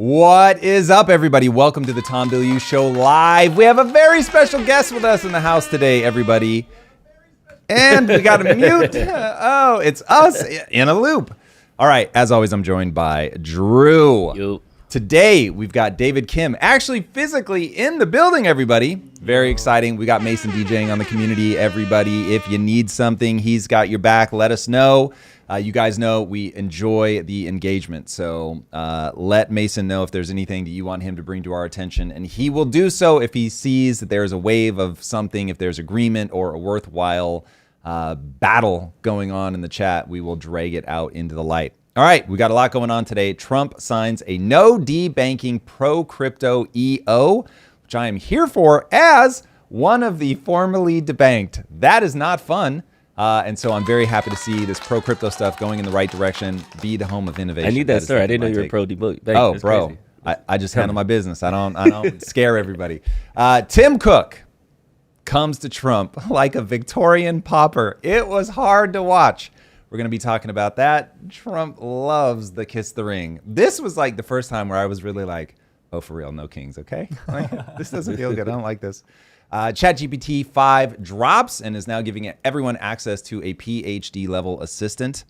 What is up, everybody? Welcome to the Tom Bilyeu Show live. We have a very special guest with us in the house today, everybody. And we got a mute. Oh, it's us in a loop. All right, as always, I'm joined by Drew. Yo. Today, we've got David Kim actually physically in the building, everybody. Very exciting. We got Mason DJing on the community, everybody. If you need something, he's got your back. Let us know. You guys know we enjoy the engagement. So let Mason know if there's anything that you want him to bring to our attention. And he will do so if he sees that there's a wave of something, if there's agreement or a worthwhile battle going on in the chat, we will drag it out into the light. All right, we got a lot going on today. Trump signs a no debanking pro-crypto EO, which I am here for as one of the formerly debanked. That is not fun. And so I'm very happy to see this pro-crypto stuff going in the right direction, be the home of innovation. I need that story. I didn't know you were pro-debunk. Oh, bro. I just handle my business. I don't scare everybody. Tim Cook comes to Trump like a Victorian pauper. It was hard to watch. We're going to be talking about that. Trump loves the kiss the ring. This was like the first time where I was really like, oh, for real, no kings, okay? This doesn't feel good. I don't like this. ChatGPT5 drops and is now giving everyone access to a PhD level assistant.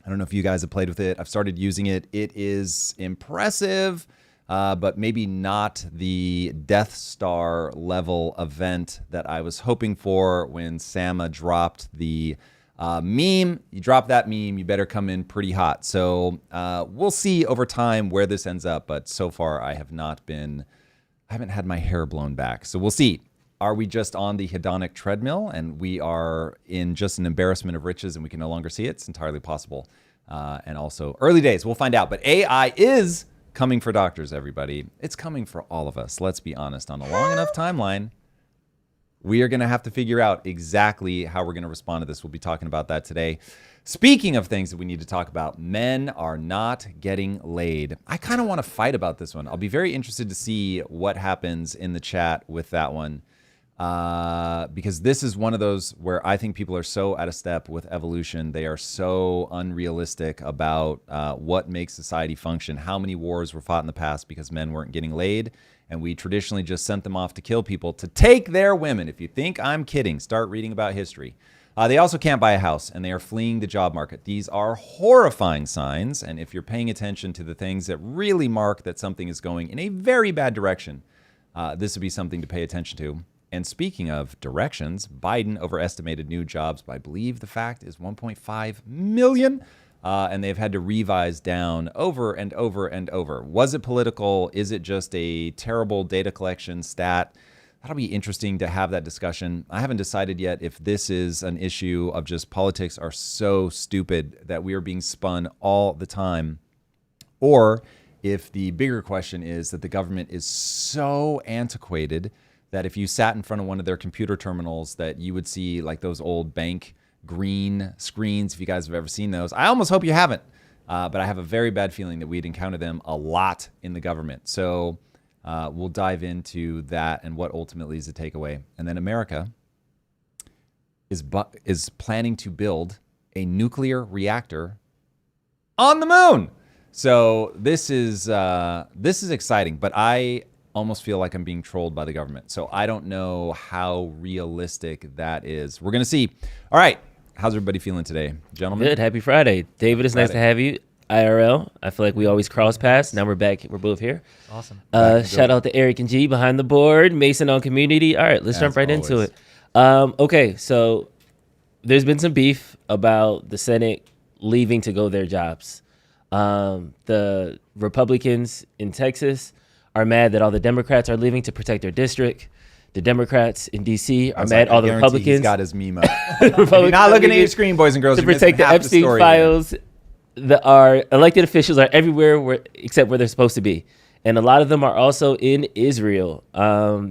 I don't know if you guys have played with it. I've started using it. It is impressive, but maybe not the Death Star level event that I was hoping for when Sama dropped the meme. You drop that meme, you better come in pretty hot. So we'll see over time where this ends up. But so far, I haven't had my hair blown back. So we'll see. Are we just on the hedonic treadmill and we are in just an embarrassment of riches and we can no longer see it? It's entirely possible. And also early days, we'll find out. But AI is coming for doctors, everybody. It's coming for all of us. Let's be honest. On a long enough timeline, we are going to have to figure out exactly how we're going to respond to this. We'll be talking about that today. Speaking of things that we need to talk about, men are not getting laid. I kind of want to fight about this one. I'll be very interested to see what happens in the chat with that one. Because this is one of those where I think people are so out of step with evolution. They are so unrealistic about what makes society function. How many wars were fought in the past because men weren't getting laid, and we traditionally just sent them off to kill people to take their women. If you think I'm kidding, start reading about history. They also can't buy a house, and they are fleeing the job market. These are horrifying signs, and if you're paying attention to the things that really mark that something is going in a very bad direction, this would be something to pay attention to. And speaking of directions, Biden overestimated new jobs by, I believe the fact is 1.5 million. And they've had to revise down over and over and over. Was it political? Is it just a terrible data collection stat? That'll be interesting to have that discussion. I haven't decided yet if this is an issue of just politics are so stupid that we are being spun all the time, or if the bigger question is that the government is so antiquated that if you sat in front of one of their computer terminals that you would see like those old bank green screens, if you guys have ever seen those. I almost hope you haven't, but I have a very bad feeling that we'd encounter them a lot in the government. So we'll dive into that and what ultimately is the takeaway. And then America is planning to build a nuclear reactor on the moon. So this is exciting, but I almost feel like I'm being trolled by the government. So I don't know how realistic that is. We're going to see. All right. How's everybody feeling today, gentlemen? Good. Happy Friday. David, it's nice to have you. IRL. I feel like we always cross paths. Now we're back. We're both here. Awesome. Shout out to Eric and G behind the board. Mason on community. All right, let's jump right into it. Okay, so there's been some beef about the Senate leaving to go their jobs. The Republicans in Texas are mad that all the Democrats are leaving to protect their district. The Democrats in D.C. are mad all the Republicans. He's got his meme up. You're not looking at your screen, boys and girls. To protect the Epstein files. Our elected officials are everywhere except where they're supposed to be. And a lot of them are also in Israel.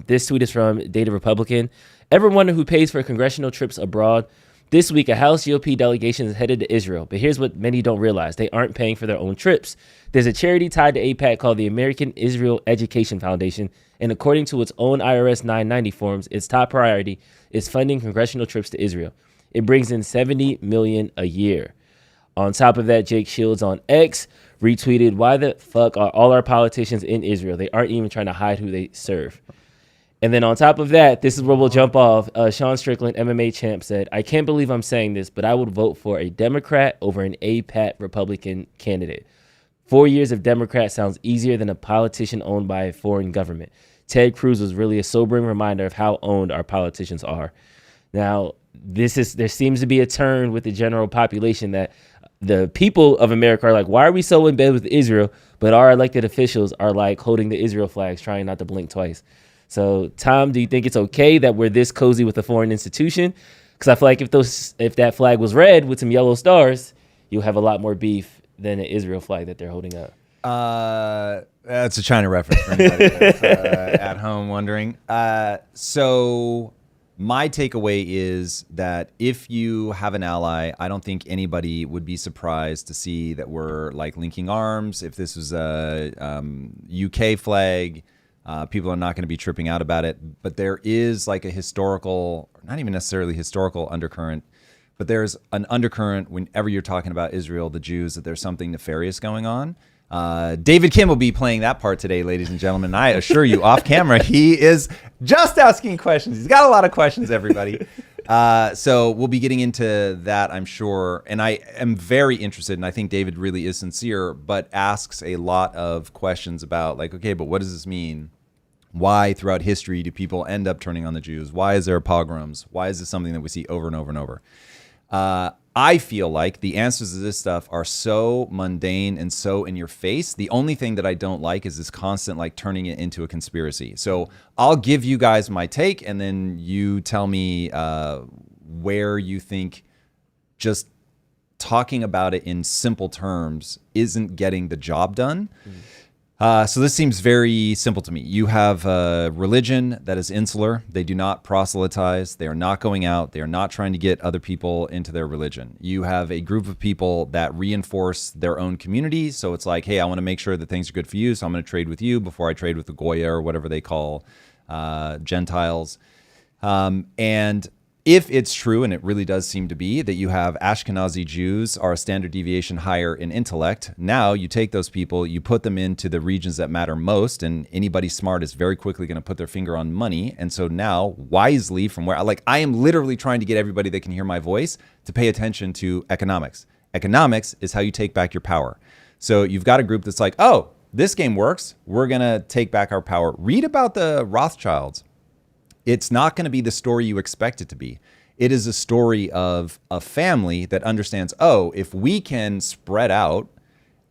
This tweet is from Data Republican. Ever wonder who pays for congressional trips abroad? This week, a House GOP delegation is headed to Israel, but here's what many don't realize. They aren't paying for their own trips. There's a charity tied to AIPAC called the American Israel Education Foundation, and according to its own IRS 990 forms, its top priority is funding congressional trips to Israel. It brings in $70 million a year. On top of that, Jake Shields on X retweeted, "Why the fuck are all our politicians in Israel? They aren't even trying to hide who they serve." And then on top of that, this is where we'll jump off. Sean Strickland, MMA champ, said, "I can't believe I'm saying this, but I would vote for a Democrat over an APAT Republican candidate. 4 years of Democrat sounds easier than a politician owned by a foreign government. Ted Cruz was really a sobering reminder of how owned our politicians are." Now, there seems to be a turn with the general population that the people of America are like, why are we so in bed with Israel? But our elected officials are like holding the Israel flags, trying not to blink twice. So, Tom, do you think it's okay that we're this cozy with a foreign institution? Because I feel like if that flag was red with some yellow stars, you'll have a lot more beef than the Israel flag that they're holding up. That's a China reference for anybody that's at home wondering. So my takeaway is that if you have an ally, I don't think anybody would be surprised to see that we're like linking arms. If this was a UK flag, people are not going to be tripping out about it. But there is like a historical, not even necessarily historical undercurrent, but there's an undercurrent whenever you're talking about Israel, the Jews, that there's something nefarious going on. David Kim will be playing that part today, ladies and gentlemen. I assure you, off camera, he is just asking questions. He's got a lot of questions, everybody. So we'll be getting into that, I'm sure. And I am very interested, and I think David really is sincere, but asks a lot of questions about like, okay, but what does this mean? Why throughout history do people end up turning on the Jews? Why is there pogroms? Why is this something that we see over and over and over? I feel like the answers to this stuff are so mundane and so in your face. The only thing that I don't like is this constant like turning it into a conspiracy. So I'll give you guys my take, and then you tell me where you think just talking about it in simple terms isn't getting the job done. So this seems very simple to me. You have a religion that is insular. They do not proselytize. They are not going out. They are not trying to get other people into their religion. You have a group of people that reinforce their own community. So it's like, hey, I want to make sure that things are good for you, so I'm going to trade with you before I trade with the Goya or whatever they call Gentiles. And if it's true, and it really does seem to be, that you have Ashkenazi Jews are a standard deviation higher in intellect, now you take those people, you put them into the regions that matter most, and anybody smart is very quickly going to put their finger on money. And so now, wisely, from where, like, I am literally trying to get everybody that can hear my voice to pay attention to economics. Economics is how you take back your power. So you've got a group that's like, oh, this game works. We're going to take back our power. Read about the Rothschilds. It's not going to be the story you expect it to be. It is a story of a family that understands, oh, if we can spread out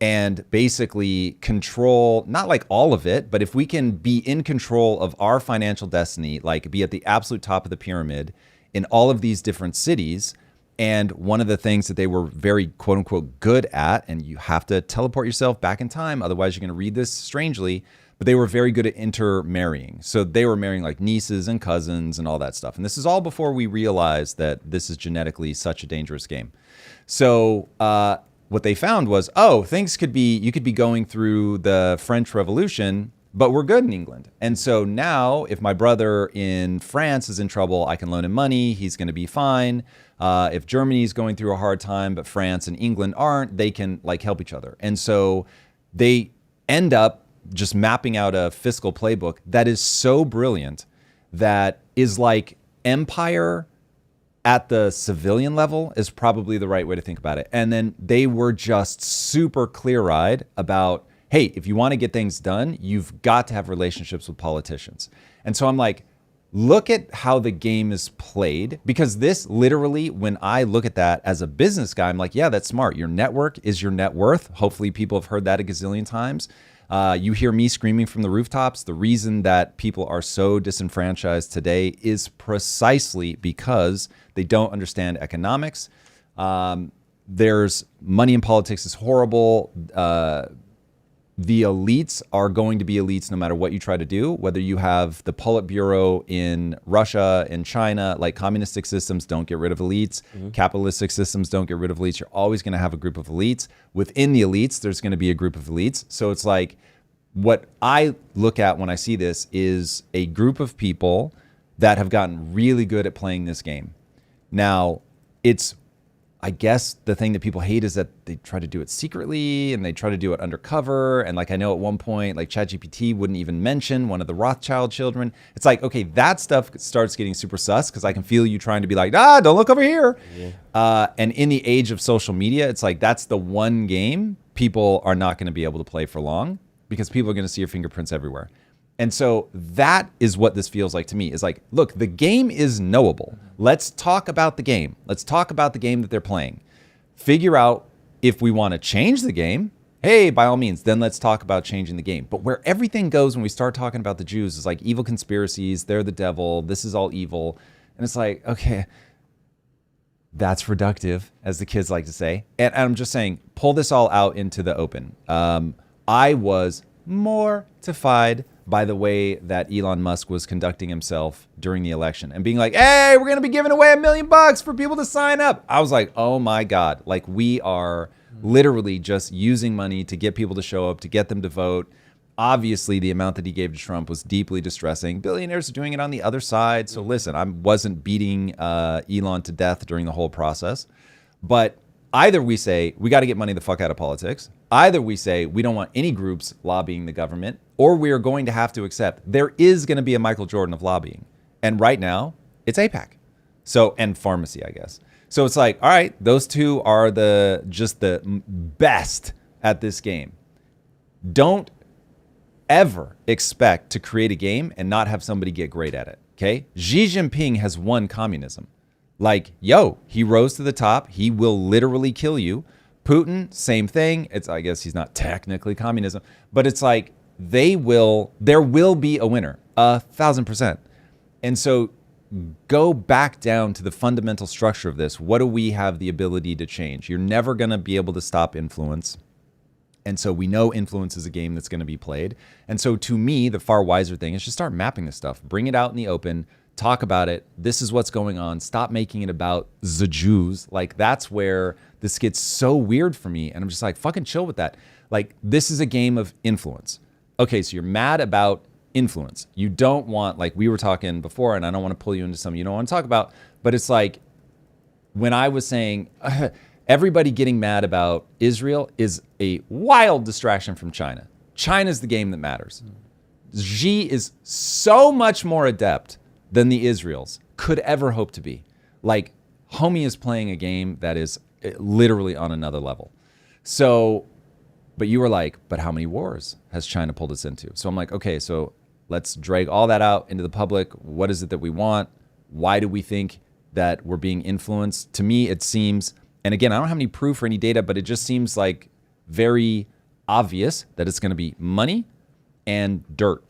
and basically control, not like all of it, but if we can be in control of our financial destiny, like be at the absolute top of the pyramid in all of these different cities. And one of the things that they were very, quote unquote, good at, and you have to teleport yourself back in time, otherwise you're going to read this strangely, but they were very good at intermarrying. So they were marrying like nieces and cousins and all that stuff. And this is all before we realized that this is genetically such a dangerous game. So what they found was, oh, you could be going through the French Revolution, but we're good in England. And so now if my brother in France is in trouble, I can loan him money. He's going to be fine. If Germany's going through a hard time, but France and England aren't, they can like help each other. And so they end up just mapping out a fiscal playbook that is so brilliant that is like empire at the civilian level is probably the right way to think about it. And then they were just super clear-eyed about, hey, if you want to get things done, you've got to have relationships with politicians. And so I'm like, look at how the game is played, because this literally, when I look at that as a business guy, I'm like, yeah, that's smart. Your network is your net worth. Hopefully people have heard that a gazillion times. You hear me screaming from the rooftops. The reason that people are so disenfranchised today is precisely because they don't understand economics. There's money in politics is horrible. The elites are going to be elites no matter what you try to do, whether you have the Politburo in Russia and China. Like, communistic systems don't get rid of elites. Capitalistic systems don't get rid of elites. You're always going to have a group of elites. Within the elites, there's going to be a group of elites. So it's like, what I look at when I see this is a group of people that have gotten really good at playing this game. Now, it's I guess the thing that people hate is that they try to do it secretly and they try to do it undercover. And like, I know at one point, like ChatGPT wouldn't even mention one of the Rothschild children. It's like, okay, that stuff starts getting super sus because I can feel you trying to be like, don't look over here. Yeah. And in the age of social media, it's like, that's the one game people are not going to be able to play for long because people are going to see your fingerprints everywhere. And so that is what this feels like to me, is like, look, the game is knowable. Let's talk about the game. Let's talk about the game that they're playing. Figure out if we want to change the game. Hey, by all means, then let's talk about changing the game. But where everything goes when we start talking about the Jews is like evil conspiracies. They're the devil. This is all evil. And it's like, okay, that's reductive, as the kids like to say. And I'm just saying, pull this all out into the open. I was mortified by the way that Elon Musk was conducting himself during the election and being like, hey, we're going to be giving away $1 million for people to sign up. I was like, oh my God, like we are literally just using money to get people to show up, to get them to vote. Obviously, the amount that he gave to Trump was deeply distressing. Billionaires are doing it on the other side. So listen, I wasn't beating Elon to death during the whole process. But either we say we got to get money the fuck out of politics. Either we say we don't want any groups lobbying the government, or we are going to have to accept there is going to be a Michael Jordan of lobbying. And right now, it's AIPAC. So, and pharmacy, I guess. So it's like, all right, those two are just the best at this game. Don't ever expect to create a game and not have somebody get great at it, okay? Xi Jinping has won communism. Like, he rose to the top. He will literally kill you. Putin, same thing. I guess he's not technically communism, but it's like there will be a winner, 1,000%. And so go back down to the fundamental structure of this. What do we have the ability to change? You're never going to be able to stop influence. And so we know influence is a game that's going to be played. And so to me, the far wiser thing is just start mapping this stuff. Bring it out in the open. Talk about it. This is what's going on. Stop making it about the Jews. Like, that's where this gets so weird for me. And I'm just like, fucking chill with that. Like, this is a game of influence. Okay, so you're mad about influence. You don't want, like we were talking before, and I don't want to pull you into something you don't want to talk about, but it's like when I was saying everybody getting mad about Israel is a wild distraction from China. China's the game that matters. Xi is so much more adept than the Israels could ever hope to be. Like, homie is playing a game that is literally on another level. So, but you were like, but how many wars has China pulled us into? So I'm like, okay, so let's drag all that out into the public. What is it that we want? Why do we think that we're being influenced? To me, it seems, and again, I don't have any proof or any data, but it just seems like very obvious that it's going to be money and dirt.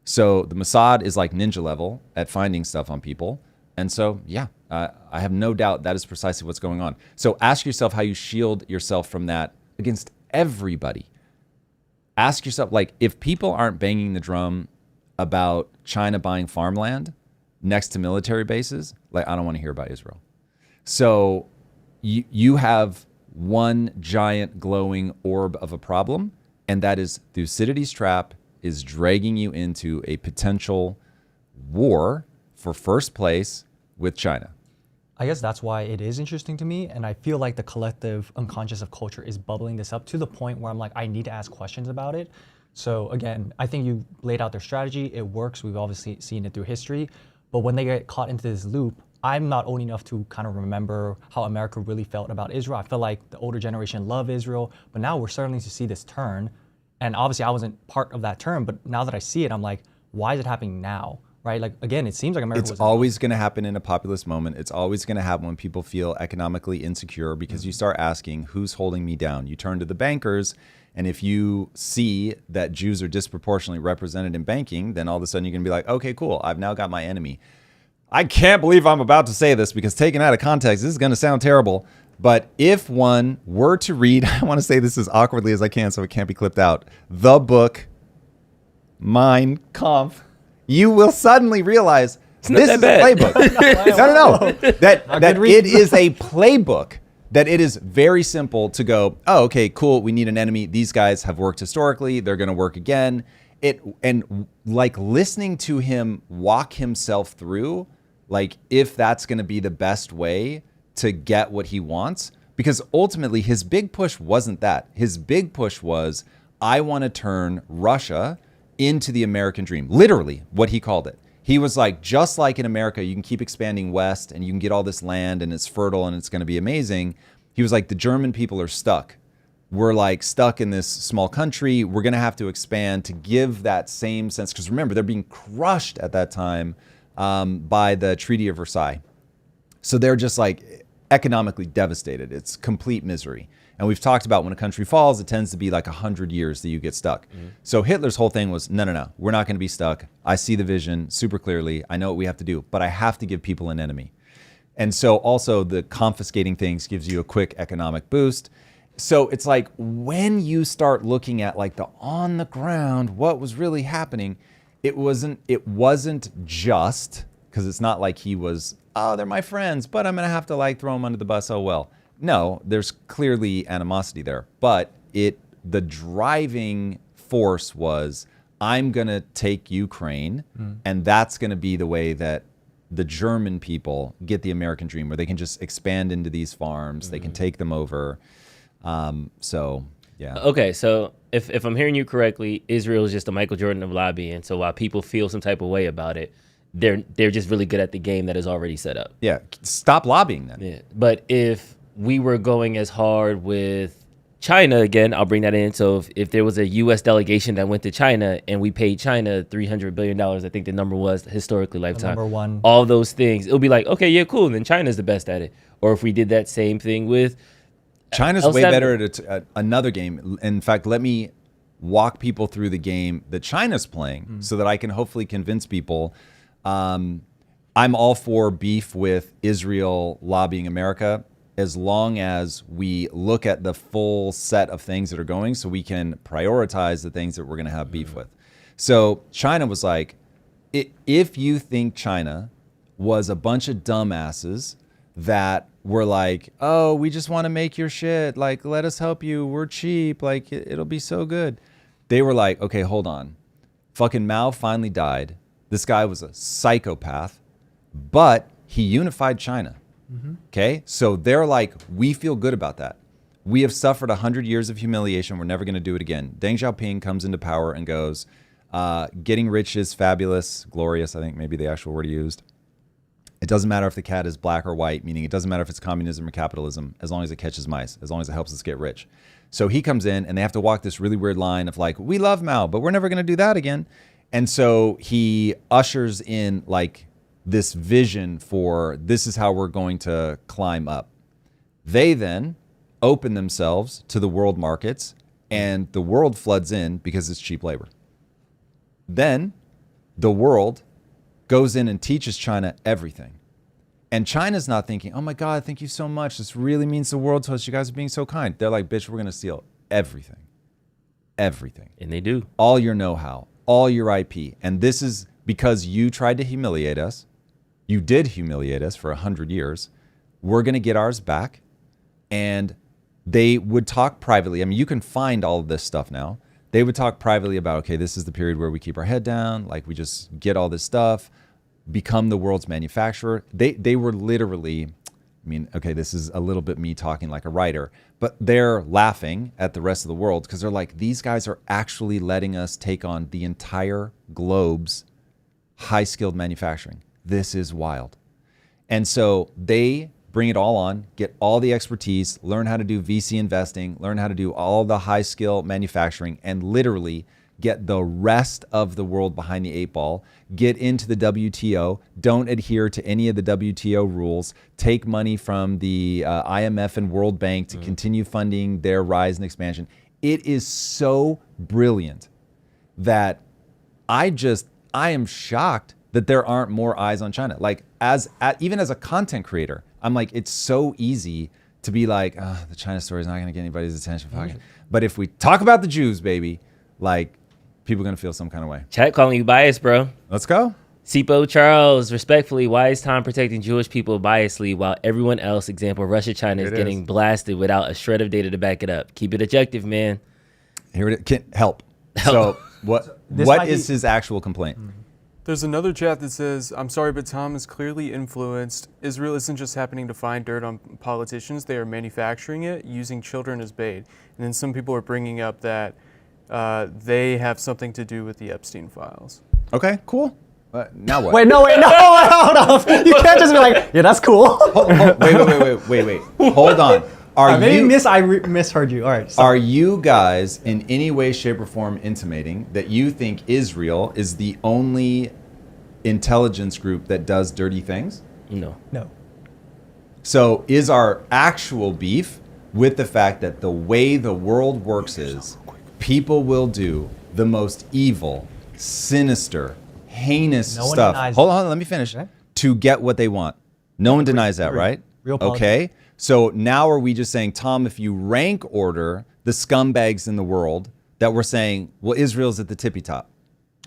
So the Mossad is like ninja level at finding stuff on people. And so, yeah, I have no doubt that is precisely what's going on. So ask yourself how you shield yourself from that against everybody. Ask yourself, like, if people aren't banging the drum about China buying farmland next to military bases, like, I don't want to hear about Israel. So you have one giant glowing orb of a problem, and that is Thucydides' trap is dragging you into a potential war for first place with China. I guess that's why it is interesting to me, and I feel like the collective unconscious of culture is bubbling this up to the point where I'm like, I need to ask questions about it. So again, I think you laid out their strategy. It works. We've obviously seen it through history. But when they get caught into this loop, I'm not old enough to kind of remember how America really felt about Israel. I feel like the older generation love Israel, but now we're starting to see this turn. And obviously I wasn't part of that turn, but now that I see it, I'm like, why is it happening now? Right? Like, again, it seems like America It's always going to happen in a populist moment. It's always going to happen when people feel economically insecure because you start asking, who's holding me down? You turn to the bankers, and if you see that Jews are disproportionately represented in banking, then all of a sudden you're going to be like, okay, cool, I've now got my enemy. I can't believe I'm about to say this because taken out of context, this is going to sound terrible. But if one were to read, I want to say this as awkwardly as I can so it can't be clipped out, the book Mein Kampf, you will suddenly realize this is a playbook. No. That it is a playbook, that it is very simple to go, oh, okay, cool, we need an enemy. These guys have worked historically. They're going to work again. And like listening to him walk himself through, like if that's going to be the best way to get what he wants, because ultimately his big push wasn't that. His big push was, I want to turn Russia into the American dream. Literally what he called it. He was like, just like in America, you can keep expanding west and you can get all this land and it's fertile and it's going to be amazing. He was like, the German people are stuck. We're like stuck in this small country. We're going to have to expand to give that same sense. Because remember, they're being crushed at that time by the Treaty of Versailles. So they're just like economically devastated. It's complete misery. And we've talked about when a country falls, it tends to be like 100 years that you get stuck. So Hitler's whole thing was, no, we're not going to be stuck. I see the vision super clearly. I know what we have to do, but I have to give people an enemy. And so also the confiscating things gives you a quick economic boost. So it's like when you start looking at like the on the ground, what was really happening, it wasn't just, because it's not like he was, oh, they're my friends, but I'm going to have to like throw them under the bus. Oh, well. No, there's clearly animosity there, but the driving force was, I'm going to take Ukraine, and that's going to be the way that the German people get the American dream, where they can just expand into these farms, they can take them over. So, yeah. Okay, so if I'm hearing you correctly, Israel is just a Michael Jordan of lobbying, so while people feel some type of way about it, they're just really good at the game that is already set up. Yeah, stop lobbying then. Yeah, but if we were going as hard with China, again, I'll bring that in. So if there was a U.S. delegation that went to China and we paid China $300 billion, I think the number was historically lifetime. Number one. All those things, it'll be like, okay, yeah, cool. And then China's the best at it. Or if we did that same thing with China's way better at another game. In fact, let me walk people through the game that China's playing so that I can hopefully convince people. I'm all for beef with Israel lobbying America, as long as we look at the full set of things that are going, so we can prioritize the things that we're going to have beef with. So China was like, if you think China was a bunch of dumbasses that were like, oh, we just want to make your shit, like, let us help you, we're cheap, like, it'll be so good. They were like, okay, hold on. Fucking Mao finally died. This guy was a psychopath, but he unified China. Okay, so they're like, we feel good about that. We have suffered 100 years of humiliation. We're never going to do it again. Deng Xiaoping comes into power and goes, getting rich is fabulous, glorious, I think maybe the actual word he used. It doesn't matter if the cat is black or white, meaning it doesn't matter if it's communism or capitalism, as long as it catches mice, as long as it helps us get rich. So he comes in and they have to walk this really weird line of like, we love Mao, but we're never going to do that again. And so he ushers in like this vision for this is how we're going to climb up. They then open themselves to the world markets and the world floods in because it's cheap labor. Then the world goes in and teaches China everything. And China's not thinking, oh my God, thank you so much. This really means the world to us. You guys are being so kind. They're like, bitch, we're going to steal everything. Everything. And they do. All your know-how, all your IP. And this is because you tried to humiliate us. You did humiliate us for 100 years. We're going to get ours back. And they would talk privately. I mean, you can find all of this stuff now. They would talk privately about, okay, this is the period where we keep our head down. Like we just get all this stuff, become the world's manufacturer. They were literally, I mean, okay, this is a little bit me talking like a writer, but they're laughing at the rest of the world because they're like, these guys are actually letting us take on the entire globe's high-skilled manufacturing. This is wild. And so they bring it all on, get all the expertise, learn how to do VC investing, learn how to do all the high-skill manufacturing, and literally get the rest of the world behind the eight ball, get into the WTO, don't adhere to any of the WTO rules, take money from the IMF and World Bank to continue funding their rise and expansion. It is so brilliant that I am shocked that there aren't more eyes on China. Like even as a content creator, I'm like, it's so easy to be like, the China story is not going to get anybody's attention. But if we talk about the Jews, baby, like people are going to feel some kind of way. Chat calling you biased, bro. Let's go. Sipo Charles, respectfully, why is Tom protecting Jewish people biasly while everyone else, example Russia, China, is getting blasted without a shred of data to back it up? Keep it objective, man. Here it is. Help. So what is his actual complaint? There's another chat that says, I'm sorry, but Tom is clearly influenced. Israel isn't just happening to find dirt on politicians, they are manufacturing it, using children as bait. And then some people are bringing up that they have something to do with the Epstein files. Okay, cool. Now what? Wait, no, hold on. You can't just be like, yeah, that's cool. Wait. Hold on. I misheard you. All right. Are you guys in any way, shape, or form intimating that you think Israel is the only intelligence group that does dirty things? No. So is our actual beef with the fact that the way the world works is people will do the most evil, sinister, heinous No one stuff. denies Hold on, let me finish. Okay. To get what they want. No one denies that, right? Real politics. Okay. So now are we just saying, Tom, if you rank order the scumbags in the world, that we're saying, well, Israel's at the tippy top?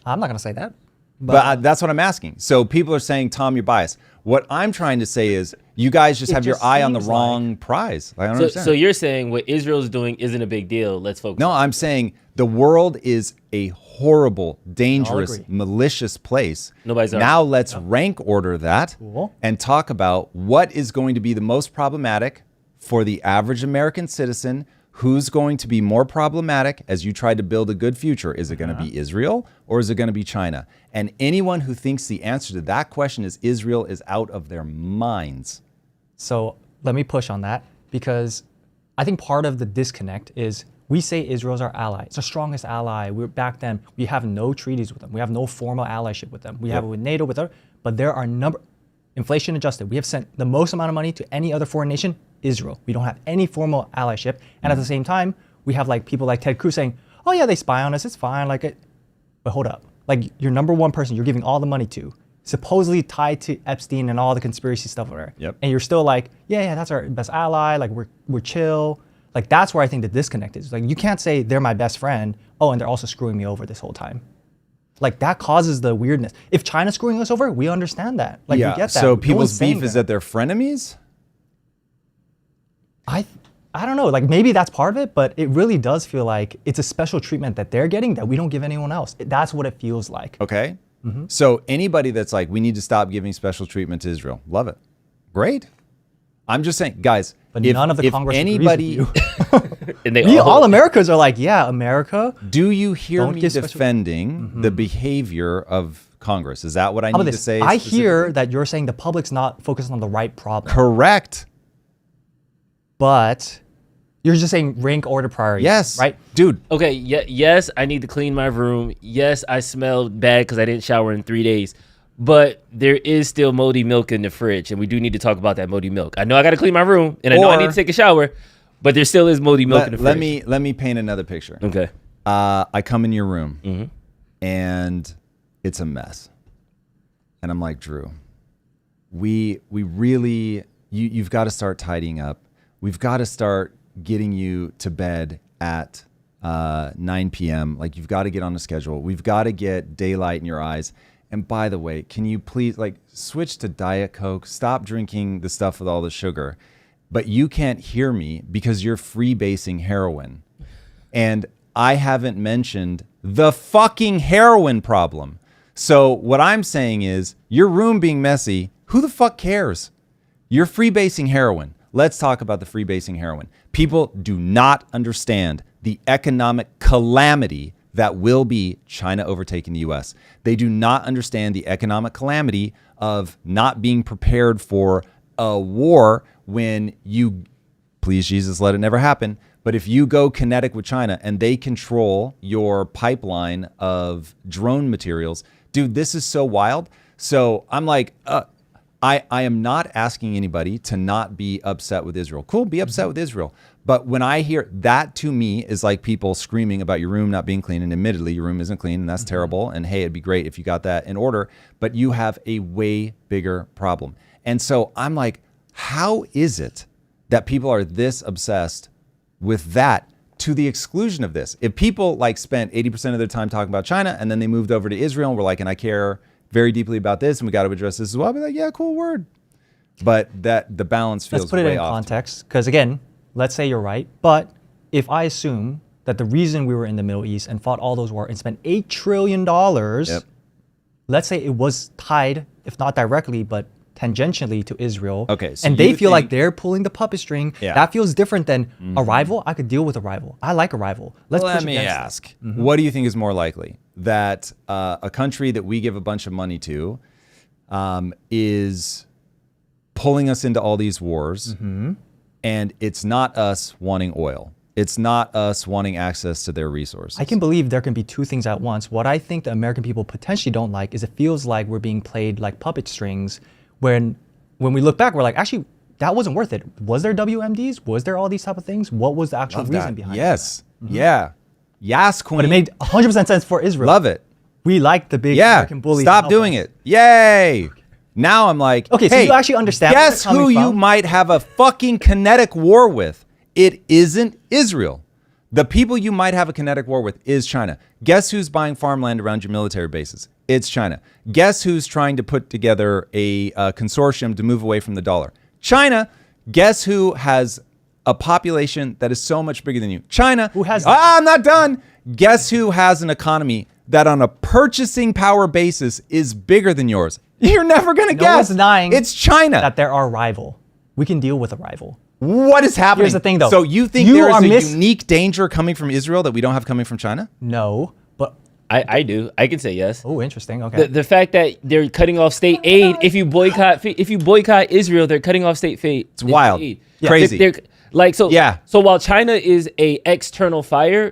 I'm not going to say that. But that's what I'm asking. So people are saying, Tom, you're biased. What I'm trying to say is you guys just have your eye on the wrong prize. I don't understand. So you're saying what Israel's doing isn't a big deal. Let's focus. No, I'm saying the world is a horrible, dangerous, agree. malicious place. Nobody's now arguing. let's rank order that Cool. and talk about what is going to be the most problematic for the average American citizen. Who's going to be more problematic as you try to build a good future? Is it going to be Israel or is it going to be China? And anyone who thinks the answer to that question is Israel is out of their minds. So let me push on that because I think part of the disconnect is we say Israel's our ally. It's our strongest ally. We're back then. We have no treaties with them. We have no formal allyship with them. We have it with NATO, with them, but there are inflation adjusted. We have sent the most amount of money to any other foreign nation, Israel. We don't have any formal allyship. And at the same time, we have like people like Ted Cruz saying, oh yeah, they spy on us. It's fine. But hold up. Like your number one person you're giving all the money to, supposedly tied to Epstein and all the conspiracy stuff over there. Yep. And you're still like, yeah, that's our best ally. Like we're chill. Like that's where I think the disconnect is. Like you can't say they're my best friend. Oh, and they're also screwing me over this whole time. Like that causes the weirdness. If China's screwing us over, we understand that. Like we get that. So No people's one's saying beef is that they're frenemies? I don't know, like maybe that's part of it, but it really does feel like it's a special treatment that they're getting that we don't give anyone else. That's what it feels like. Okay. So anybody that's like, we need to stop giving special treatment to Israel, love it. Great. I'm just saying, guys, But if, none of the if Congress anybody, agrees with you. And they All Americans are like, yeah, America. do you hear Don't me give special- defending the behavior of Congress? Is that what I How need about to this? say? I hear specifically? that you're saying the public's not focused on the right problem, Correct. but you're just saying rank order priority. Yes. Right? Dude, Okay, yes, I need to clean my room. Yes, I smell bad because I didn't shower in 3 days. But there is still moldy milk in the fridge, and we do need to talk about that moldy milk. I know I got to clean my room, and I know I need to take a shower, but there still is moldy milk in the fridge. let me paint another picture. Okay. I come in your room and it's a mess. And I'm like, Drew, we really, you've got to start tidying up. We've got to start getting you to bed at 9 p.m. Like you've got to get on a schedule. We've got to get daylight in your eyes. And by the way, can you please like switch to Diet Coke? Stop drinking the stuff with all the sugar. But you can't hear me because you're freebasing heroin. And I haven't mentioned the fucking heroin problem. So what I'm saying is your room being messy, who the fuck cares? You're freebasing heroin. Let's talk about the freebasing heroin. People do not understand the economic calamity that will be China overtaking the US. They do not understand the economic calamity of not being prepared for a war when you, please Jesus, let it never happen. But if you go kinetic with China and they control your pipeline of drone materials, dude, this is so wild. So I'm like, I am not asking anybody to not be upset with Israel. Cool, be upset with Israel. But when I hear that, to me is like people screaming about your room not being clean. And admittedly, your room isn't clean and that's terrible. And hey, it'd be great if you got that in order. But you have a way bigger problem. And so I'm like, how is it that people are this obsessed with that to the exclusion of this? If people like spent 80% of their time talking about China and then they moved over to Israel and were like, and I care very deeply about this and we got to address this as well, I'll be like, yeah, cool, word. But that the balance feels Let's put it way in off. context, because again, let's say you're right, but if I assume that the reason we were in the Middle East and fought all those wars and spent $8 trillion, let's say it was tied, if not directly, but tangentially to Israel. Okay, so and they you feel like think- they're pulling the puppet string. Yeah. That feels different than a rival. I could deal with a rival. I like a rival. Let's Let push me against it. ask, what do you think is more likely? That a country that we give a bunch of money to is pulling us into all these wars, and it's not us wanting oil. It's not us wanting access to their resources. I can believe there can be two things at once. What I think the American people potentially don't like is it feels like we're being played like puppet strings when we look back, we're like, actually, that wasn't worth it. Was there WMDs? Was there all these type of things? What was the actual Love reason that. behind it? Yes. Yeah. Yes, queen. But it made 100% sense for Israel. Love it. We like the big Yeah. American bullies. Stop doing it. Yay. Now I'm like, Okay, so hey, you actually understand where guess they're coming who you from? might have a fucking kinetic war with? It isn't Israel. The people you might have a kinetic war with is China. Guess who's buying farmland around your military bases? It's China. Guess who's trying to put together a consortium to move away from the dollar? China. Guess who has a population that is so much bigger than you? China. Who has- I'm not done. Guess who has an economy that on a purchasing power basis is bigger than yours? You're never going to No guess. one's denying It's China. that they're our rival. We can deal with a rival. What is happening? Here's the thing, though. So you think You there are is a unique danger coming from Israel that we don't have coming from China? No, but I do. I can say yes. oh, interesting. Okay. The fact that they're cutting off state aid, if you boycott Israel, they're cutting off state aid. It's wild. aid. Crazy. They're, like so. Yeah. So while China is a external fire,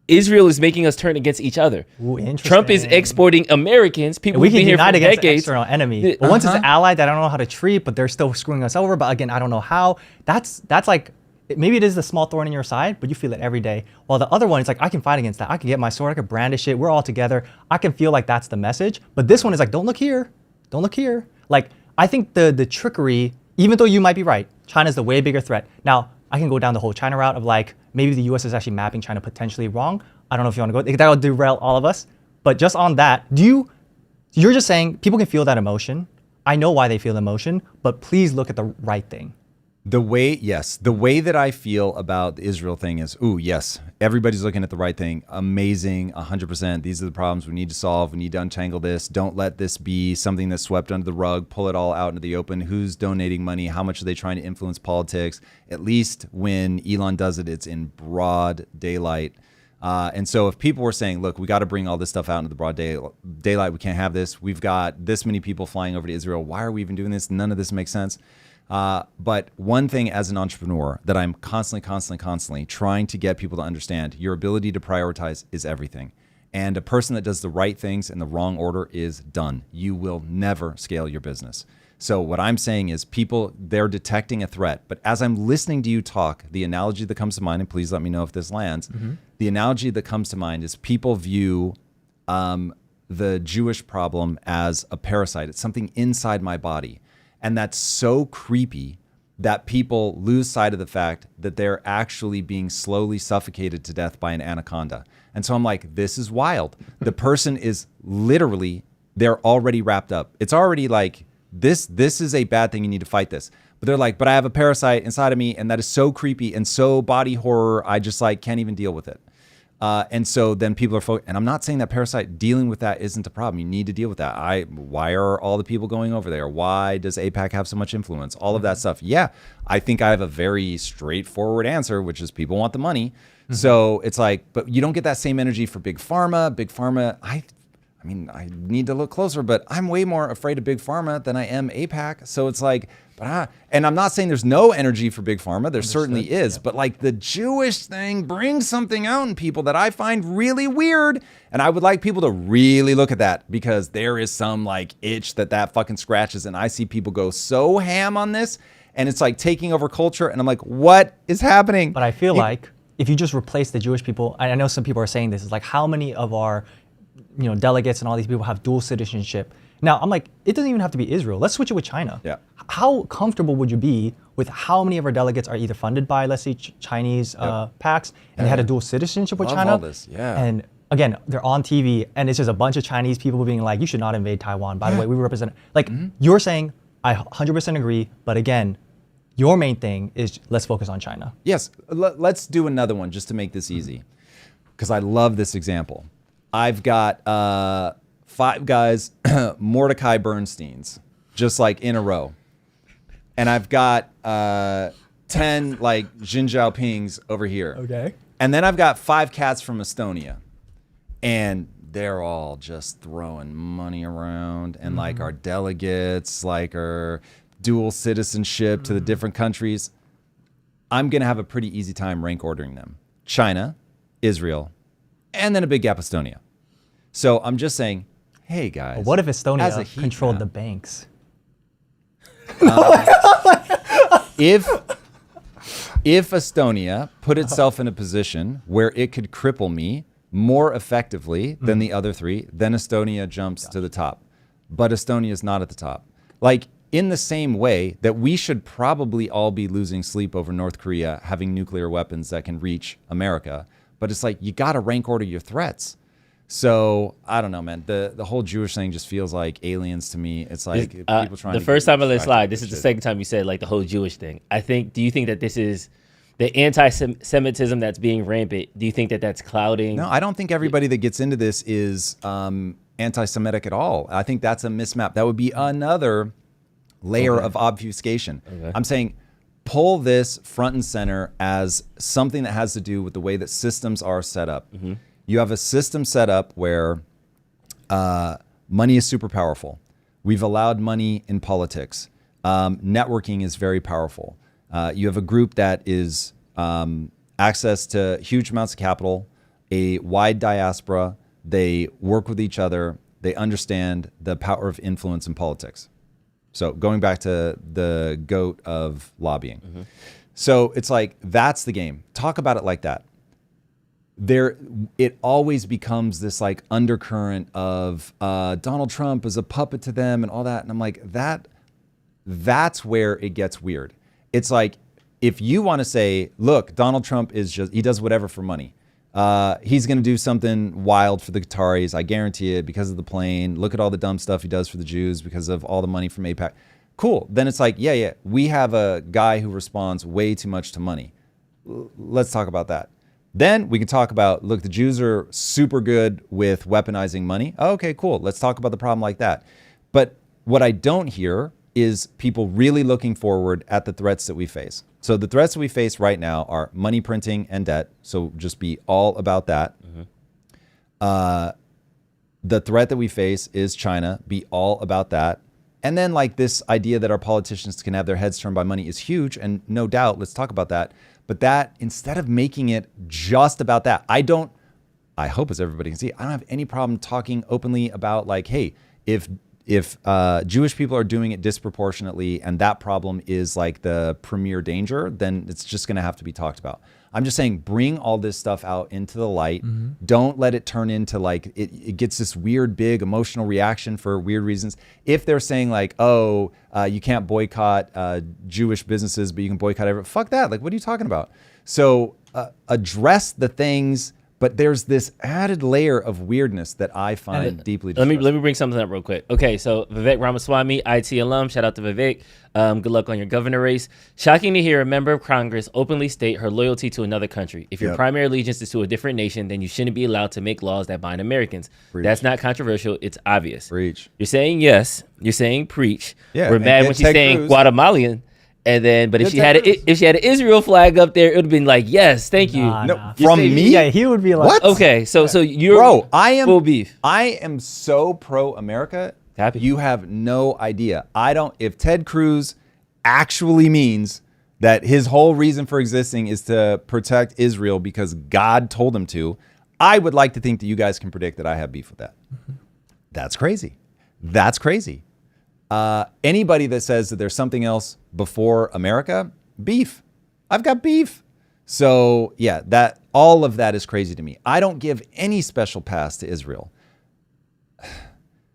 Israel is making us turn against each other. Ooh, interesting. Trump is exporting Americans. People we who've can been here unite for against the decades. external enemy. But once it's an ally that I don't know how to treat, but they're still screwing us over. But again, I don't know how. That's like maybe it is the small thorn in your side, but you feel it every day. While the other one, it's like I can fight against that. I can get my sword. I can brandish it. We're all together. I can feel like that's the message. But this one is like, don't look here. Don't look here. Like I think the trickery, even though you might be right, China's the way bigger threat. Now I can go down the whole China route of like maybe the U.S. is actually mapping China potentially wrong. I don't know if you want to go. That'll derail all of us. But just on that, you're just saying people can feel that emotion. I know why they feel emotion, but please look at the right thing. The way that I feel about the Israel thing is, yes, everybody's looking at the right thing. Amazing, 100%. These are the problems we need to solve. We need to untangle this. Don't let this be something that's swept under the rug. Pull it all out into the open. Who's donating money? How much are they trying to influence politics? At least when Elon does it, it's in broad daylight. And so if people were saying, look, we got to bring all this stuff out into the broad daylight, we can't have this. We've got this many people flying over to Israel. Why are we even doing this? None of this makes sense. But one thing as an entrepreneur that I'm constantly trying to get people to understand, your ability to prioritize is everything. And a person that does the right things in the wrong order is done. You will never scale your business. So what I'm saying is people, they're detecting a threat. But as I'm listening to you talk, the analogy that comes to mind, and please let me know if this lands, the analogy that comes to mind is people view the Jewish problem as a parasite. It's something inside my body. And that's so creepy that people lose sight of the fact that they're actually being slowly suffocated to death by an anaconda. And so I'm like, this is wild. The person is literally, they're already wrapped up. It's already like, this is a bad thing. You need to fight this. But they're like, but I have a parasite inside of me, and that is so creepy and so body horror. I just like can't even deal with it. And so then people are and I'm not saying that parasite dealing with that isn't a problem. You need to deal with that. Why are all the people going over there? Why does AIPAC have so much influence? All of that stuff. Yeah, I think I have a very straightforward answer, which is people want the money. So it's like, but you don't get that same energy for big pharma. Big pharma, I mean, I need to look closer, but I'm way more afraid of big pharma than I am AIPAC. So it's like, and I'm not saying there's no energy for big pharma. There certainly is. But like the Jewish thing brings something out in people that I find really weird. And I would like people to really look at that because there is some like itch that fucking scratches. And I see people go so ham on this and it's like taking over culture. And I'm like, what is happening? But I feel like if you just replace the Jewish people, I know some people are saying this, is like how many of our delegates and all these people have dual citizenship. Now, I'm like, it doesn't even have to be Israel. Let's switch it with China. Yeah. How comfortable would you be with how many of our delegates are either funded by, let's say, Chinese PACs, and they had a dual citizenship with Love China? all this. Yeah. And again, they're on TV, and it's just a bunch of Chinese people being like, you should not invade Taiwan. By the way, we represent, like, you're saying, I 100% agree, but again, your main thing is let's focus on China. Yes. Let's do another one just to make this easy because I love this example. I've got 5 guys, Mordecai Bernsteins, just like in a row. And I've got 10 like Xi Jinpings over here. Okay. And then I've got 5 cats from Estonia. And they're all just throwing money around. And like our delegates, like our dual citizenship to the different countries. I'm going to have a pretty easy time rank ordering them. China, Israel, and then a big gap Estonia. So I'm just saying, hey guys. But what if as a Estonia heat controlled map, the banks? If Estonia put itself in a position where it could cripple me more effectively than the other 3, then Estonia jumps to the top. But Estonia is not at the top. Like, in the same way that we should probably all be losing sleep over North Korea having nuclear weapons that can reach America. But it's like, you got to rank order your threats. So I don't know, man. The whole Jewish thing just feels like aliens to me. It's like people trying the to first get time I let it distracted slide. with This is the shit. second time you said like the whole Jewish thing. Do you think that this is the anti-Semitism that's being rampant? Do you think that that's clouding? No, I don't think everybody that gets into this is anti-Semitic at all. I think that's a mismap. That would be another layer of obfuscation. Okay. I'm saying pull this front and center as something that has to do with the way that systems are set up. You have a system set up where money is super powerful. We've allowed money in politics. Networking is very powerful. You have a group that is access to huge amounts of capital, a wide diaspora. They work with each other. They understand the power of influence in politics. So going back to the GOAT of lobbying. So it's like, that's the game. Talk about it like that. It always becomes this like undercurrent of Donald Trump is a puppet to them and all that. And I'm like, that's where it gets weird. It's like, if you want to say, look, Donald Trump he does whatever for money. He's going to do something wild for the Qataris. I guarantee it, because of the plane. Look at all the dumb stuff he does for the Jews because of all the money from AIPAC. Cool. Then it's like, yeah, we have a guy who responds way too much to money. Let's talk about that. Then we can talk about, look, the Jews are super good with weaponizing money. Okay, cool. Let's talk about the problem like that. But what I don't hear is people really looking forward at the threats that we face. So the threats that we face right now are money printing and debt. So just be all about that. The threat that we face is China. Be all about that. And then like this idea that our politicians can have their heads turned by money is huge. And no doubt, let's talk about that. But that, instead of making it just about that, I hope as everybody can see, I don't have any problem talking openly about like, hey, if Jewish people are doing it disproportionately and that problem is like the premier danger, then it's just going to have to be talked about. I'm just saying, bring all this stuff out into the light. Don't let it turn into like, it gets this weird, big emotional reaction for weird reasons. If they're saying like, oh, you can't boycott Jewish businesses, but you can boycott everyone. Fuck that. Like, what are you talking about? So address the things, but there's this added layer of weirdness that I find deeply distressing. Let me bring something up real quick. Okay, so Vivek Ramaswamy, IT alum, shout out to Vivek. Good luck on your governor race. Shocking to hear a member of Congress openly state her loyalty to another country. If your primary allegiance is to a different nation, then you shouldn't be allowed to make laws that bind Americans. Preach. That's not controversial. It's obvious. Preach. You're saying yes. You're saying preach. Yeah, We're and mad get when she's Ted saying Cruz. Guatemalan. And then, but if Get she had an Israel flag up there, it would have been like, yes, thank you. Nah. From me? Yeah, he would be like, What? Okay, so you're Bro, I am full beef. I am so pro America. Happy. You have no idea. If Ted Cruz actually means that his whole reason for existing is to protect Israel because God told him to, I would like to think that you guys can predict that I have beef with that. That's crazy. That's crazy. Anybody that says that there's something else before America, beef. I've got beef. So yeah, all of that is crazy to me. I don't give any special pass to Israel.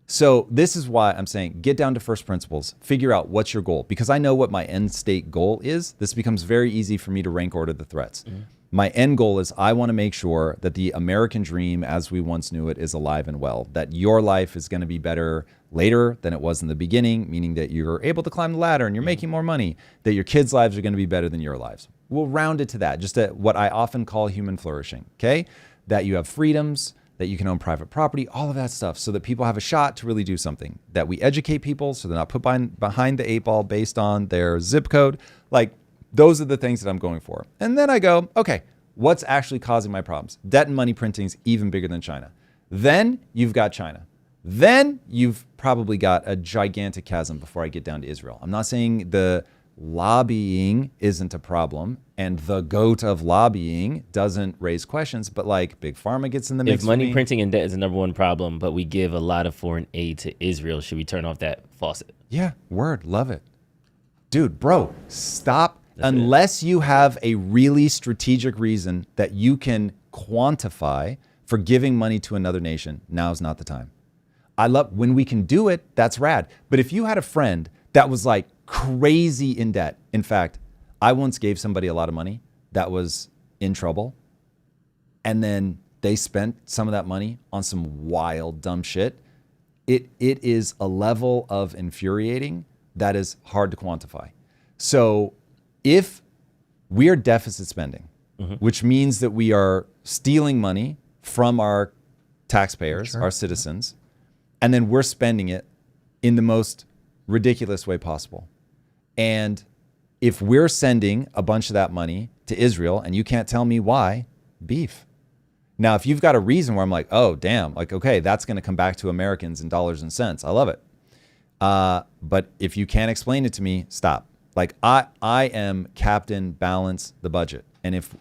So this is why I'm saying get down to first principles, figure out what's your goal, because I know what my end state goal is. This becomes very easy for me to rank order the threats. My end goal is I want to make sure that the American dream as we once knew it is alive and well, that your life is going to be better later than it was in the beginning, meaning that you're able to climb the ladder and you're making more money, that your kids' lives are going to be better than your lives. We'll round it to that, just what I often call human flourishing, okay? That you have freedoms, that you can own private property, all of that stuff, so that people have a shot to really do something, that we educate people so they're not put behind the 8 ball based on their zip code. Like, those are the things that I'm going for. And then I go, okay, what's actually causing my problems? Debt and money printing is even bigger than China. Then you've got China. Then you've probably got a gigantic chasm before I get down to Israel. I'm not saying the lobbying isn't a problem and the goat of lobbying doesn't raise questions, but like Big Pharma gets in the mix. If money printing and debt is the number one problem, but we give a lot of foreign aid to Israel, should we turn off that faucet? Yeah, word, love it. Dude, bro, stop. Unless you have a really strategic reason that you can quantify for giving money to another nation, now's not the time. I love when we can do it, that's rad. But if you had a friend that was like crazy in debt, in fact, I once gave somebody a lot of money that was in trouble, and then they spent some of that money on some wild, dumb shit. It is a level of infuriating that is hard to quantify. So if we are deficit spending, which means that we are stealing money from our taxpayers, our citizens, and then we're spending it in the most ridiculous way possible. And if we're sending a bunch of that money to Israel and you can't tell me why, beef. Now, if you've got a reason where I'm like, oh, damn, like, okay, that's going to come back to Americans in dollars and cents, I love it. But if you can't explain it to me, stop. Like, I am Captain Balance the budget. And if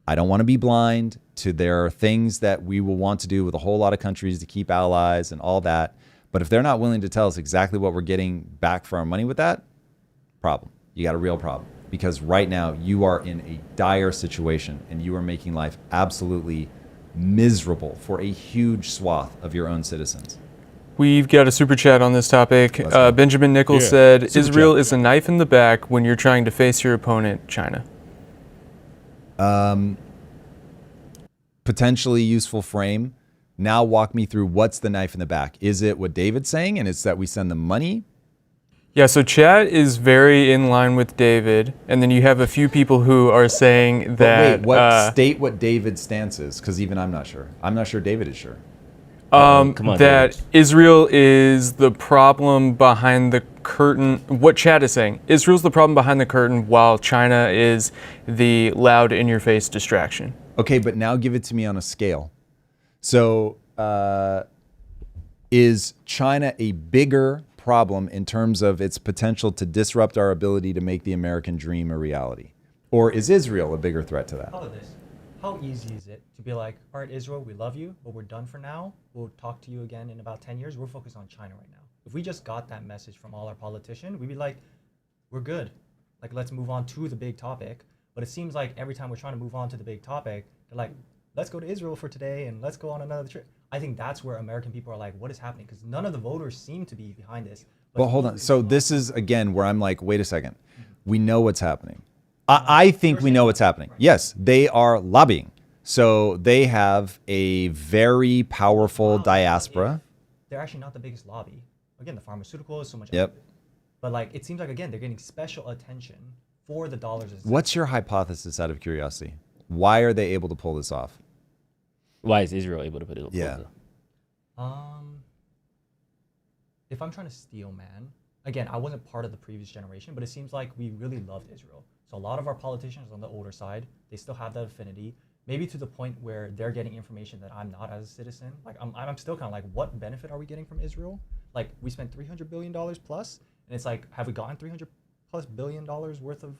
I don't want to be blind to there are things that we will want to do with a whole lot of countries to keep allies and all that. But if they're not willing to tell us exactly what we're getting back for our money with that, problem. You got a real problem. Because right now you are in a dire situation and you are making life absolutely miserable for a huge swath of your own citizens. We've got a super chat on this topic. Benjamin Nichols said, Israel is a knife in the back when you're trying to face your opponent, China. Potentially useful frame. Now walk me through what's the knife in the back. Is it what David's saying, and it's that we send them money? Yeah, so chat is very in line with David, and then you have a few people who are saying that... But wait, state what David's stance is, because even I'm not sure. I'm not sure David is sure. Come on, that David. Israel is the problem behind the curtain. What chat is saying, Israel's the problem behind the curtain while China is the loud in-your-face distraction. Okay, but now give it to me on a scale. So is China a bigger problem in terms of its potential to disrupt our ability to make the American dream a reality? Or is Israel a bigger threat to that? How about this? How easy is it to be like, all right, Israel, we love you, but we're done for now. We'll talk to you again in about 10 years. We're focused on China right now. If we just got that message from all our politicians, we'd be like, we're good. Like, let's move on to the big topic. But it seems like every time we're trying to move on to the big topic, they're like, let's go to Israel for today and let's go on another trip. I think that's where American people are like, what is happening? Because none of the voters seem to be behind this. Well, hold on. So this is, again, where I'm like, wait a second. We know what's happening. I think we know what's happening. Yes, they are lobbying. So they have a very powerful diaspora. They're actually not the biggest lobby. Again, the pharmaceuticals, so much. Yep. But like, it seems like, again, they're getting special attention for the dollars. What's your hypothesis out of curiosity? Why are they able to pull this off? Why is Israel able to put it? Yeah. If I'm trying to steal, man, again, I wasn't part of the previous generation, but it seems like we really loved Israel. So a lot of our politicians on the older side, they still have that affinity, maybe to the point where they're getting information that I'm not as a citizen. Like I'm still kind of like, what benefit are we getting from Israel? Like we spent $300 billion plus, and it's like, have we gotten $300+ billion worth of,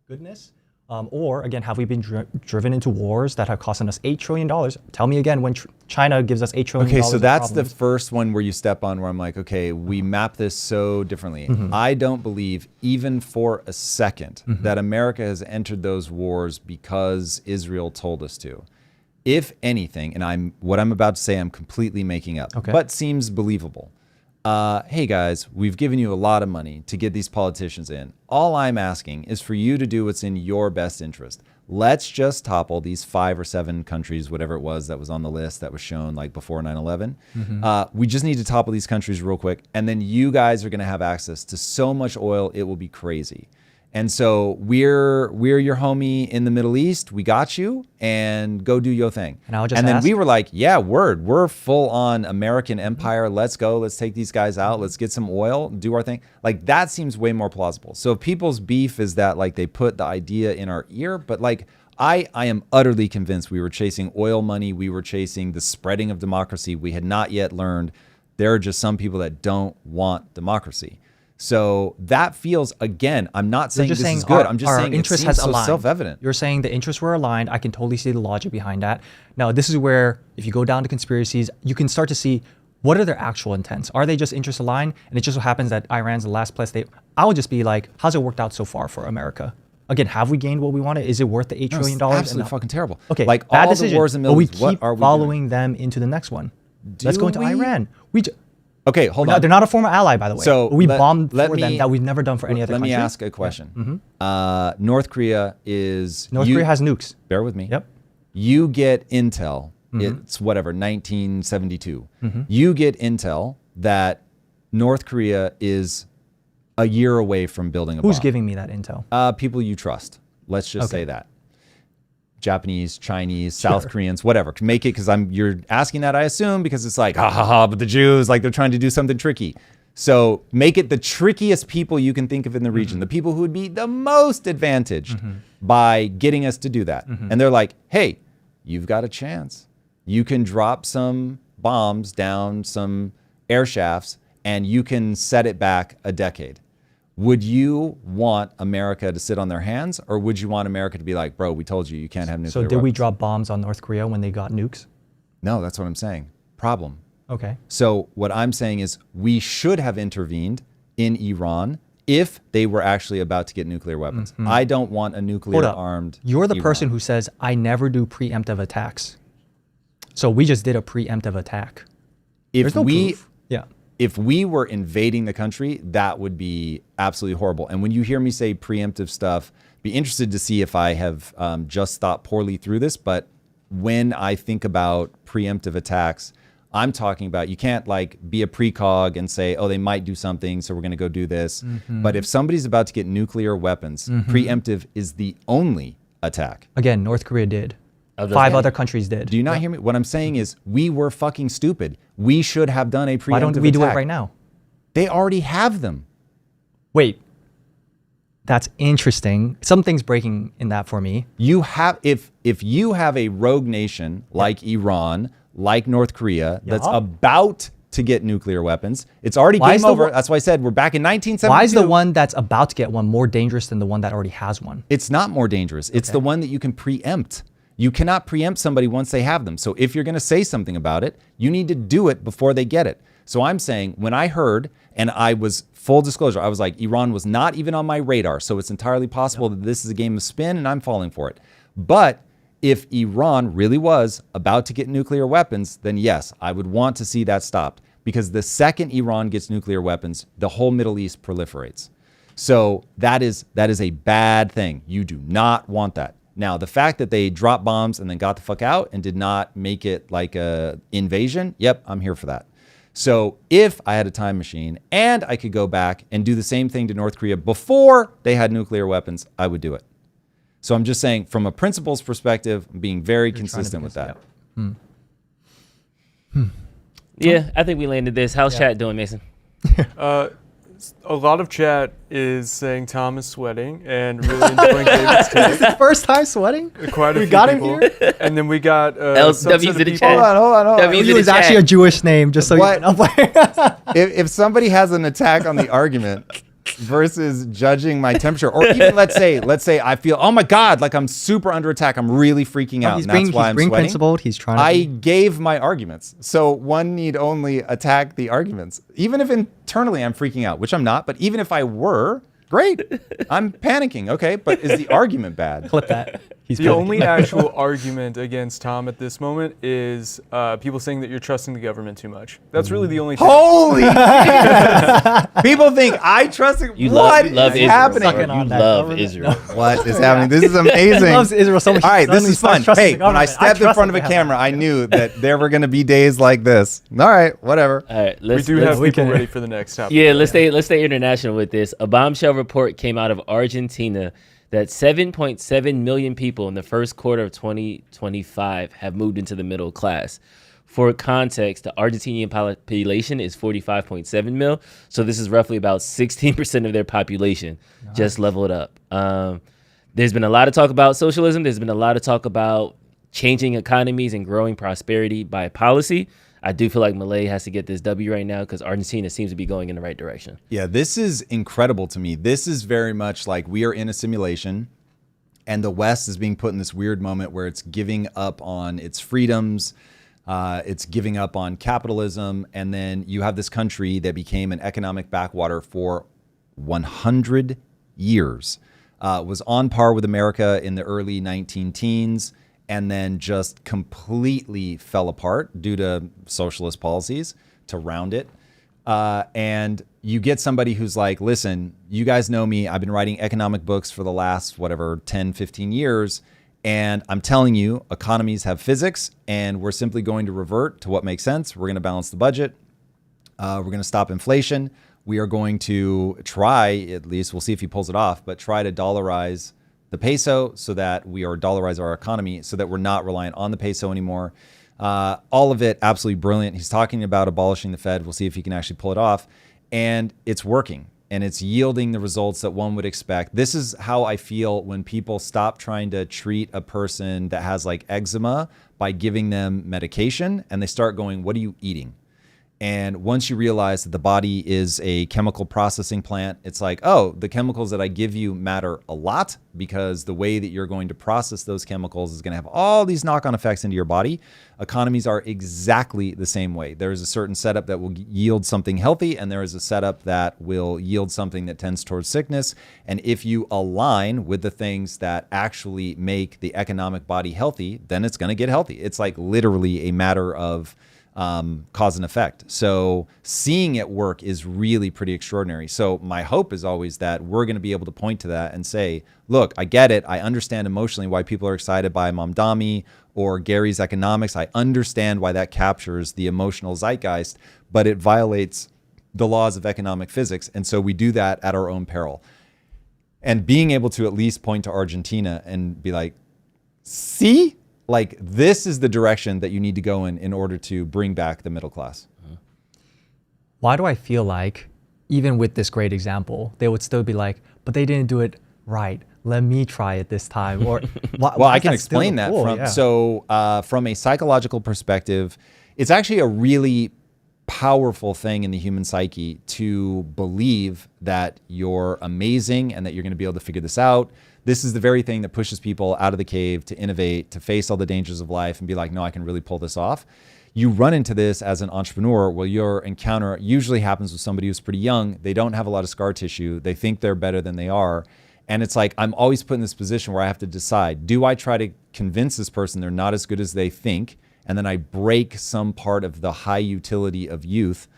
goodness? Or again, have we been driven into wars that have costed us $8 trillion? Tell me again when China gives us $8 trillion. Okay, so that's the first one where you step on where I'm like, okay, we map this so differently. I don't believe even for a second that America has entered those wars because Israel told us to. If anything, and what I'm about to say, I'm completely making up, but seems believable. Hey guys, we've given you a lot of money to get these politicians in. All I'm asking is for you to do what's in your best interest. Let's just topple these 5 or 7 countries, whatever it was that was on the list that was shown like before 9/11. We just need to topple these countries real quick. And then you guys are going to have access to so much oil, it will be crazy. And so we're your homie in the Middle East. We got you, and go do your thing. And I'll just then ask- we were like, yeah, word. We're full on American empire. Let's go. Let's take these guys out. Let's get some oil, do our thing. Like that seems way more plausible. So people's beef is that like they put the idea in our ear, but like I am utterly convinced we were chasing oil money. We were chasing the spreading of democracy. We had not yet learned there are just some people that don't want democracy. So that feels, again, I'm not saying this is good. I'm just saying it seems so self-evident. You're saying the interests were aligned. I can totally see the logic behind that. Now, this is where, if you go down to conspiracies, you can start to see what are their actual intents. Are they just interest aligned? And it just so happens that Iran's the last place I would just be like, how's it worked out so far for America? Again, have we gained what we wanted? Is it worth the $8 trillion? Absolutely fucking terrible. Okay, like bad all decision, the wars in the but Middle we East, what keep are we following them into the next one. Let's go into Iran. Okay, hold on. They're not a former ally, by the way. So we bombed for them that we've never done for any other country. Let me ask a question. Yeah. North Korea Korea has nukes. Bear with me. Yep. You get intel. It's whatever, 1972. You get intel that North Korea is a year away from building a bomb. Who's giving me that intel? People you trust. Let's just say that. Japanese, Chinese, South Koreans, whatever. Make it, because you're asking that, I assume, because it's like, ha ha ha, but the Jews, like they're trying to do something tricky. So make it the trickiest people you can think of in the region, the people who would be the most advantaged by getting us to do that. And they're like, hey, you've got a chance. You can drop some bombs down some air shafts and you can set it back a decade. Would you want America to sit on their hands, or would you want America to be like, bro, we told you, you can't have nuclear So did weapons? we drop bombs on North Korea when they got nukes? No, that's what I'm saying. Problem. Okay. So what I'm saying is we should have intervened in Iran if they were actually about to get nuclear weapons. I don't want a nuclear armed You're the Iran. person who says, I never do preemptive attacks. So we just did a preemptive attack. If no we proof. Yeah. If we were invading the country, that would be absolutely horrible. And when you hear me say preemptive stuff, be interested to see if I have just thought poorly through this. But when I think about preemptive attacks, I'm talking about, you can't like be a precog and say, oh, they might do something, so we're going to go do this. But if somebody's about to get nuclear weapons, preemptive is the only attack. Again, North Korea did. 5 other countries did. Do you not hear me? What I'm saying is we were fucking stupid. We should have done a preemptive Why don't we do it attack. right now? They already have them. Wait. That's interesting. Something's breaking in that for me. You have, if you have a rogue nation like Iran, like North Korea, that's about to get nuclear weapons, it's already game over. That's why I said we're back in 1972. Why is the one that's about to get one more dangerous than the one that already has one? It's not more dangerous. It's the one that you can preempt. You cannot preempt somebody once they have them. So if you're going to say something about it, you need to do it before they get it. So I'm saying, when I heard, and I was, full disclosure, I was like, Iran was not even on my radar. So it's entirely possible that this is a game of spin and I'm falling for it. But if Iran really was about to get nuclear weapons, then yes, I would want to see that stopped. Because the second Iran gets nuclear weapons, the whole Middle East proliferates. So that is a bad thing. You do not want that. Now, the fact that they dropped bombs and then got the fuck out and did not make it like a invasion, yep, I'm here for that. So if I had a time machine and I could go back and do the same thing to North Korea before they had nuclear weapons, I would do it. So I'm just saying, from a principles perspective, I'm being very consistent with that. Yeah, I think we landed this. How's chat doing, Mason? A lot of chat is saying Tom is sweating and really enjoying David's take. First time sweating? Quite a We few got him people. here? And then we got W's subset in of the people- chat. Hold on. W's in It was the actually a chat. Jewish name, just so What? you know. If somebody has an attack on the argument versus judging my temperature, or even let's say I feel, oh my God, like I'm super under attack, I'm really freaking out, He's and that's why I'm sweating. principled. He's trying to. I gave my arguments. So one need only attack the arguments. Even if internally I'm freaking out, which I'm not, but even if I were, great. I'm panicking, okay? But is the argument bad? clip that. The only actual argument against Tom at this moment is people saying that you're trusting the government too much. That's really the only thing. Holy Jesus. People think I trust it. You What love is Israel. happening? Bro. Sucking You on that love government. Israel. What is happening? This is amazing. He loves Israel so much. All he right, this suddenly is starts fun. trusting Hey, the when I government. stepped in trust front of them a to have camera, that. I knew that there were going to be days like this. All right, whatever. All right, We let's do have people can- ready for the next topic. Yeah, let's stay international with this. A bombshell report came out of Argentina that 7.7 million people in the first quarter of 2025 have moved into the middle class. For context, the Argentinian population is 45.7 mil, so this is roughly about 16% of their population. Nice. Just leveled up. There's been a lot of talk about socialism. There's been a lot of talk about changing economies and growing prosperity by policy. I do feel like Malay has to get this W right now because Argentina seems to be going in the right direction. Yeah, this is incredible to me. This is very much like we are in a simulation and the West is being put in this weird moment where it's giving up on its freedoms. It's giving up on capitalism. And then you have this country that became an economic backwater for 100 years, was on par with America in the early 19 teens. And then just completely fell apart due to socialist policies to round it. And you get somebody who's like, listen, you guys know me. I've been writing economic books for the last, 10, 15 years. And I'm telling you, economies have physics, and we're simply going to revert to what makes sense. We're going to balance the budget. We're going to stop inflation. We are going to try, at least, we'll see if he pulls it off, but try to dollarize the peso so that we are dollarize our economy so that we're not reliant on the peso anymore. All of it absolutely brilliant. He's talking about abolishing the Fed. We'll see if he can actually pull it off. And it's working and it's yielding the results that one would expect. This is how I feel when people stop trying to treat a person that has like eczema by giving them medication and they start going, what are you eating? And once you realize that the body is a chemical processing plant, it's like, oh, the chemicals that I give you matter a lot because the way that you're going to process those chemicals is going to have all these knock-on effects into your body. Economies are exactly the same way. There is a certain setup that will yield something healthy, and there is a setup that will yield something that tends towards sickness. And if you align with the things that actually make the economic body healthy, then it's going to get healthy. It's like literally a matter of cause and effect. So seeing it work is really pretty extraordinary. So my hope is always that we're going to be able to point to that and say, look, I get it. I understand emotionally why people are excited by Mamdani or Gary's economics. I understand why that captures the emotional zeitgeist, but it violates the laws of economic physics. And so we do that at our own peril. And being able to at least point to Argentina and be like, see? Like, this is the direction that you need to go in order to bring back the middle class. Why do I feel like, even with this great example, they would still be like, but they didn't do it right. Let me try it this time. Or well, I can explain that. From a psychological perspective, it's actually a really powerful thing in the human psyche to believe that you're amazing and that you're going to be able to figure this out. This is the very thing that pushes people out of the cave to innovate, to face all the dangers of life and be like, no, I can really pull this off. You run into this as an entrepreneur. Well, your encounter usually happens with somebody who's pretty young. They don't have a lot of scar tissue. They think they're better than they are. And it's like, I'm always put in this position where I have to decide, do I try to convince this person they're not as good as they think? And then I break some part of the high utility of youth.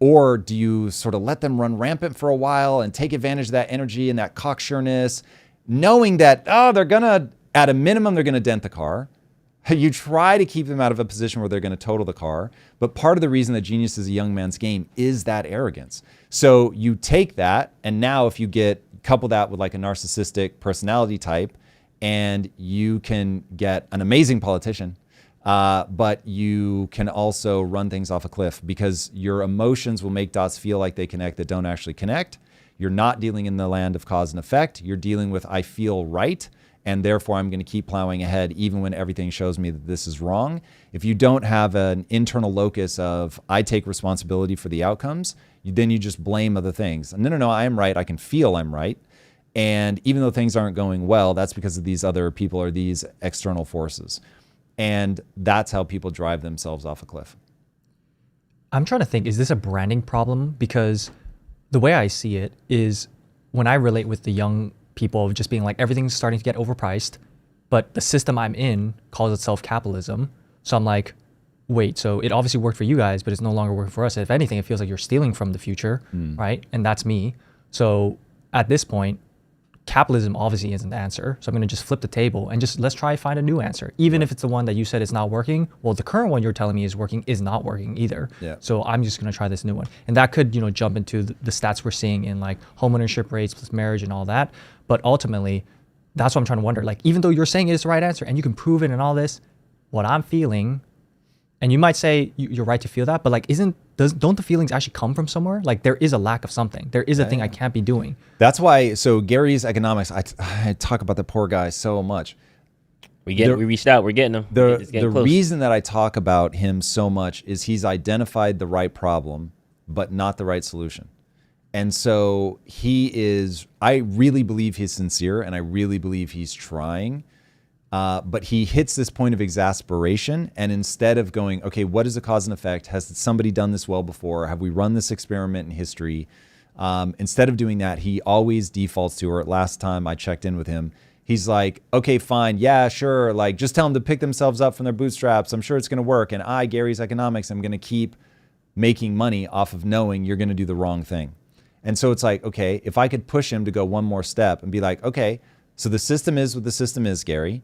Or do you sort of let them run rampant for a while and take advantage of that energy and that cocksureness, knowing that, they're going to, at a minimum, they're going to dent the car. You try to keep them out of a position where they're going to total the car. But part of the reason that genius is a young man's game is that arrogance. So you take that, and now if you couple that with like a narcissistic personality type, and you can get an amazing politician, but you can also run things off a cliff because your emotions will make dots feel like they connect that don't actually connect. You're not dealing in the land of cause and effect. You're dealing with, I feel right, and therefore I'm going to keep plowing ahead even when everything shows me that this is wrong. If you don't have an internal locus of, I take responsibility for the outcomes, then you just blame other things. No, I am right. I can feel I'm right. And even though things aren't going well, that's because of these other people or these external forces. And that's how people drive themselves off a cliff. I'm trying to think, is this a branding problem? Because the way I see it is when I relate with the young people of just being like, everything's starting to get overpriced, but the system I'm in calls itself capitalism. So I'm like, wait, so it obviously worked for you guys, but it's no longer working for us. If anything, it feels like you're stealing from the future, right? And that's me. So at this point, capitalism obviously isn't the answer. So I'm going to just flip the table and just let's try to find a new answer. Even if it's the one that you said is not working, well, the current one you're telling me is working is not working either. Yeah. So I'm just going to try this new one. And that could, jump into the stats we're seeing in like homeownership rates plus marriage and all that. But ultimately, that's what I'm trying to wonder. Like, even though you're saying it's the right answer and you can prove it and all this, what I'm feeling, and you might say you're right to feel that, but like, don't the feelings actually come from somewhere? Like, there is a lack of something. There is a thing I can't be doing. That's why. So Gary's economics, I talk about the poor guy so much. We reached out. We're getting him. The reason that I talk about him so much is he's identified the right problem, but not the right solution. And so I really believe he's sincere, and I really believe he's trying. But he hits this point of exasperation, and instead of going, okay, what is the cause and effect? Has somebody done this well before? Have we run this experiment in history? Instead of doing that, he always defaults to, or last time I checked in with him, he's like, okay, fine, yeah, sure. Like, just tell them to pick themselves up from their bootstraps. I'm sure it's going to work. And Gary's economics, I'm going to keep making money off of knowing you're going to do the wrong thing. And so it's like, okay, if I could push him to go one more step and be like, okay, so the system is what the system is, Gary.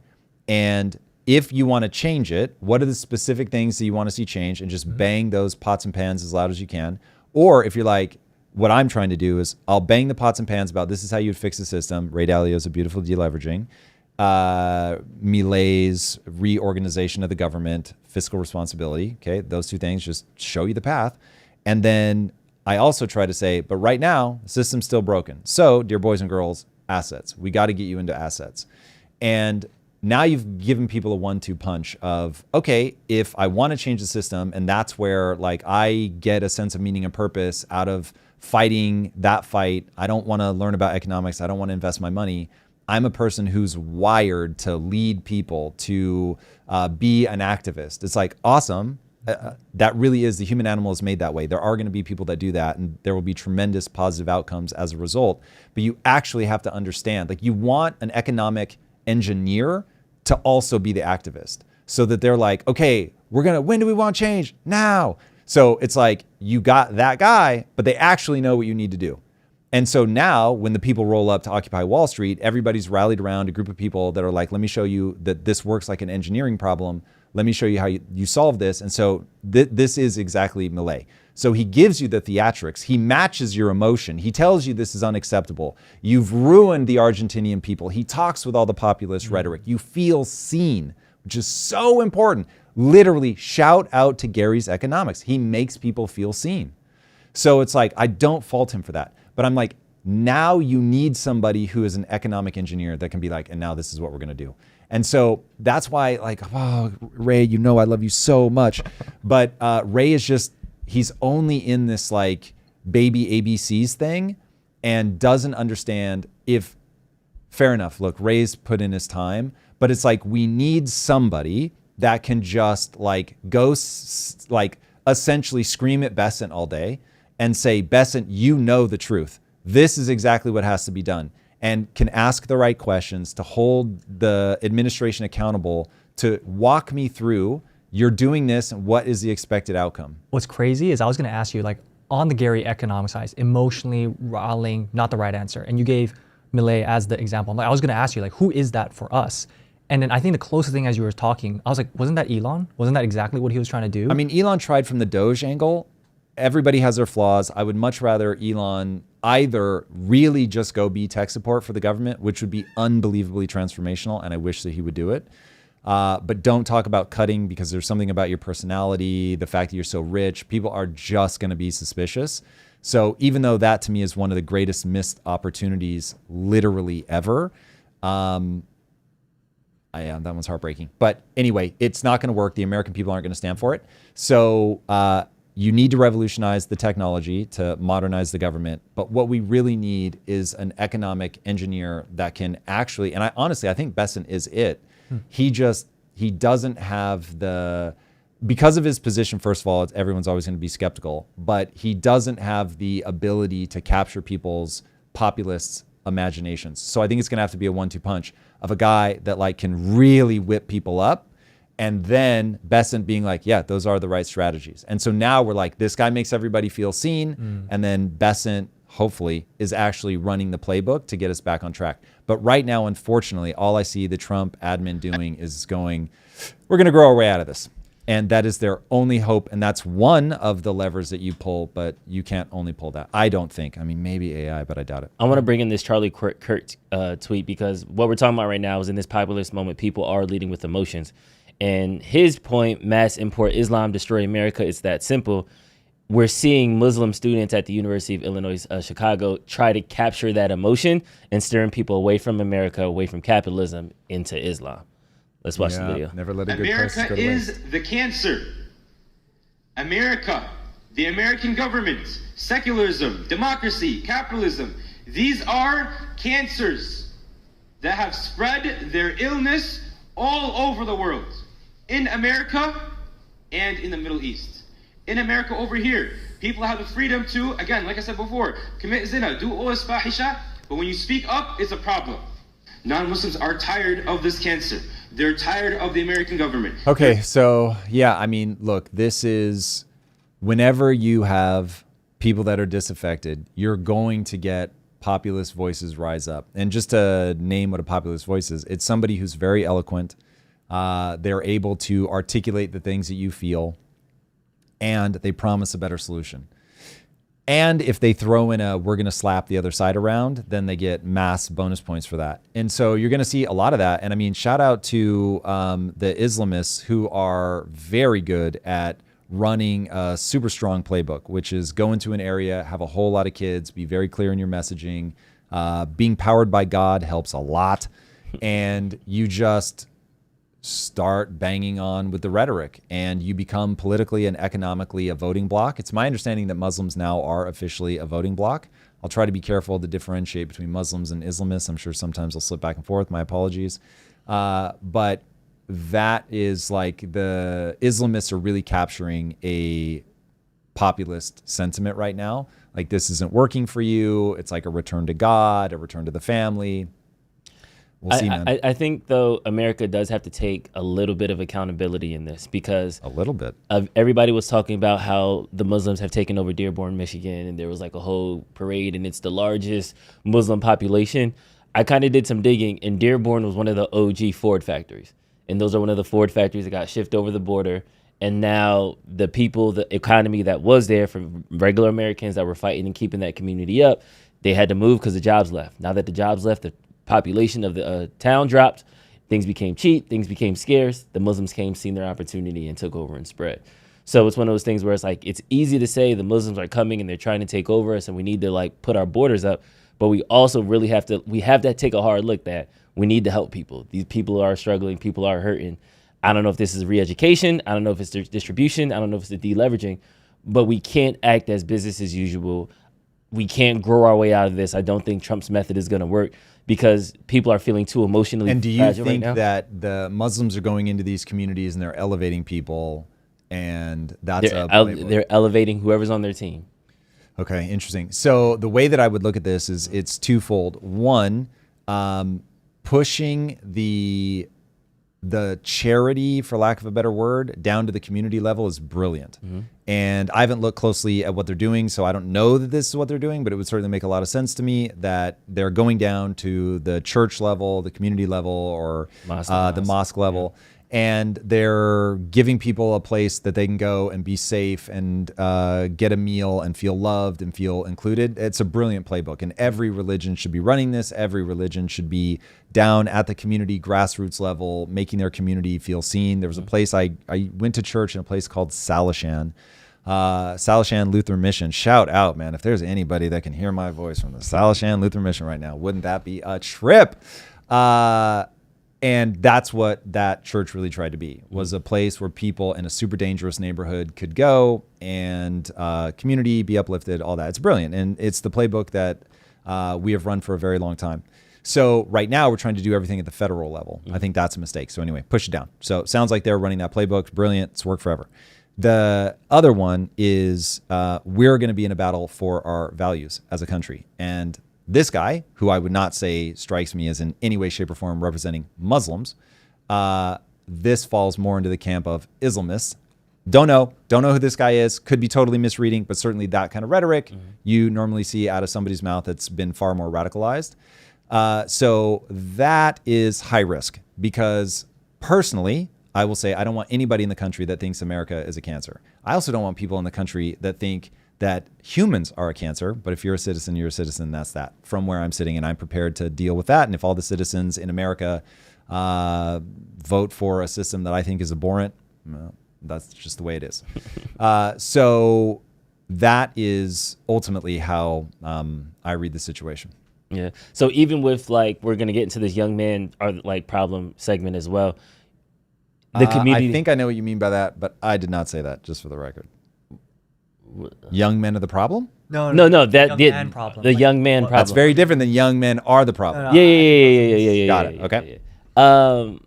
And if you want to change it, what are the specific things that you want to see change, and just bang those pots and pans as loud as you can? Or if you're like, what I'm trying to do is I'll bang the pots and pans about this is how you'd fix the system. Ray Dalio's a beautiful deleveraging. Milei's reorganization of the government, fiscal responsibility. Okay, those two things just show you the path. And then I also try to say, but right now, the system's still broken. So, dear boys and girls, assets. We got to get you into assets. And now you've given people a 1-2 punch of, okay, if I want to change the system, and that's where like I get a sense of meaning and purpose out of fighting that fight. I don't want to learn about economics. I don't want to invest my money. I'm a person who's wired to lead people, to be an activist. It's like, awesome. That really is, the human animal is made that way. There are going to be people that do that, and there will be tremendous positive outcomes as a result. But you actually have to understand, like, you want an economic engineer to also be the activist, so that they're like, okay, when do we want change? Now. So it's like, you got that guy, but they actually know what you need to do. And so now when the people roll up to Occupy Wall Street, everybody's rallied around a group of people that are like, let me show you that this works like an engineering problem. Let me show you how you solve this. And so this is exactly Milei. So he gives you the theatrics. He matches your emotion. He tells you this is unacceptable. You've ruined the Argentinian people. He talks with all the populist rhetoric. You feel seen, which is so important. Literally, shout out to Gary's economics. He makes people feel seen. So it's like, I don't fault him for that. But I'm like, now you need somebody who is an economic engineer that can be like, and now this is what we're going to do. And so that's why, like, oh, Ray, I love you so much. But Ray is just, he's only in this like baby ABCs thing and doesn't understand if, fair enough, look, Ray's put in his time, but it's like, we need somebody that can just like go like essentially scream at Besant all day and say, Besant, you know the truth. This is exactly what has to be done. And can ask the right questions, to hold the administration accountable, to walk me through, you're doing this, and what is the expected outcome? What's crazy is I was going to ask you, like, on the Gary economic side, emotionally rallying, not the right answer. And you gave Milei as the example. I was going to ask you, like, who is that for us? And then I think the closest thing as you were talking, I was like, wasn't that Elon? Wasn't that exactly what he was trying to do? I mean, Elon tried from the Doge angle. Everybody has their flaws. I would much rather Elon either really just go be tech support for the government, which would be unbelievably transformational, and I wish that he would do it. But don't talk about cutting, because there's something about your personality, the fact that you're so rich. People are just going to be suspicious. So even though that to me is one of the greatest missed opportunities literally ever, that one's heartbreaking. But anyway, it's not going to work. The American people aren't going to stand for it. So you need to revolutionize the technology to modernize the government. But what we really need is an economic engineer that can actually, and I think Besant is it. He doesn't have because of his position, first of all, everyone's always going to be skeptical, but he doesn't have the ability to capture people's populist imaginations. So I think it's going to have to be a 1-2 punch of a guy that like can really whip people up, and then Bessent being like, yeah, those are the right strategies. And so now we're like, this guy makes everybody feel seen, and then Bessent hopefully is actually running the playbook to get us back on track. But right now, unfortunately, all I see the Trump admin doing is going, we're going to grow our way out of this. And that is their only hope. And that's one of the levers that you pull, but you can't only pull that. I don't think. I mean, maybe AI, but I doubt it. I want to bring in this Charlie Kirk tweet, because what we're talking about right now is in this populist moment, people are leading with emotions. And his point, mass import Islam, destroy America, it's that simple. We're seeing Muslim students at the University of Illinois, Chicago, try to capture that emotion and steering people away from America, away from capitalism, into Islam. Let's watch the video. Never let a good America crisis go to is waste. the cancer. America, the American government, secularism, democracy, capitalism, these are cancers that have spread their illness all over the world. In America and in the Middle East. In America over here, people have the freedom to, again, like I said before, commit zina, do os fahisha, but when you speak up, it's a problem. Non-Muslims are tired of this cancer. They're tired of the American government. Okay, so yeah, I mean, look, this is whenever you have people that are disaffected, you're going to get populist voices rise up. And just to name what a populist voice is, it's somebody who's very eloquent. They're able to articulate the things that you feel, and they promise a better solution. And if they throw in a, we're going to slap the other side around, then they get mass bonus points for that. And so you're going to see a lot of that. And I mean, shout out to the Islamists who are very good at running a super strong playbook, which is go into an area, have a whole lot of kids, be very clear in your messaging. Being powered by God helps a lot. And you just start banging on with the rhetoric, and you become politically and economically a voting bloc. It's my understanding that Muslims now are officially a voting bloc. I'll try to be careful to differentiate between Muslims and Islamists. I'm sure sometimes I'll slip back and forth. My apologies. But that is like the Islamists are really capturing a populist sentiment right now. Like, this isn't working for you. It's like a return to God, a return to the family. We'll see, man. I think, though, America does have to take a little bit of accountability in this, because A little bit. Everybody was talking about how the Muslims have taken over Dearborn, Michigan, and there was like a whole parade, and it's the largest Muslim population. I kind of did some digging, and Dearborn was one of the OG Ford factories. And those are one of the Ford factories that got shipped over the border. And now the people, the economy that was there for regular Americans that were fighting and keeping that community up, they had to move because the jobs left. Now that the jobs left, the population of the town dropped, things became cheap, things became scarce, the Muslims came, seen their opportunity, and took over and spread. So it's one of those things where it's like, it's easy to say the Muslims are coming and they're trying to take over us and we need to like put our borders up, but we also really have to take a hard look that we need to help people. These people are struggling, people are hurting. I don't know if this is re-education, I don't know if it's distribution, I don't know if it's the deleveraging, but we can't act as business as usual. We can't grow our way out of this. I don't think Trump's method is going to work, because people are feeling too emotionally And do you fragile think right now. that the Muslims are going into these communities and they're elevating people, and that's They're elevating whoever's on their team. Okay, interesting. So the way that I would look at this is it's twofold. One, pushing the charity, for lack of a better word, down to the community level is brilliant. Mm-hmm. And I haven't looked closely at what they're doing, so I don't know that this is what they're doing, but it would certainly make a lot of sense to me that they're going down to the church level, the community level, or the mosque level. Yeah. And they're giving people a place that they can go and be safe and get a meal and feel loved and feel included. It's a brilliant playbook, and every religion should be running this. Every religion should be down at the community grassroots level, making their community feel seen. There was a place I went to church in a place called Salishan Lutheran Mission. Shout out, man. If there's anybody that can hear my voice from the Salishan Lutheran Mission right now, wouldn't that be a trip? And that's what that church really tried to be, was a place where people in a super dangerous neighborhood could go and community, be uplifted, all that. It's brilliant. And it's the playbook that we have run for a very long time. So right now we're trying to do everything at the federal level. I think that's a mistake. So anyway, push it down. So it sounds like they're running that playbook. Brilliant. It's worked forever. The other one is we're going to be in a battle for our values as a country. And This guy, who I would not say strikes me as in any way, shape, or form representing Muslims, this falls more into the camp of Islamists. Don't know who this guy is. Could be totally misreading, but certainly that kind of rhetoric you normally see out of somebody's mouth that's been far more radicalized. So that is high risk, because personally, I will say I don't want anybody in the country that thinks America is a cancer. I also don't want people in the country that think that humans are a cancer, but if you're a citizen, you're a citizen. That's that from where I'm sitting, and I'm prepared to deal with that. And if all the citizens in America vote for a system that I think is abhorrent, well, that's just the way it is. So that is ultimately how I read the situation. Yeah. So even with like, we're going to get into this young man or like problem segment as well. The community. I think I know what you mean by that, but I did not say that, just for the record. Young men are the problem? No. That young man problem. The young man problem. That's very different than young men are the problem. Yeah. Got it. Okay.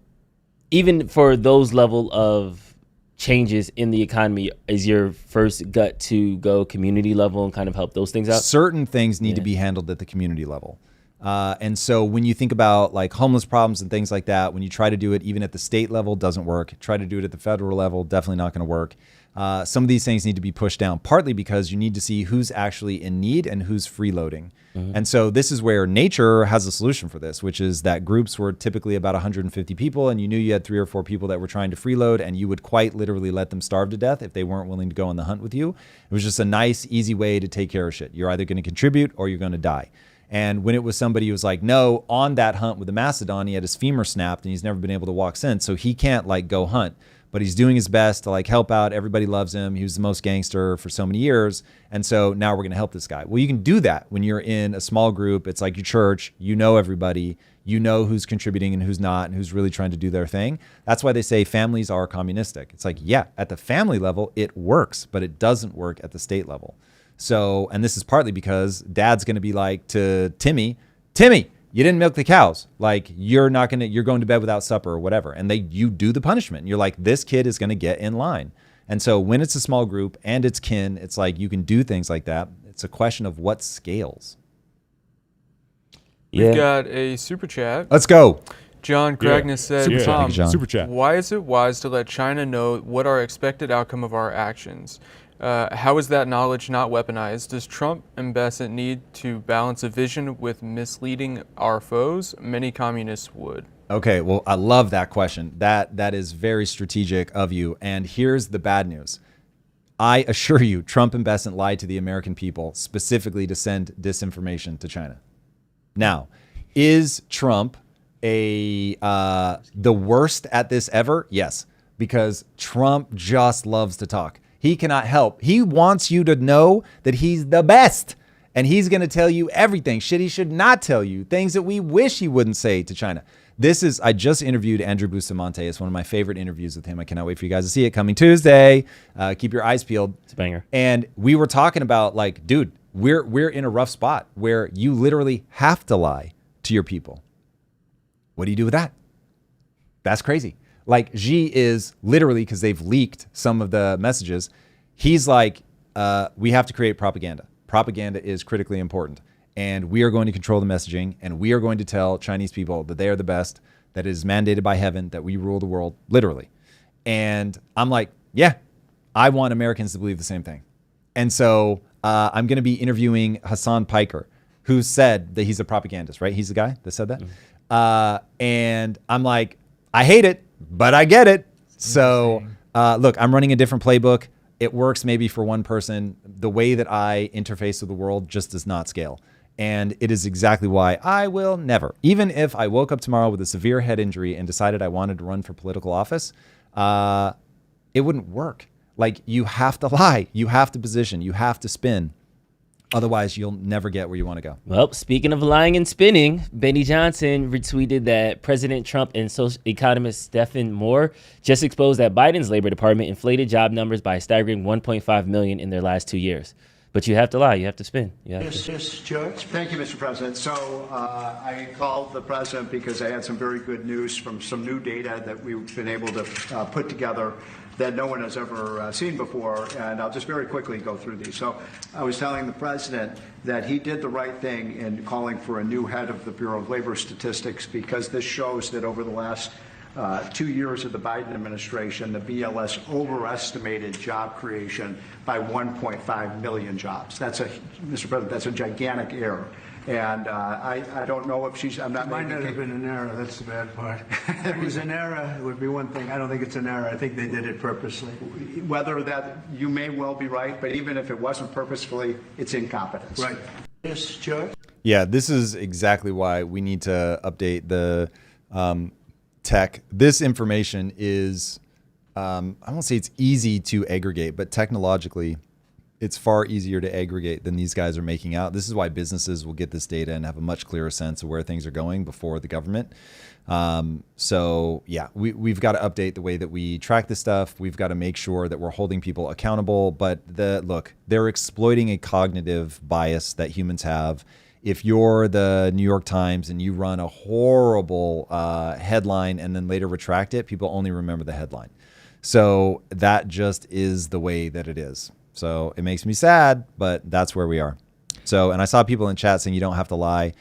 Even for those level of changes in the economy, is your first gut to go community level and kind of help those things out? Certain things need to be handled at the community level. And so when you think about like homeless problems and things like that, when you try to do it even at the state level, doesn't work. Try to do it at the federal level, definitely not going to work. Some of these things need to be pushed down, partly because you need to see who's actually in need and who's freeloading. And so this is where nature has a solution for this, which is that groups were typically about 150 people, and you knew you had 3 or 4 people that were trying to freeload, and you would quite literally let them starve to death if they weren't willing to go on the hunt with you. It was just a nice, easy way to take care of shit. You're either going to contribute or you're going to die. And when it was somebody who was like, no, on that hunt with the mastodon, he had his femur snapped and he's never been able to walk since, so he can't like go hunt. But he's doing his best to like help out. Everybody loves him. He was the most gangster for so many years. And so now we're going to help this guy. Well, you can do that when you're in a small group. It's like your church. You know everybody. You know who's contributing and who's not and who's really trying to do their thing. That's why they say families are communistic. It's like, yeah, at the family level, it works, but it doesn't work at the state level. So, and this is partly because dad's going to be like to Timmy, you didn't milk the cows. Like you're going to bed without supper or whatever. And you do the punishment. And you're like, this kid is going to get in line. And so when it's a small group and it's kin, it's like you can do things like that. It's a question of what scales. We've got a super chat. Let's go. John Cragnis said, Super Tom, John. Super chat. why is it wise to let China know what our expected outcome of our actions? How is that knowledge not weaponized? Does Trump and Bassett need to balance a vision with misleading our foes? Many communists would. Okay, well, I love that question. That is very strategic of you. And here's the bad news. I assure you, Trump and Bassett lied to the American people specifically to send disinformation to China. Now, is Trump the worst at this ever? Yes, because Trump just loves to talk. He cannot help. He wants you to know that he's the best. And he's going to tell you everything. Shit he should not tell you. Things that we wish he wouldn't say to China. I just interviewed Andrew Bustamante. It's one of my favorite interviews with him. I cannot wait for you guys to see it coming Tuesday. Keep your eyes peeled. It's a banger. And we were talking about like, dude, we're in a rough spot where you literally have to lie to your people. What do you do with that? That's crazy. Like Xi is literally, because they've leaked some of the messages, he's like, we have to create propaganda. Propaganda is critically important. And we are going to control the messaging. And we are going to tell Chinese people that they are the best, that it is mandated by heaven, that we rule the world, literally. And I'm like, yeah, I want Americans to believe the same thing. And so I'm going to be interviewing Hassan Piker, who said that he's a propagandist, right? He's the guy that said that. And I'm like, I hate it, but I get it. So look, I'm running a different playbook. It works maybe for one person. The way that I interface with the world just does not scale. And it is exactly why I will never, even if I woke up tomorrow with a severe head injury and decided I wanted to run for political office, it wouldn't work. Like you have to lie, you have to position, you have to spin. Otherwise, you'll never get where you want to go. Well, speaking of lying and spinning, Benny Johnson retweeted that President Trump and social economist Stephen Moore just exposed that Biden's Labor Department inflated job numbers by a staggering 1.5 million in their last 2 years. But you have to lie. You have to spin. Yes, George. Thank you, Mr. President. So I called the president because I had some very good news from some new data that we've been able to put together that no one has ever seen before, and I'll just very quickly go through these. So I was telling the president that he did the right thing in calling for a new head of the Bureau of Labor Statistics, because this shows that over the last 2 years of the Biden administration, the BLS overestimated job creation by 1.5 million jobs. That's Mr. President, that's a gigantic error. And I don't know if she's, I'm not It might making not have been an error. That's the bad part. If it was an error, it would be one thing. I don't think it's an error. I think they did it purposely. whether that, you may well be right, but even if it wasn't purposefully, it's incompetence. Right. Yes, George? Yeah, this is exactly why we need to update the tech. This information is, I won't say it's easy to aggregate, but technologically, it's far easier to aggregate than these guys are making out. This is why businesses will get this data and have a much clearer sense of where things are going before the government. So yeah, we've got to update the way that we track this stuff. We've got to make sure that we're holding people accountable. But look, they're exploiting a cognitive bias that humans have. If you're the New York Times and you run a horrible headline and then later retract it, people only remember the headline. So that just is the way that it is. So it makes me sad, but that's where we are. So, and I saw people in chat saying you don't have to lie.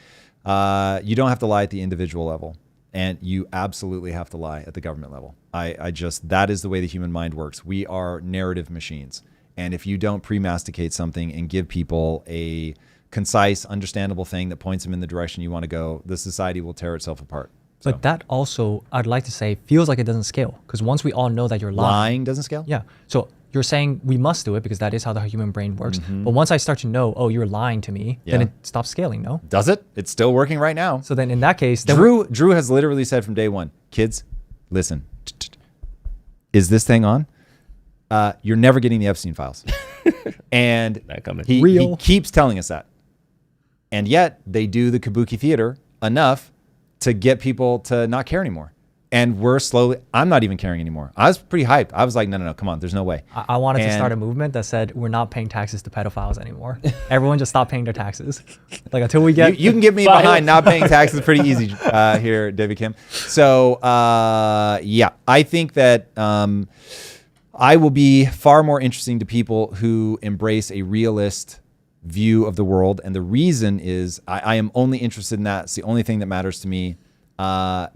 You don't have to lie at the individual level, and you absolutely have to lie at the government level. That is the way the human mind works. We are narrative machines. And if you don't pre-masticate something and give people a concise, understandable thing that points them in the direction you want to go, the society will tear itself apart. So. But that also, I'd like to say, feels like it doesn't scale. Because once we all know that you're lying doesn't scale? Yeah. So you're saying we must do it because that is how the human brain works. Mm-hmm. But once I start to know, oh, you're lying to me, then it stops scaling, no? Does it? It's still working right now. So then in that case... Drew has literally said from day one, kids, listen, is this thing on? You're never getting the Epstein files. And he keeps telling us that. And yet they do the kabuki theater enough to get people to not care anymore. And we're slowly, I'm not even caring anymore. I was pretty hyped. I was like, no, come on, there's no way. I wanted to start a movement that said, we're not paying taxes to pedophiles anymore. Everyone just stop paying their taxes. Like until we get... You can get me behind not paying taxes pretty easy here, Debbie Kim. So yeah, I think that I will be far more interesting to people who embrace a realist view of the world. And the reason is I am only interested in that. It's the only thing that matters to me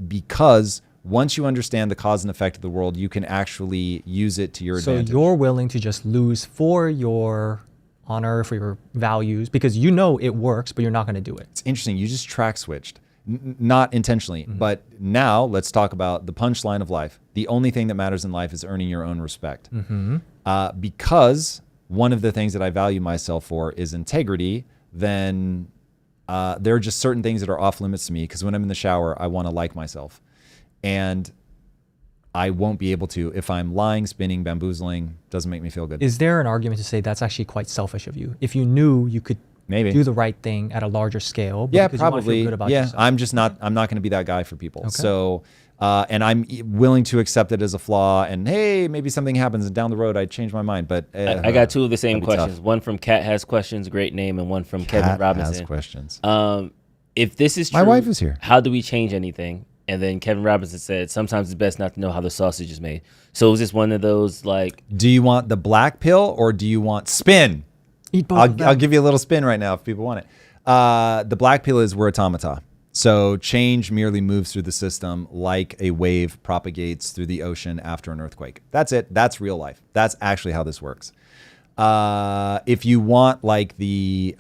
because once you understand the cause and effect of the world, you can actually use it to your advantage. So you're willing to just lose for your honor, for your values, because you know it works, but you're not going to do it. It's interesting. You just track switched, not intentionally. Mm-hmm. But now let's talk about the punchline of life. The only thing that matters in life is earning your own respect. Mm-hmm. Because one of the things that I value myself for is integrity, then there are just certain things that are off limits to me because when I'm in the shower, I want to like myself. And I won't be able to if I'm lying, spinning, bamboozling. Doesn't make me feel good. Is there an argument to say that's actually quite selfish of you? If you knew you could do the right thing at a larger scale, yeah, probably. You feel good about yourself. I'm not going to be that guy for people. Okay. So, and I'm willing to accept it as a flaw. And hey, maybe something happens and down the road I change my mind. But I got two of the same questions. Tough. One from Cat Has Questions, great name, and one from Kevin Robinson. Has Questions. If this is true, my wife is here. How do we change anything? And then Kevin Robinson said, sometimes it's best not to know how the sausage is made. So is this one of those like... Do you want the black pill or do you want spin? Eat both. I'll give you a little spin right now if people want it. The black pill is we're automata. So change merely moves through the system like a wave propagates through the ocean after an earthquake. That's it. That's real life. That's actually how this works. If you want like the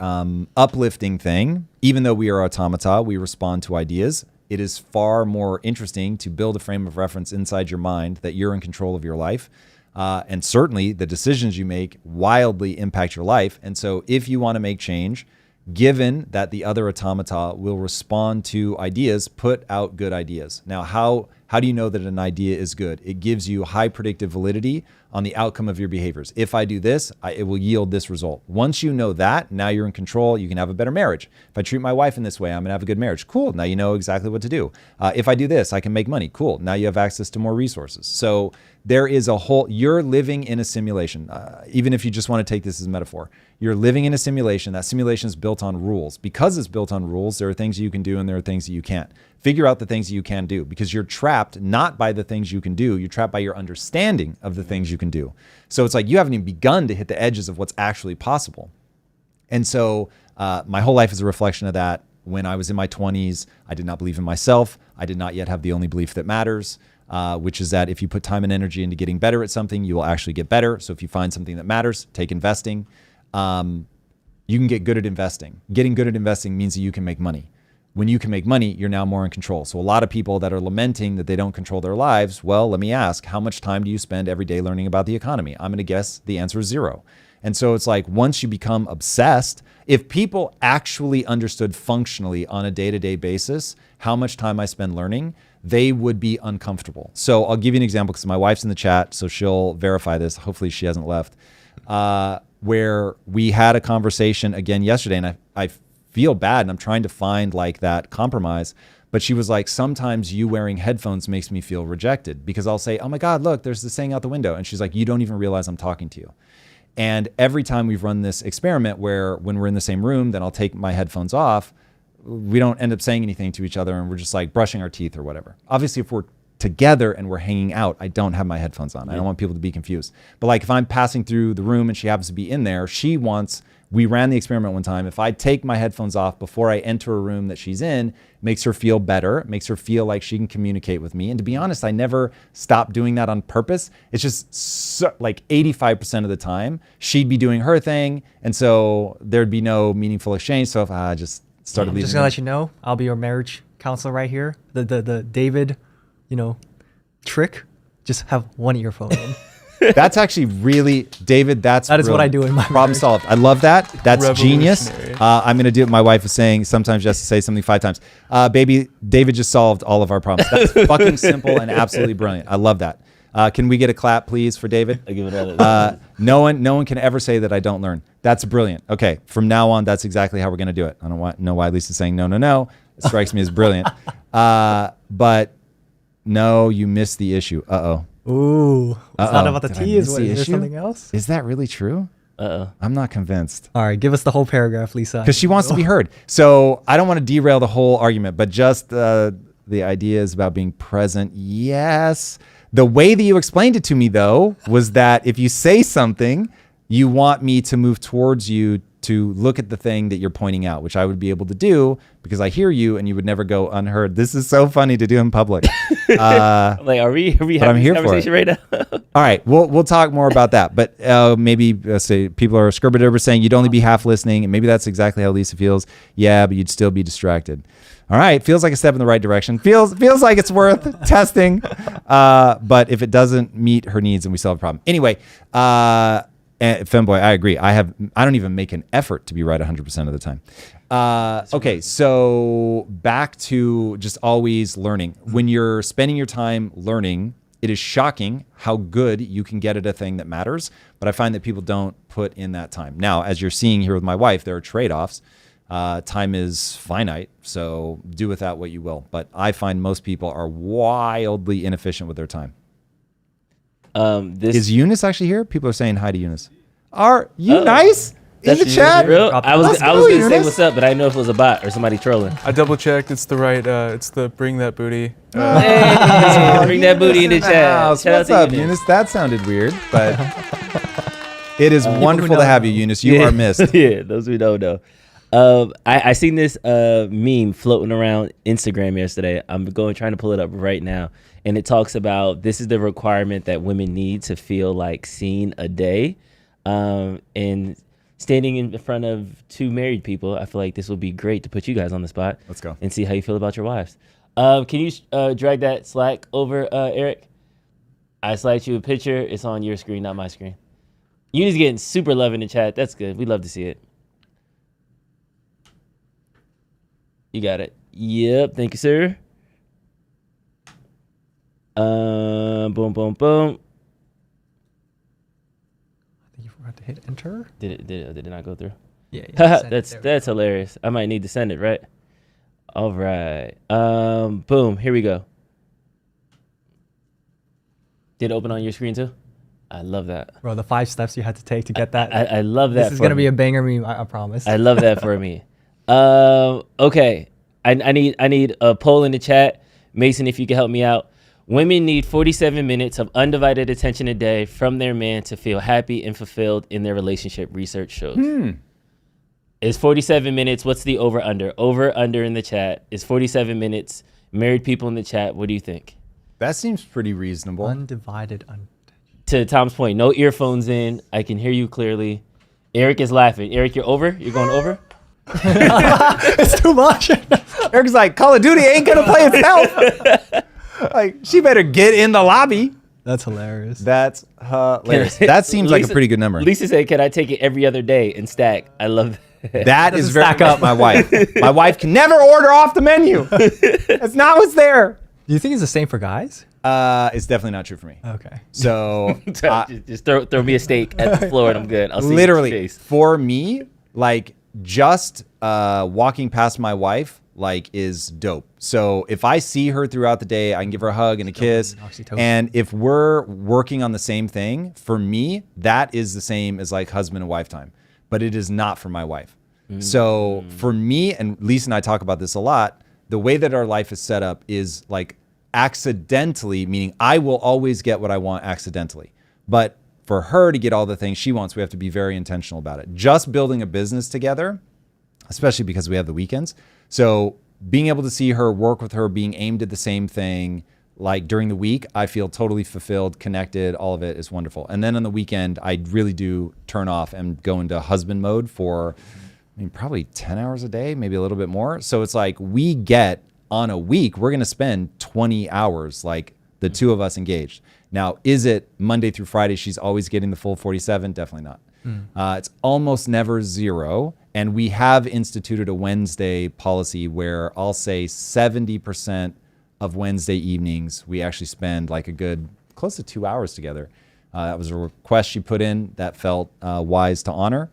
uplifting thing, even though we are automata, we respond to ideas. It is far more interesting to build a frame of reference inside your mind that you're in control of your life. And certainly the decisions you make wildly impact your life. And so if you want to make change, given that the other automata will respond to ideas, put out good ideas. Now, how do you know that an idea is good? It gives you high predictive validity on the outcome of your behaviors. If I do this, it will yield this result. Once you know that, now you're in control. You can have a better marriage. If I treat my wife in this way, I'm going to have a good marriage. Cool. Now you know exactly what to do. If I do this, I can make money. Cool. Now you have access to more resources. So there is a whole, you're living in a simulation. Even if you just want to take this as a metaphor, you're living in a simulation. That simulation is built on rules. Because it's built on rules, there are things you can do and there are things that you can't. Figure out the things that you can do, because you're trapped not by the things you can do. You're trapped by your understanding of the things you can do. So it's like you haven't even begun to hit the edges of what's actually possible. And so my whole life is a reflection of that. When I was in my 20s, I did not believe in myself. I did not yet have the only belief that matters, which is that if you put time and energy into getting better at something, you will actually get better. So if you find something that matters, take investing. You can get good at investing. Getting good at investing means that you can make money. When you can make money, you're now more in control. So a lot of people that are lamenting that they don't control their lives, well, let me ask, how much time do you spend every day learning about the economy? I'm going to guess the answer is 0. And so it's like, once you become obsessed, if people actually understood functionally on a day-to-day basis how much time I spend learning, they would be uncomfortable. So I'll give you an example, because my wife's in the chat, so she'll verify this. Hopefully she hasn't left. Where we had a conversation again yesterday, and I feel bad, and I'm trying to find like that compromise. But she was like, sometimes you wearing headphones makes me feel rejected, because I'll say, oh my God, look, there's this thing out the window. And she's like, you don't even realize I'm talking to you. And every time we've run this experiment where when we're in the same room, then I'll take my headphones off, we don't end up saying anything to each other, and we're just like brushing our teeth or whatever. Obviously, if we're together and we're hanging out, I don't have my headphones on. I don't want people to be confused. But like if I'm passing through the room and she happens to be in there, we ran the experiment one time. If I take my headphones off before I enter a room that she's in, it makes her feel better, makes her feel like she can communicate with me. And to be honest, I never stopped doing that on purpose. It's just like 85% of the time, she'd be doing her thing. And so there'd be no meaningful exchange. So if I just started I'm leaving. just gonna let you know, I'll be your marriage counselor right here. The David, trick. Just have one earphone in. That's actually really, David, that is what I do in my problem marriage. solved. I love that. That's genius. Revolutionary. I'm going to do it. My wife was saying sometimes you have to say something 5 times. Baby, David just solved all of our problems. That's fucking simple and absolutely brilliant. I love that. Can we get a clap, please, for David? I give it another. No one can ever say that I don't learn. That's brilliant. Okay, from now on, that's exactly how we're going to do it. I don't know why Lisa's saying no. It strikes me as brilliant. But no, you missed the issue. Uh-oh. Ooh, it's not about the Did I tea. Is miss what? the Is there issue? something else? Is that really true? Uh-oh. I'm not convinced. All right, give us the whole paragraph, Lisa. Because she wants to be heard. So I don't want to derail the whole argument, but just the idea is about being present. Yes. The way that you explained it to me, though, was that if you say something, you want me to move towards you to look at the thing that you're pointing out, which I would be able to do because I hear you and you would never go unheard. This is so funny to do in public. Like, are we having here this for it. conversation right now? All right, we'll talk more about that. But maybe say people are scribbler saying you'd only be half listening, and maybe that's exactly how Lisa feels. Yeah, but you'd still be distracted. All right, feels like a step in the right direction. Feels like it's worth testing. But if it doesn't meet her needs, then we still have a problem. Anyway, Femboy, I agree. I don't even make an effort to be right 100% of the time. Okay, so back to just always learning. When you're spending your time learning, it is shocking how good you can get at a thing that matters. But I find that people don't put in that time. Now, as you're seeing here with my wife, there are trade-offs. Time is finite, so do with that what you will. But I find most people are wildly inefficient with their time. Is Eunice actually here? People are saying hi to Eunice. Are you nice? In the chat? Real? I was Let's gonna go, say Eunice. what's up, but I didn't know if it was a bot or somebody trolling. I double checked. It's the right. It's the bring that booty. Hey, bring that booty in the chat. House. Shout out What's to up, Eunice. Eunice? That sounded weird, but it is wonderful to have you, Eunice. You are missed. Yeah, those who don't know. I seen this meme floating around Instagram yesterday. I'm trying to pull it up right now. And it talks about this is the requirement that women need to feel like seen a day. And standing in front of 2 married people, I feel like this will be great to put you guys on the spot. Let's go. And see how you feel about your wives. Can you drag that Slack over, Eric? I slacked you a picture. It's on your screen, not my screen. Uni's getting super love in the chat. That's good. We'd love to see it. You got it. Yep. Thank you, sir. Boom, boom, boom. have to hit enter. Did it not go through? Yeah. That's hilarious. I might need to send it, right? All right. Boom. Here we go. Did it open on your screen too? I love that. Bro, the 5 steps you had to take to get that. I love that. This is gonna be a banger meme, I promise. I love that for me. Okay. I need a poll in the chat. Mason, if you can help me out. Women need 47 minutes of undivided attention a day from their man to feel happy and fulfilled in their relationship, research shows. Is 47 minutes, what's the over-under? Over-under in the chat. Is 47 minutes. Married people in the chat, what do you think? That seems pretty reasonable. Undivided. To Tom's point, no earphones in. I can hear you clearly. Eric is laughing. Eric, you're over? You're going over? It's too much. Eric's like, Call of Duty ain't gonna play itself. Like, she better get in the lobby. That's hilarious. That's hilarious. That seems like a pretty good number. Lisa said, can I take it every other day and stack? I love that. That is Doesn't very stack much up. my wife. My wife can never order off the menu. That's not what's there. Do you think it's the same for guys? It's definitely not true for me. Okay. So Just throw me a steak at the floor and I'm good. I'll see literally your face. for me, like just walking past my wife like is dope. So if I see her throughout the day, I can give her a hug and a kiss. Oxytocin. And if we're working on the same thing, for me, that is the same as like husband and wife time. But it is not for my wife. So for me, and Lisa and I talk about this a lot, the way that our life is set up is like accidentally, meaning I will always get what I want accidentally. But for her to get all the things she wants, we have to be very intentional about it. Just building a business together, especially because we have the weekends. So being able to see her, work with her, being aimed at the same thing, like during the week, I feel totally fulfilled, connected. All of it is wonderful. And then on the weekend, I really do turn off and go into husband mode for, I mean, probably 10 hours a day, maybe a little bit more. So it's like we get on a week, we're going to spend 20 hours, like the two of us engaged. Now, is it Monday through Friday? She's always getting the full 47? Definitely not. It's almost never 0. And we have instituted a Wednesday policy where I'll say 70% of Wednesday evenings, we actually spend like a good close to 2 hours together. That was a request she put in that felt wise to honor.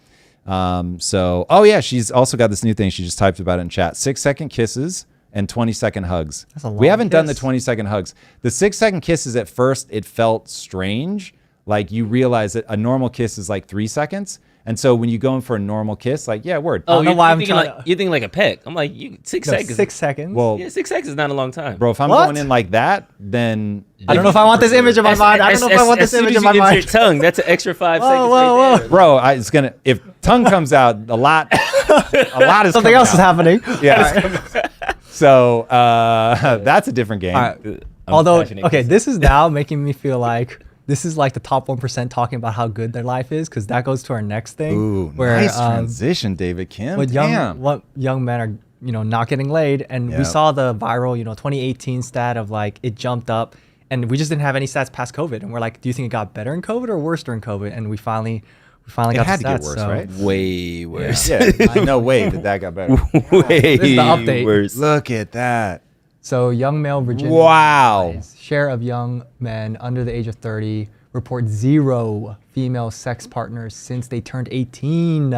Oh yeah, she's also got this new thing. She just typed about it in chat. 6-second kisses and 20-second hugs. That's a long We haven't done the kiss. 20-second hugs. The 6-second kisses at first, it felt strange. Like you realize that a normal kiss is like 3 seconds. And so when you go in for a normal kiss, like, yeah, word. don't know why I'm thinking trying to- you're thinking like a peck. I'm like, 6 No, seconds. 6 seconds. Well, Yeah, 6 seconds is not a long time. bro, if I'm What? going in like that, then I don't know if I want this image in my mind. I don't know if I want this image in my mind. Your tongue, that's an extra 5 seconds. whoa, right there. bro, it's gonna, if tongue comes out, a lot is Something coming else is out. happening. Yeah. So that's a different game. All right. I'm Although, passionate okay, kisser. this is now making me feel like this is like the top 1% talking about how good their life is, because that goes to our next thing. Ooh, where, nice transition, David Kim. what Damn. young men are, not getting laid. And Yep. we saw the viral, 2018 stat of like it jumped up, and we just didn't have any stats past COVID. And we're like, do you think it got better in COVID or worse during COVID? And we finally It got had the to stats. get worse, so right? Way worse. Yeah, no way that got better. Way This is the update. worse. Look at that. So young male Virginia Wow. share of young men under the age of 30 report 0 female sex partners since they turned 18.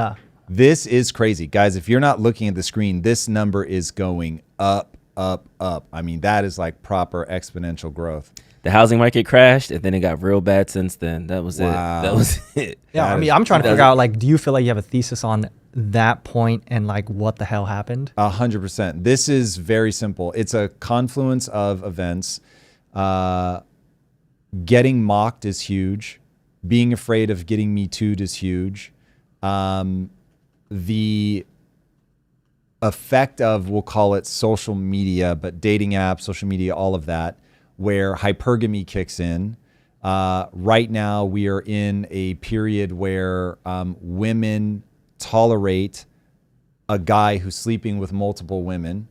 This is crazy. Guys, if you're not looking at the screen, this number is going up, up, up. I mean, that is like proper exponential growth. The housing market crashed, and then it got real bad since then. That was Wow. it. That was it. Yeah, That I mean, is- I'm trying to that figure is- out, like, do you feel like you have a thesis on that point and like what the hell happened? 100%. This is very simple. It's a confluence of events. Getting mocked is huge. Being afraid of getting Me Too'd is huge. The effect of, we'll call it social media, but dating apps, social media, all of that, where hypergamy kicks in. Right now, we are in a period where women tolerate a guy who's sleeping with multiple women.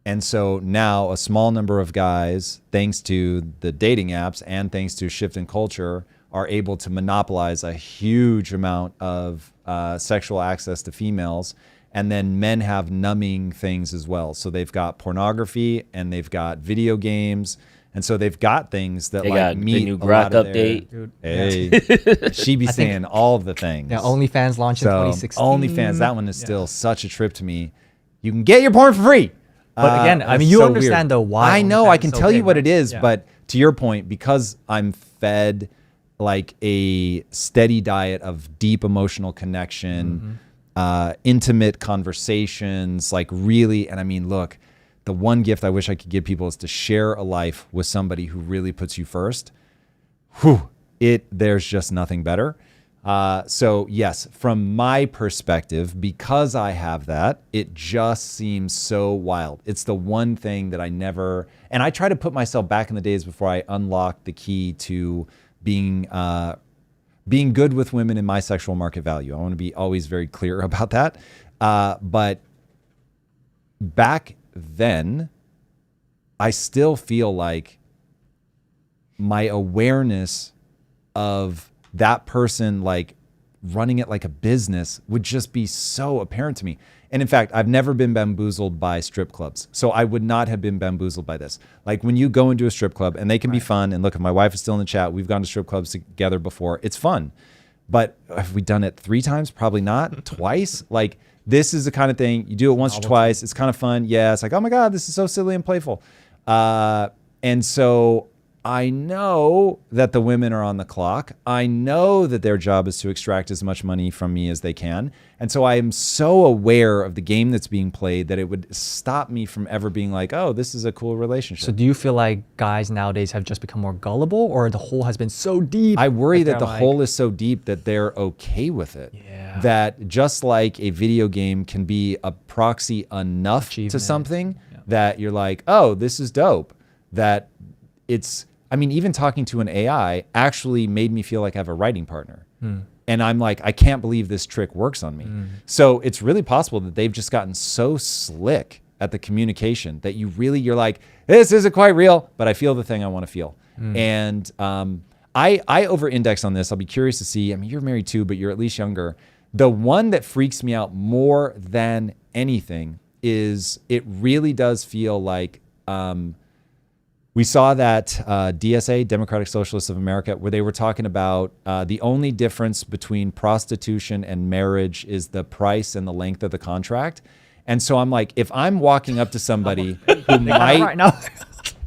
And so now a small number of guys, thanks to the dating apps and thanks to shift in culture, are able to monopolize a huge amount of sexual access to females. And then men have numbing things as well. So they've got pornography and they've got video games And so they've got things that They like got the meet new a lot Grok of their- update. Dude. Hey, she be saying all of the things. Yeah, OnlyFans launched in So 2016. OnlyFans, that one is still such a trip to me. You can get your porn for free. But again, I it's mean, you so understand weird. though why. I know, OnlyFans I can is so tell you big, what right? it is, Yeah. but to your point, because I'm fed like a steady diet of deep emotional connection, intimate conversations, like really, and I mean, look, the one gift I wish I could give people is to share a life with somebody who really puts you first. Whew, there's just nothing better. So yes, from my perspective, because I have that, it just seems so wild. It's the one thing that I never, and I try to put myself back in the days before I unlocked the key to being good with women in my sexual market value. I want to be always very clear about that. But back then, I still feel like my awareness of that person like running it like a business would just be so apparent to me. And in fact, I've never been bamboozled by strip clubs. So I would not have been bamboozled by this. Like when you go into a strip club and they can be fun, and look, if my wife is still in the chat, we've gone to strip clubs together before. It's fun. But have we done it 3 times? Probably not. Twice? Like this is the kind of thing you do it once or twice. It's kind of fun. Yeah. It's like, oh my God, this is so silly and playful. And so I know that the women are on the clock. I know that their job is to extract as much money from me as they can. And so I am so aware of the game that's being played that it would stop me from ever being like, oh, this is a cool relationship. So do you feel like guys nowadays have just become more gullible, or the hole has been so deep? I worry that the they're hole is so deep that they're okay with it. Yeah. That just like a video game can be a proxy enough to Achievement. something that you're like, oh, this is dope. That it's, I mean, even talking to an AI actually made me feel like I have a writing partner. And I'm like, I can't believe this trick works on me. So it's really possible that they've just gotten so slick at the communication that you're like, this isn't quite real, but I feel the thing I want to feel. And I over-index on this. I'll be curious to see. I mean, you're married too, but you're at least younger. The one that freaks me out more than anything is it really does feel like we saw that DSA, Democratic Socialists of America, where they were talking about the only difference between prostitution and marriage is the price and the length of the contract. And so I'm like, if I'm walking up to somebody who might, right now.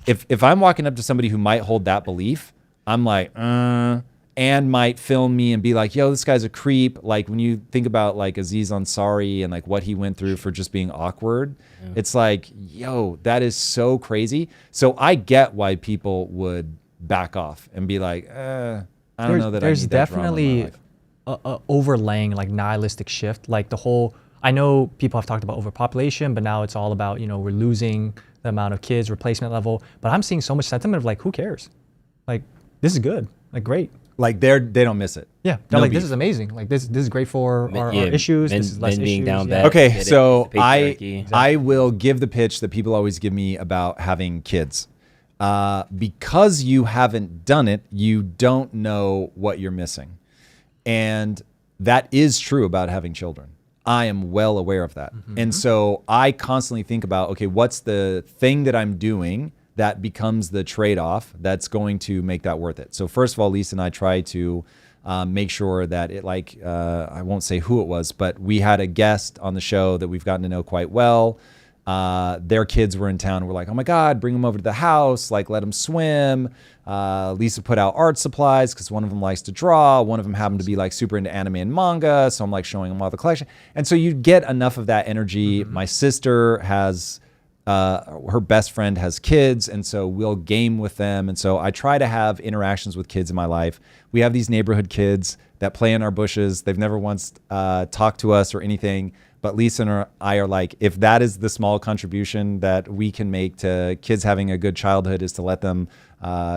if I'm walking up to somebody who might hold that belief, I'm like, and might film me and be like, yo, this guy's a creep. Like when you think about like Aziz Ansari and like what he went through for just being awkward, it's like, yo, that is so crazy. So I get why people would back off and be like, I don't know that I need There's that drama in my definitely life. a overlaying like nihilistic shift. Like the whole, I know people have talked about overpopulation, but now it's all about, we're losing the amount of kids, replacement level. But I'm seeing so much sentiment of like, who cares? Like, this is good. Like, great. Like they don't miss it. Yeah, they're No like, beef. this is amazing. Like this is great for our Yeah, issues. men- This is less men being issues. down yeah. bad. Okay, Get it. so It's the patriarchy. I will give the pitch that people always give me about having kids. Because you haven't done it, you don't know what you're missing. And that is true about having children. I am well aware of that. And so I constantly think about, okay, what's the thing that I'm doing that becomes the trade-off that's going to make that worth it? So first of all, Lisa and I try to make sure that it I won't say who it was, but we had a guest on the show that we've gotten to know quite well. Their kids were in town. We're like, oh my God, bring them over to the house. Like, let them swim. Lisa put out art supplies because one of them likes to draw. One of them happened to be like super into anime and manga. So I'm like showing them all the collection. And so you get enough of that energy. My sister has, her best friend has kids. And so we'll game with them. And so I try to have interactions with kids in my life. We have these neighborhood kids that play in our bushes. They've never once talked to us or anything. But Lisa and I are like, if that is the small contribution that we can make to kids having a good childhood is to let them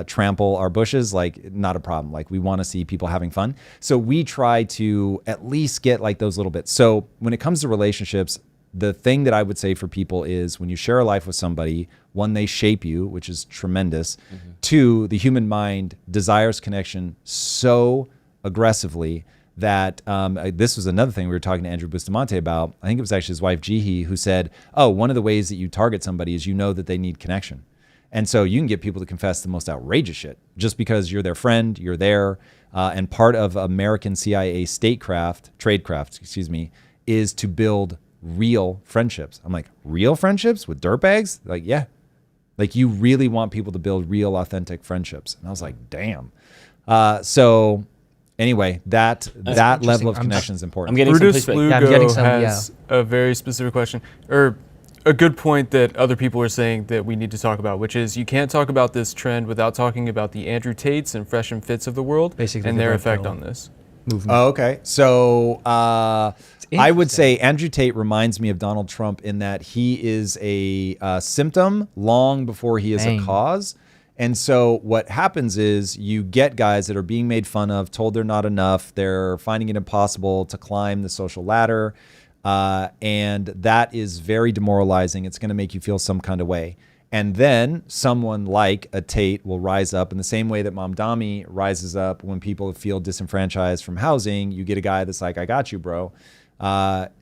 trample our bushes, like not a problem. Like we want to see people having fun. So we try to at least get like those little bits. So when it comes to relationships, the thing that I would say for people is when you share a life with somebody, one, they shape you, which is tremendous. Two, the human mind desires connection so aggressively that this was another thing we were talking to Andrew Bustamante about. I think it was actually his wife, Jihi, who said, oh, one of the ways that you target somebody is you know that they need connection. And so you can get people to confess the most outrageous shit just because you're their friend, you're there. And part of American CIA tradecraft, is to build real friendships. I'm like, real friendships with dirtbags? Like, yeah. Like, you really want people to build real, authentic friendships. And I was like, damn. So anyway, that level of connection is important. I'm getting Brutus some pushback. Lugo Yeah, I'm getting some, has a very specific question, or a good point that other people are saying that we need to talk about, which is you can't talk about this trend without talking about the Andrew Tates and Fresh and Fits of the world Basically and the their red effect pill on this. movement. Oh, okay. So I would interesting. say Andrew Tate reminds me of Donald Trump in that he is a symptom long before he is a Dang. cause. And so what happens is you get guys that are being made fun of, told they're not enough, they're finding it impossible to climb the social ladder. And that is very demoralizing. It's going to make you feel some kind of way. And then someone like a Tate will rise up in the same way that Mamdani rises up when people feel disenfranchised from housing. You get a guy that's like, I got you, bro.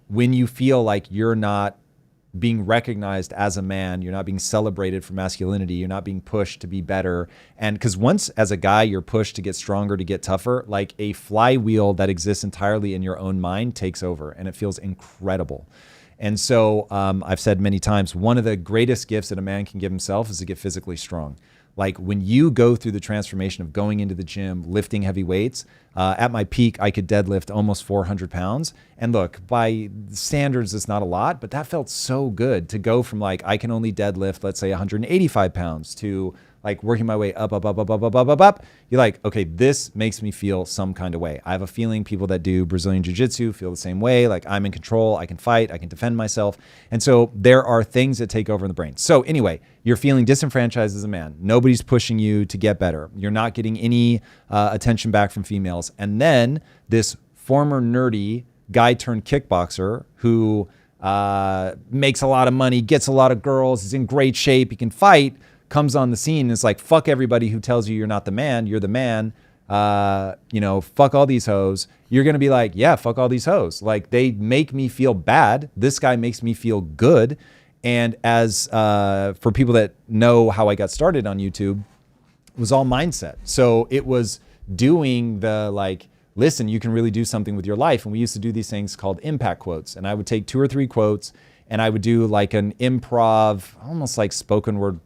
When you feel like you're not being recognized as a man, you're not being celebrated for masculinity, you're not being pushed to be better. And because once as a guy, you're pushed to get stronger, to get tougher, like a flywheel that exists entirely in your own mind takes over, and it feels incredible. And so I've said many times, one of the greatest gifts that a man can give himself is to get physically strong. Like when you go through the transformation of going into the gym, lifting heavy weights, at my peak, I could deadlift almost 400 pounds. And look, by standards, it's not a lot, but that felt so good to go from like, I can only deadlift, let's say 185 pounds to like working my way up. You're like, okay, this makes me feel some kind of way. I have a feeling people that do Brazilian Jiu-Jitsu feel the same way. Like I'm in control, I can fight, I can defend myself. And so there are things that take over in the brain. So anyway, you're feeling disenfranchised as a man. Nobody's pushing you to get better. You're not getting any attention back from females. And then this former nerdy guy turned kickboxer who makes a lot of money, gets a lot of girls, is in great shape, he can fight, comes on the scene and it's like, fuck everybody who tells you you're not the man, you're the man. Fuck all these hoes. You're going to be like, yeah, fuck all these hoes. Like they make me feel bad. This guy makes me feel good. And as for people that know how I got started on YouTube, it was all mindset. So it was doing the like, listen, you can really do something with your life. And we used to do these things called impact quotes. And I would take 2 or 3 quotes and I would do like an improv, almost like spoken word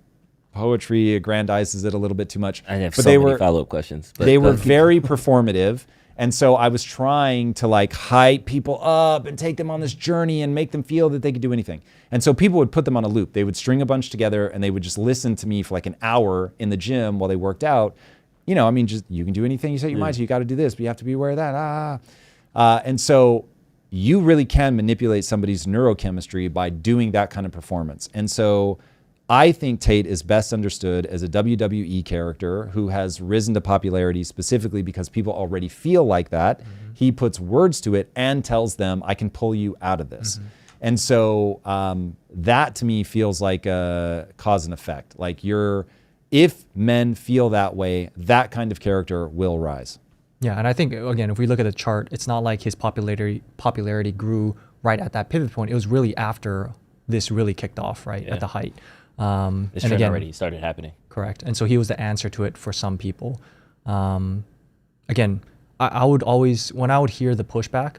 poetry, aggrandizes it a little bit too much. I have but so they many were follow-up questions. But they were very performative. And so I was trying to like hype people up and take them on this journey and make them feel that they could do anything. And so people would put them on a loop. They would string a bunch together and they would just listen to me for like an hour in the gym while they worked out. You know, I mean, just you can do anything you set your mind to. You got to do this, but you have to be aware of that. And so you really can manipulate somebody's neurochemistry by doing that kind of performance. And so I think Tate is best understood as a WWE character who has risen to popularity specifically because people already feel like that. Mm-hmm. He puts words to it and tells them, I can pull you out of this. Mm-hmm. And so that to me feels like a cause and effect. Like if men feel that way, that kind of character will rise. Yeah, and I think, again, if we look at the chart, it's not like his popularity grew right at that pivot point. It was really after this really kicked off, right, at the height. This trend already started happening. Correct. And so he was the answer to it for some people. Again, I would always, when I would hear the pushback,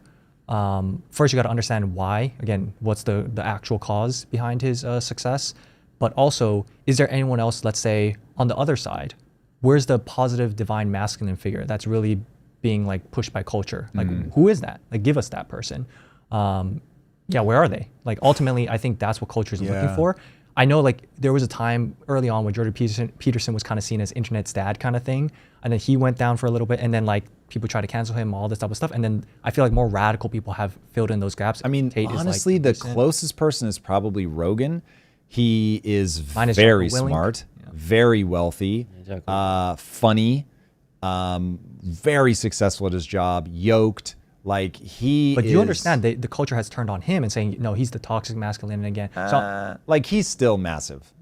first you got to understand why. Again, what's the actual cause behind his success? But also, is there anyone else, let's say, on the other side? Where's the positive divine masculine figure that's really being like pushed by culture? Like, who is that? Like, give us that person. Where are they? Like, ultimately, I think that's what culture is looking for. I know, like, there was a time early on when Jordan Peterson was kind of seen as internet's dad kind of thing. And then he went down for a little bit. And then, like, people try to cancel him, all this type of stuff. And then I feel like more radical people have filled in those gaps. I mean, Tate honestly, is like the closest person is probably Rogan. He is very smart, very wealthy, funny, very successful at his job, yoked. Like But you understand the culture has turned on him and saying, no, he's the toxic masculine again. So like he's still massive.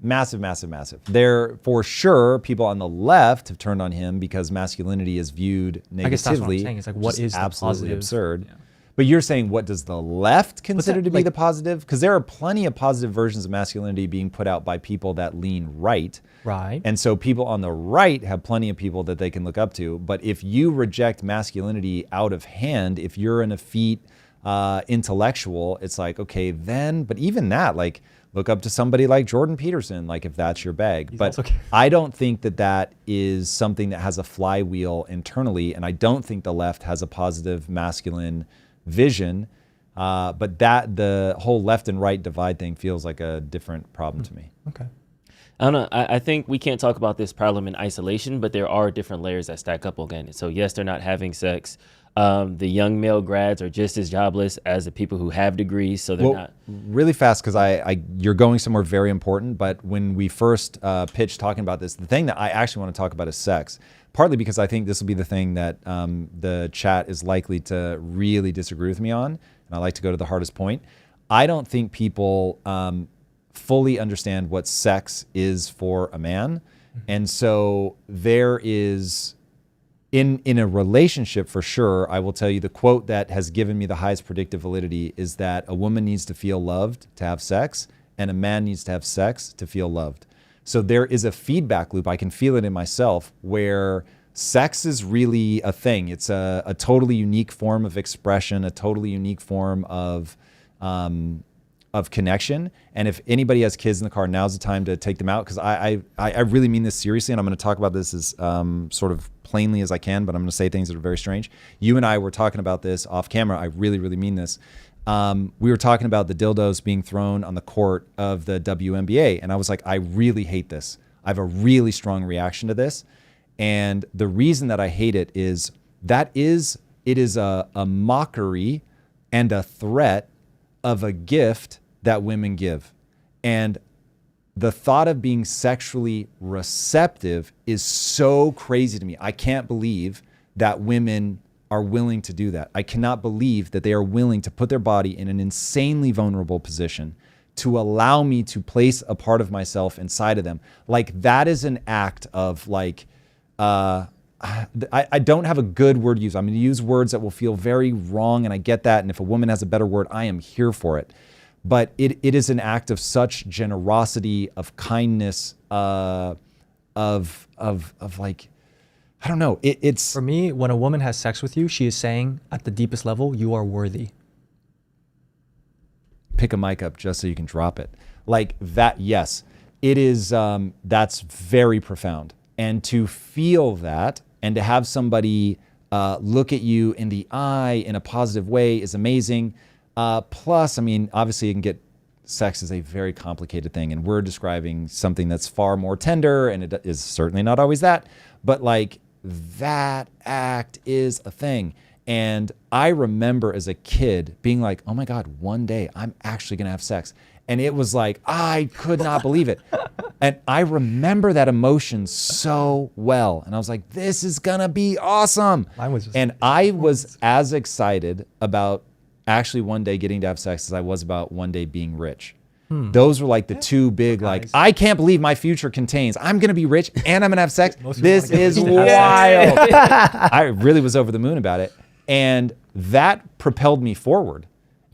There, for sure, people on the left have turned on him because masculinity is viewed negatively. I guess that's what I'm saying. It's like, what is the absolutely positive? absurd. Yeah. But you're saying, what does the left consider to be like- the positive? Because there are plenty of positive versions of masculinity being put out by people that lean right. Right. And so people on the right have plenty of people that they can look up to. But if you reject masculinity out of hand, if you're an effete intellectual, it's like, okay, then, but even that, like, look up to somebody like Jordan Peterson, like if that's your bag. But I don't think that that is something that has a flywheel internally. And I don't think the left has a positive masculine vision. But that the whole left and right divide thing feels like a different problem to me. Okay. I don't know. I think we can't talk about this problem in isolation, but there are different layers that stack up again. So yes, they're not having sex. The young male grads are just as jobless as the people who have degrees, so they're not. Really fast, because you're going somewhere very important, but when we first pitched talking about this, the thing that I actually want to talk about is sex, partly because I think this will be the thing that the chat is likely to really disagree with me on, and I like to go to the hardest point. I don't think people fully understand what sex is for a man, and so there is... In a relationship, for sure, I will tell you the quote that has given me the highest predictive validity is that a woman needs to feel loved to have sex, and a man needs to have sex to feel loved. So there is a feedback loop. I can feel it in myself where sex is really a thing. It's a totally unique form of expression, a totally unique form of connection. And if anybody has kids in the car, now's the time to take them out, because I really mean this seriously, and I'm going to talk about this as sort of plainly as I can, but I'm going to say things that are very strange. You and I were talking about this off camera. I really, really mean this. We were talking about the dildos being thrown on the court of the WNBA, and I was like, I really hate this. I have a really strong reaction to this. And the reason that I hate it is it is a mockery and a threat of a gift that women give. And the thought of being sexually receptive is so crazy to me. I can't believe that women are willing to do that. I cannot believe that they are willing to put their body in an insanely vulnerable position to allow me to place a part of myself inside of them. Like, that is an act of like, I don't have a good word to use. I'm going to use words that will feel very wrong, and I get that. And if a woman has a better word, I am here for it. But it is an act of such generosity, of kindness, of like, I don't know. It's For me, when a woman has sex with you, she is saying at the deepest level, you are worthy. Pick a mic up just so you can drop it. Like that, yes. It is, that's very profound. And to feel that and to have somebody look at you in the eye in a positive way is amazing. Plus, I mean, obviously you can get, sex is a very complicated thing, and we're describing something that's far more tender, and it is certainly not always that, but like that act is a thing. And I remember as a kid being like, oh my God, one day I'm actually gonna have sex. And it was like, I could not believe it. And I remember that emotion so well. And I was like, this is gonna be awesome. And I was as excited about actually one day getting to have sex as I was about one day being rich. Those were like the two big, like, I can't believe my future contains, I'm going to be rich and I'm going to have sex. This is wild. I really was over the moon about it. And that propelled me forward.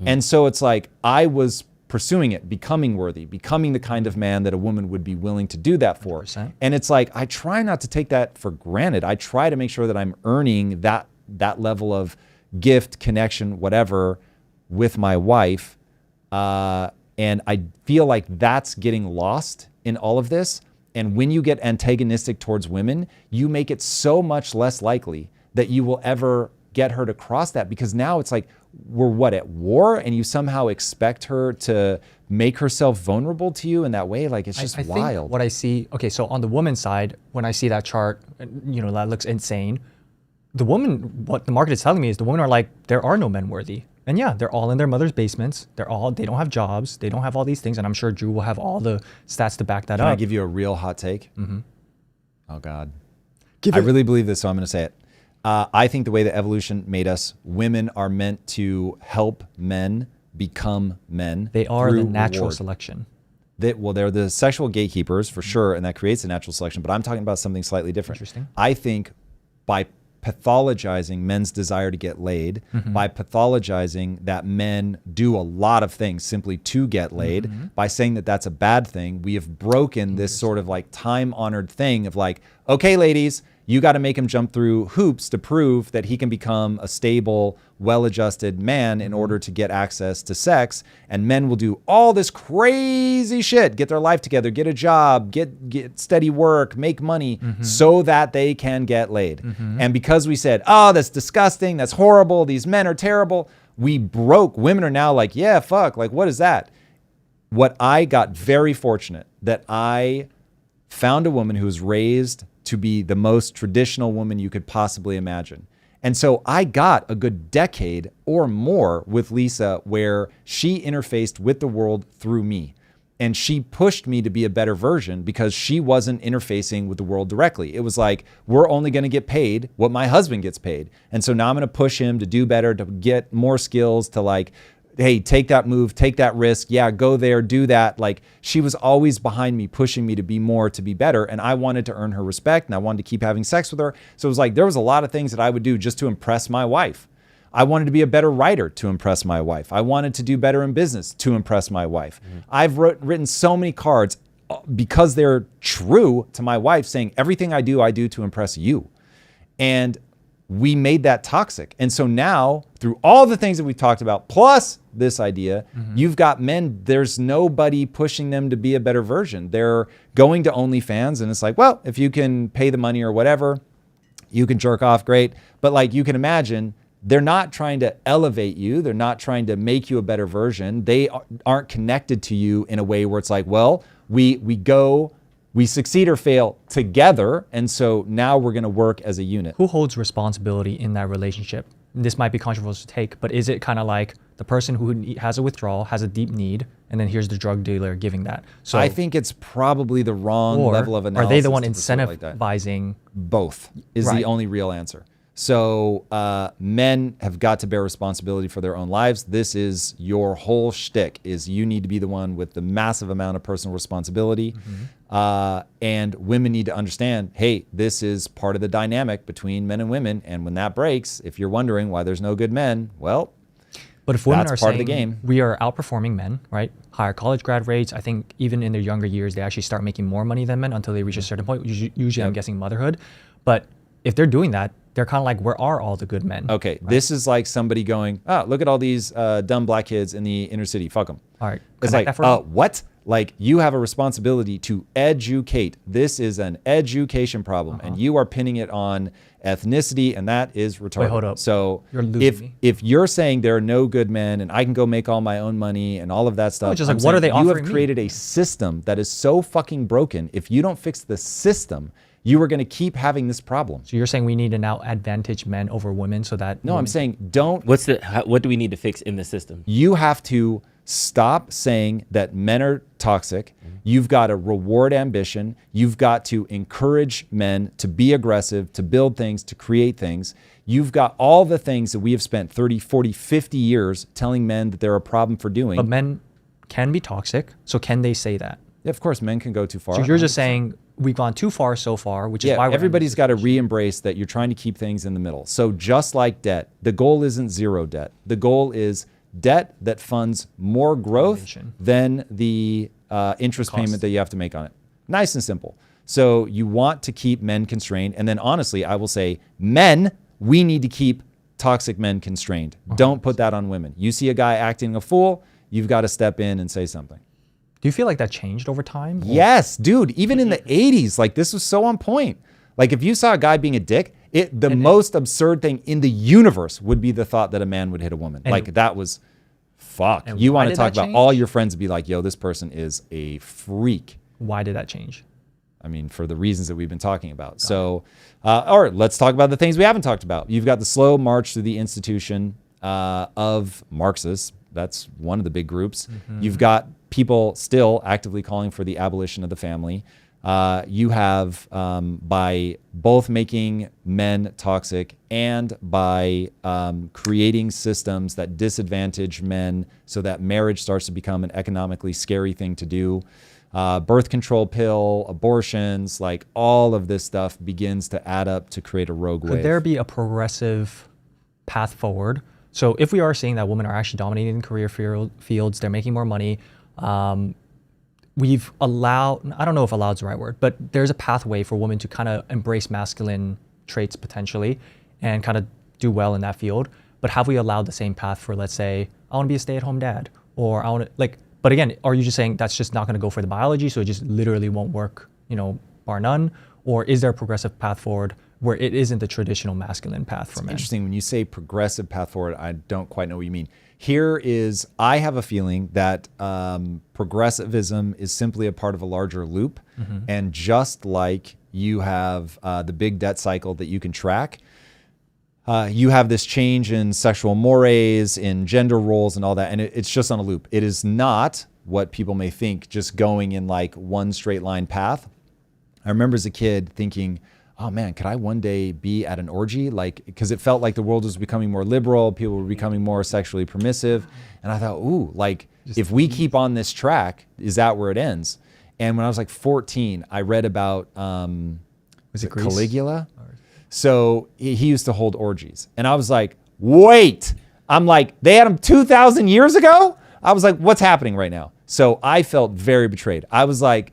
And so it's like, I was pursuing it, becoming worthy, becoming the kind of man that a woman would be willing to do that for. 100%. And it's like, I try not to take that for granted. I try to make sure that I'm earning that level of gift, connection, whatever, with my wife. And I feel like that's getting lost in all of this. And when you get antagonistic towards women, you make it so much less likely that you will ever get her to cross that, because now it's like, we're at war, and you somehow expect her to make herself vulnerable to you in that way. Like, it's just I wild. Think what I see, okay, so on the woman's side, when I see that chart, that looks insane. The woman, what the market is telling me is the women are like, there are no men worthy. And yeah, they're all in their mother's basements. They don't have jobs. They don't have all these things. And I'm sure Drew will have all the stats to back that Can up. I give you a real hot take? Mm-hmm. Oh God. I really believe this, so I'm going to say it. I think the way that evolution made us, women are meant to help men become men. They are the through natural reward. selection. They're the sexual gatekeepers for sure, and that creates a natural selection. But I'm talking about something slightly different. Interesting. I think by pathologizing men's desire to get laid, by pathologizing that men do a lot of things simply to get laid, by saying that that's a bad thing. We have broken this sort of like time-honored thing of like, okay, ladies, you got to make him jump through hoops to prove that he can become a stable, well-adjusted man in order to get access to sex. And men will do all this crazy shit, get their life together, get a job, get steady work, make money so that they can get laid. And because we said, oh, that's disgusting, that's horrible, these men are terrible, we broke. Women are now like, yeah, fuck, like what is that? What I got very fortunate that I found a woman who was raised to be the most traditional woman you could possibly imagine. And so I got a good decade or more with Lisa where she interfaced with the world through me. And she pushed me to be a better version because she wasn't interfacing with the world directly. It was like, we're only going to get paid what my husband gets paid. And so now I'm going to push him to do better, to get more skills, to like, hey, take that move, take that risk. Yeah, go there, do that. Like she was always behind me, pushing me to be more, to be better. And I wanted to earn her respect and I wanted to keep having sex with her. So it was like, there was a lot of things that I would do just to impress my wife. I wanted to be a better writer to impress my wife. I wanted to do better in business to impress my wife. I've written so many cards because they're true to my wife saying everything I do to impress you. And we made that toxic. And so now through all the things that we've talked about, plus this idea, you've got men, there's nobody pushing them to be a better version. They're going to OnlyFans and it's like, well, if you can pay the money or whatever, you can jerk off, great. But like you can imagine, they're not trying to elevate you. They're not trying to make you a better version. They aren't connected to you in a way where it's like, well, we succeed or fail together, and so now we're going to work as a unit. Who holds responsibility in that relationship? This might be controversial to take, but is it kind of like the person who has a withdrawal, has a deep need, and then here's the drug dealer giving that? So I think it's probably the wrong level of analysis. Are they the one to pursue it like that. incentivizing? Both is the only real answer. So men have got to bear responsibility for their own lives. This is your whole shtick, is you need to be the one with the massive amount of personal responsibility. And women need to understand, hey, this is part of the dynamic between men and women. And when that breaks, if you're wondering why there's no good men, well, but if women that's are part of the saying game. We are outperforming men, right? Higher college grad rates. I think even in their younger years, they actually start making more money than men until they reach a certain point, usually I'm guessing motherhood. But if they're doing that, they're kind of like, where are all the good men? Okay, right? This is like somebody going, oh, look at all these dumb black kids in the inner city. Fuck them. All right. It's like, what? Like, you have a responsibility to educate. This is an education problem, and you are pinning it on ethnicity, and that is retarded. Wait, hold up. So you're losing me. If you're saying there are no good men and I can go make all my own money and all of that stuff, just like, what are they offering me? You have created a system that is so fucking broken. If you don't fix the system, you are going to keep having this problem. So you're saying we need to now advantage men over women so that... No, I'm saying don't... What do we need to fix in the system? You have to stop saying that men are toxic. You've got to reward ambition. You've got to encourage men to be aggressive, to build things, to create things. You've got all the things that we have spent 30, 40, 50 years telling men that they're a problem for doing. But men can be toxic, so can they say that? Yeah, of course, men can go too far. So you're just saying we've gone too far so far, which is why everybody's got to re-embrace that you're trying to keep things in the middle. So just like debt, the goal isn't zero debt. The goal is debt that funds more growth than the interest payment that you have to make on it. Nice and simple. So you want to keep men constrained. And then honestly, I will say, men, we need to keep toxic men constrained. Don't put that on women. You see a guy acting a fool, you've got to step in and say something. Do you feel like that changed over time? Yes, dude. Even in the 80s, like this was so on point. Like if you saw a guy being a dick, the most absurd thing in the universe would be the thought that a man would hit a woman. Like that was, fuck. You want to talk about all your friends and be like, yo, this person is a freak. Why did that change? I mean, for the reasons that we've been talking about. So, all right, let's talk about the things we haven't talked about. You've got the slow march through the institution of Marxists. That's one of the big groups. You've got people still actively calling for the abolition of the family. You have, by both making men toxic and by creating systems that disadvantage men so that marriage starts to become an economically scary thing to do. birth control pill, abortions, like all of this stuff begins to add up to create a rogue wave. Could there be a progressive path forward? So if we are seeing that women are actually dominating career fields, they're making more money, we've allowed, I don't know if allowed is the right word, but there's a pathway for women to kind of embrace masculine traits potentially and kind of do well in that field. But have we allowed the same path for, let's say, I want to be a stay-at-home dad, or I want to, like, but again, are you just saying that's just not going to go for the biology, so it just literally won't work, bar none? Or is there a progressive path forward where it isn't the traditional masculine path for men? Interesting. When you say progressive path forward, I don't quite know what you mean. I have a feeling that progressivism is simply a part of a larger loop. Mm-hmm. And just like you have the big debt cycle that you can track, you have this change in sexual mores, in gender roles and all that. And it's just on a loop. It is not what people may think, just going in like one straight line path. I remember as a kid thinking, oh man, could I one day be at an orgy? Like, because it felt like the world was becoming more liberal, people were becoming more sexually permissive. And I thought, ooh, like if we keep on this track, is that where it ends? And when I was like 14, I read about Was it Greece? Caligula. So he used to hold orgies. And I was like, wait, I'm like, they had them 2,000 years ago? I was like, what's happening right now? So I felt very betrayed. I was like,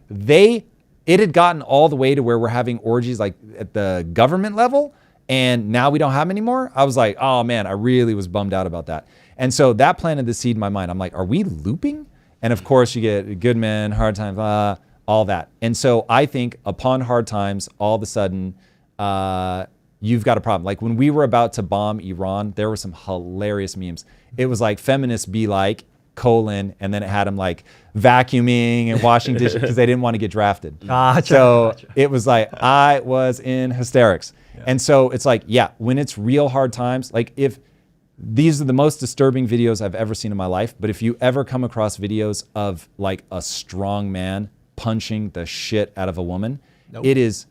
it had gotten all the way to where we're having orgies like at the government level, and now we don't have them anymore. I was like, oh man, I really was bummed out about that. And so that planted the seed in my mind. I'm like, are we looping? And of course you get good men, hard times, all that. And so I think upon hard times, all of a sudden, you've got a problem. Like when we were about to bomb Iran, there were some hilarious memes. It was like feminists be like, and then it had them like vacuuming and washing dishes because they didn't want to get drafted. So it was like, I was in hysterics. Yeah. And so it's like, yeah, when it's real hard times, like if these are the most disturbing videos I've ever seen in my life, but if you ever come across videos of like a strong man punching the shit out of a woman, it is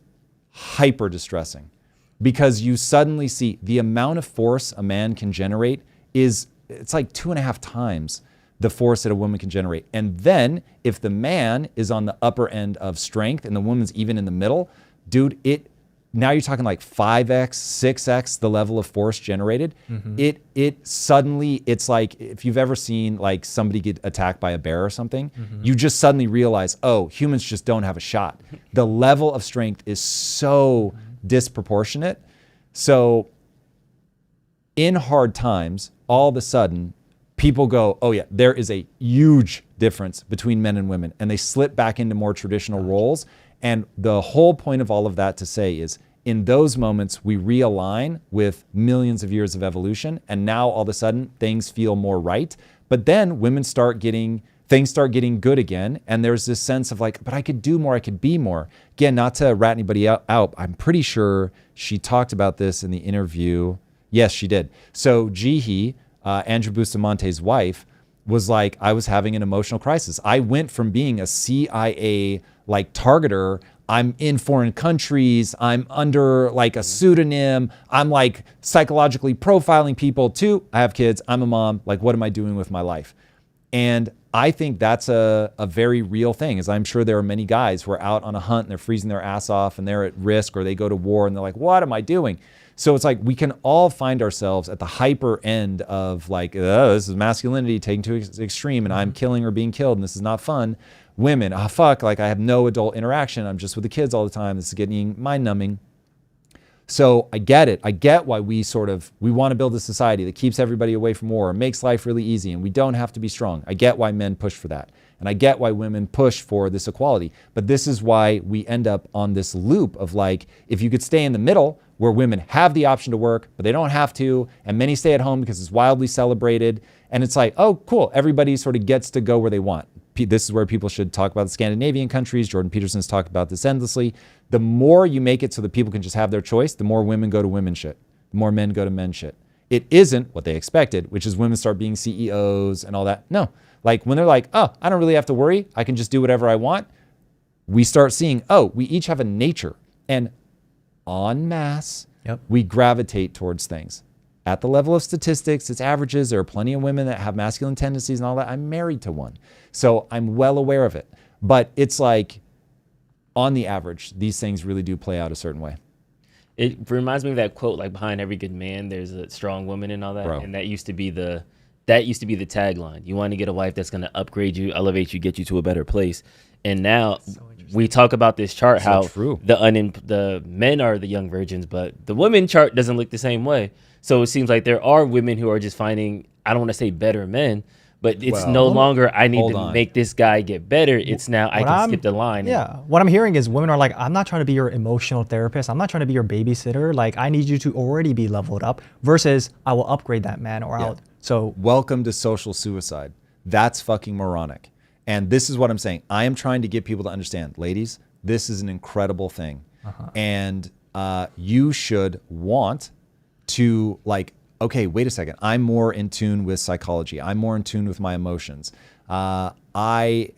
hyper distressing because you suddenly see the amount of force a man can generate it's like 2.5 times the force that a woman can generate. And then if the man is on the upper end of strength and the woman's even in the middle, dude, now you're talking like 5x, 6x the level of force generated. Mm-hmm. It suddenly, it's like if you've ever seen like somebody get attacked by a bear or something, mm-hmm. you just suddenly realize, oh, humans just don't have a shot. The level of strength is so disproportionate. So in hard times, all of a sudden, people go, oh yeah, there is a huge difference between men and women. And they slip back into more traditional roles. And the whole point of all of that to say is in those moments, we realign with millions of years of evolution. And now all of a sudden things feel more right. But then things start getting good again. And there's this sense of like, but I could do more, I could be more. Again, not to rat anybody out. I'm pretty sure she talked about this in the interview. Yes, she did. So Jihi, Andrew Bustamante's wife, was like, I was having an emotional crisis. I went from being a CIA like targeter, I'm in foreign countries, I'm under like a pseudonym, I'm like psychologically profiling people, to I have kids, I'm a mom, like what am I doing with my life? And I think that's a very real thing, as I'm sure there are many guys who are out on a hunt and they're freezing their ass off and they're at risk, or they go to war and they're like, what am I doing? So it's like we can all find ourselves at the hyper end of like, this is masculinity taken to extreme and I'm killing or being killed and this is not fun. Women, fuck, like I have no adult interaction. I'm just with the kids all the time. This is getting mind numbing. So I get it. I get why we want to build a society that keeps everybody away from war, makes life really easy, and we don't have to be strong. I get why men push for that. And I get why women push for this equality. But this is why we end up on this loop of like, if you could stay in the middle where women have the option to work, but they don't have to, and many stay at home because it's wildly celebrated. And it's like, oh, cool. Everybody sort of gets to go where they want. This is where people should talk about the Scandinavian countries. Jordan Peterson's talked about this endlessly. The more you make it so that people can just have their choice, the more women go to women shit. The more men go to men shit. It isn't what they expected, which is women start being CEOs and all that. No. Like when they're like, oh, I don't really have to worry. I can just do whatever I want. We start seeing, oh, we each have a nature. And en masse, we gravitate towards things. At the level of statistics, it's averages. There are plenty of women that have masculine tendencies and all that. I'm married to one. So I'm well aware of it. But it's like, on the average, these things really do play out a certain way. It reminds me of that quote, like behind every good man, there's a strong woman and all that. Bro. And that used to be the tagline. You want to get a wife that's going to upgrade you, elevate you, get you to a better place. And now we talk about this chart, how true. the men are the young virgins, but the women chart doesn't look the same way. So it seems like there are women who are just finding, I don't want to say better men, but it's no longer, I need to make this guy get better. It's now I can skip the line. Yeah. What I'm hearing is women are like, I'm not trying to be your emotional therapist. I'm not trying to be your babysitter. Like, I need you to already be leveled up versus I will upgrade that man or I'll. So welcome to social suicide. That's fucking moronic. And this is what I'm saying. I am trying to get people to understand, ladies, this is an incredible thing. And you should want to like, okay, wait a second. I'm more in tune with psychology. I'm more in tune with my emotions. I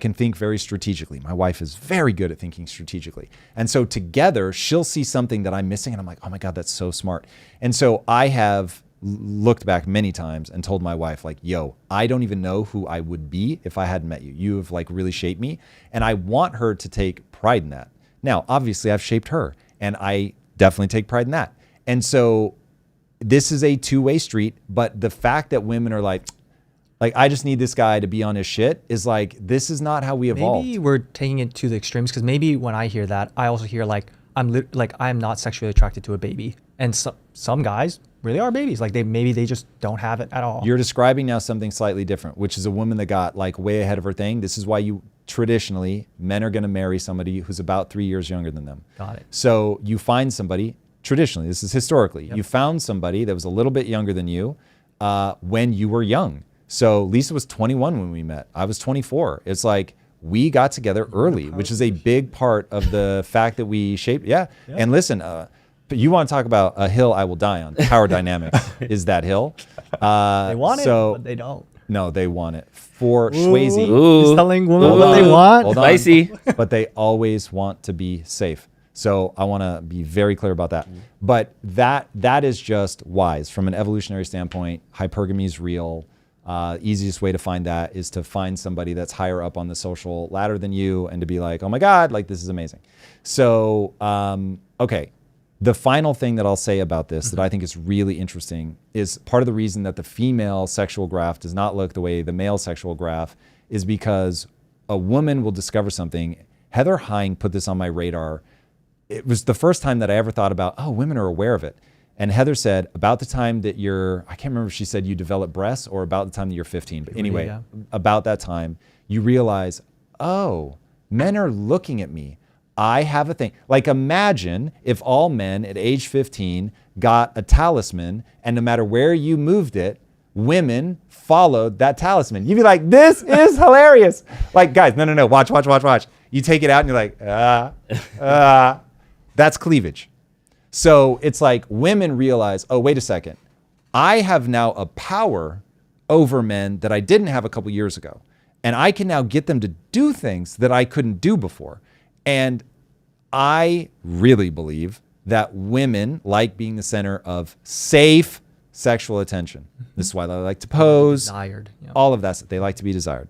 can think very strategically. My wife is very good at thinking strategically. And so together, she'll see something that I'm missing and I'm like, oh my God, that's so smart. And so I have looked back many times and told my wife, like, yo, I don't even know who I would be if I hadn't met you. You have like really shaped me. And I want her to take pride in that. Now, obviously I've shaped her and I definitely take pride in that. And so this is a two-way street, but the fact that women are like, I just need this guy to be on his shit is like, this is not how we evolved. maybe we're taking it to the extremes because maybe when I hear that, I also hear like, I'm not sexually attracted to a baby. And some guys really are babies. Like maybe they just don't have it at all. You're describing now something slightly different, which is a woman that got like way ahead of her thing. This is why traditionally, men are going to marry somebody who's about 3 years younger than them. Got it. So you find somebody, traditionally, this is historically, you found somebody that was a little bit younger than you when you were young. So Lisa was 21 when we met. I was 24. It's like we got together early, which is a big part of the fact that we shaped. Yeah. And listen, you want to talk about a hill I will die on. Power dynamics is that hill. They want it, but they don't. No, they want it. For Swayze. He's telling women what they want. Hold on. Spicy. But they always want to be safe. So I want to be very clear about that. But that is just wise. From an evolutionary standpoint, hypergamy is real. Easiest way to find that is to find somebody that's higher up on the social ladder than you and to be like, oh my God, like this is amazing. So, okay. The final thing that I'll say about this that I think is really interesting is part of the reason that the female sexual graph does not look the way the male sexual graph is because a woman will discover something. Heather Hine put this on my radar. It was the first time that I ever thought about, oh, women are aware of it. And Heather said about the time that I can't remember if she said you develop breasts or about the time that you're 15. But anyway, about that time, you realize, oh, men are looking at me. I have a thing. Like imagine if all men at age 15 got a talisman and no matter where you moved it, women followed that talisman. You'd be like, this is hilarious. Like guys, no. Watch. You take it out and you're like, that's cleavage. So it's like women realize, oh, wait a second. I have now a power over men that I didn't have a couple years ago. And I can now get them to do things that I couldn't do before. And I really believe that women like being the center of safe sexual attention. This is why they like to pose. Desired. Yeah. All of that. They like to be desired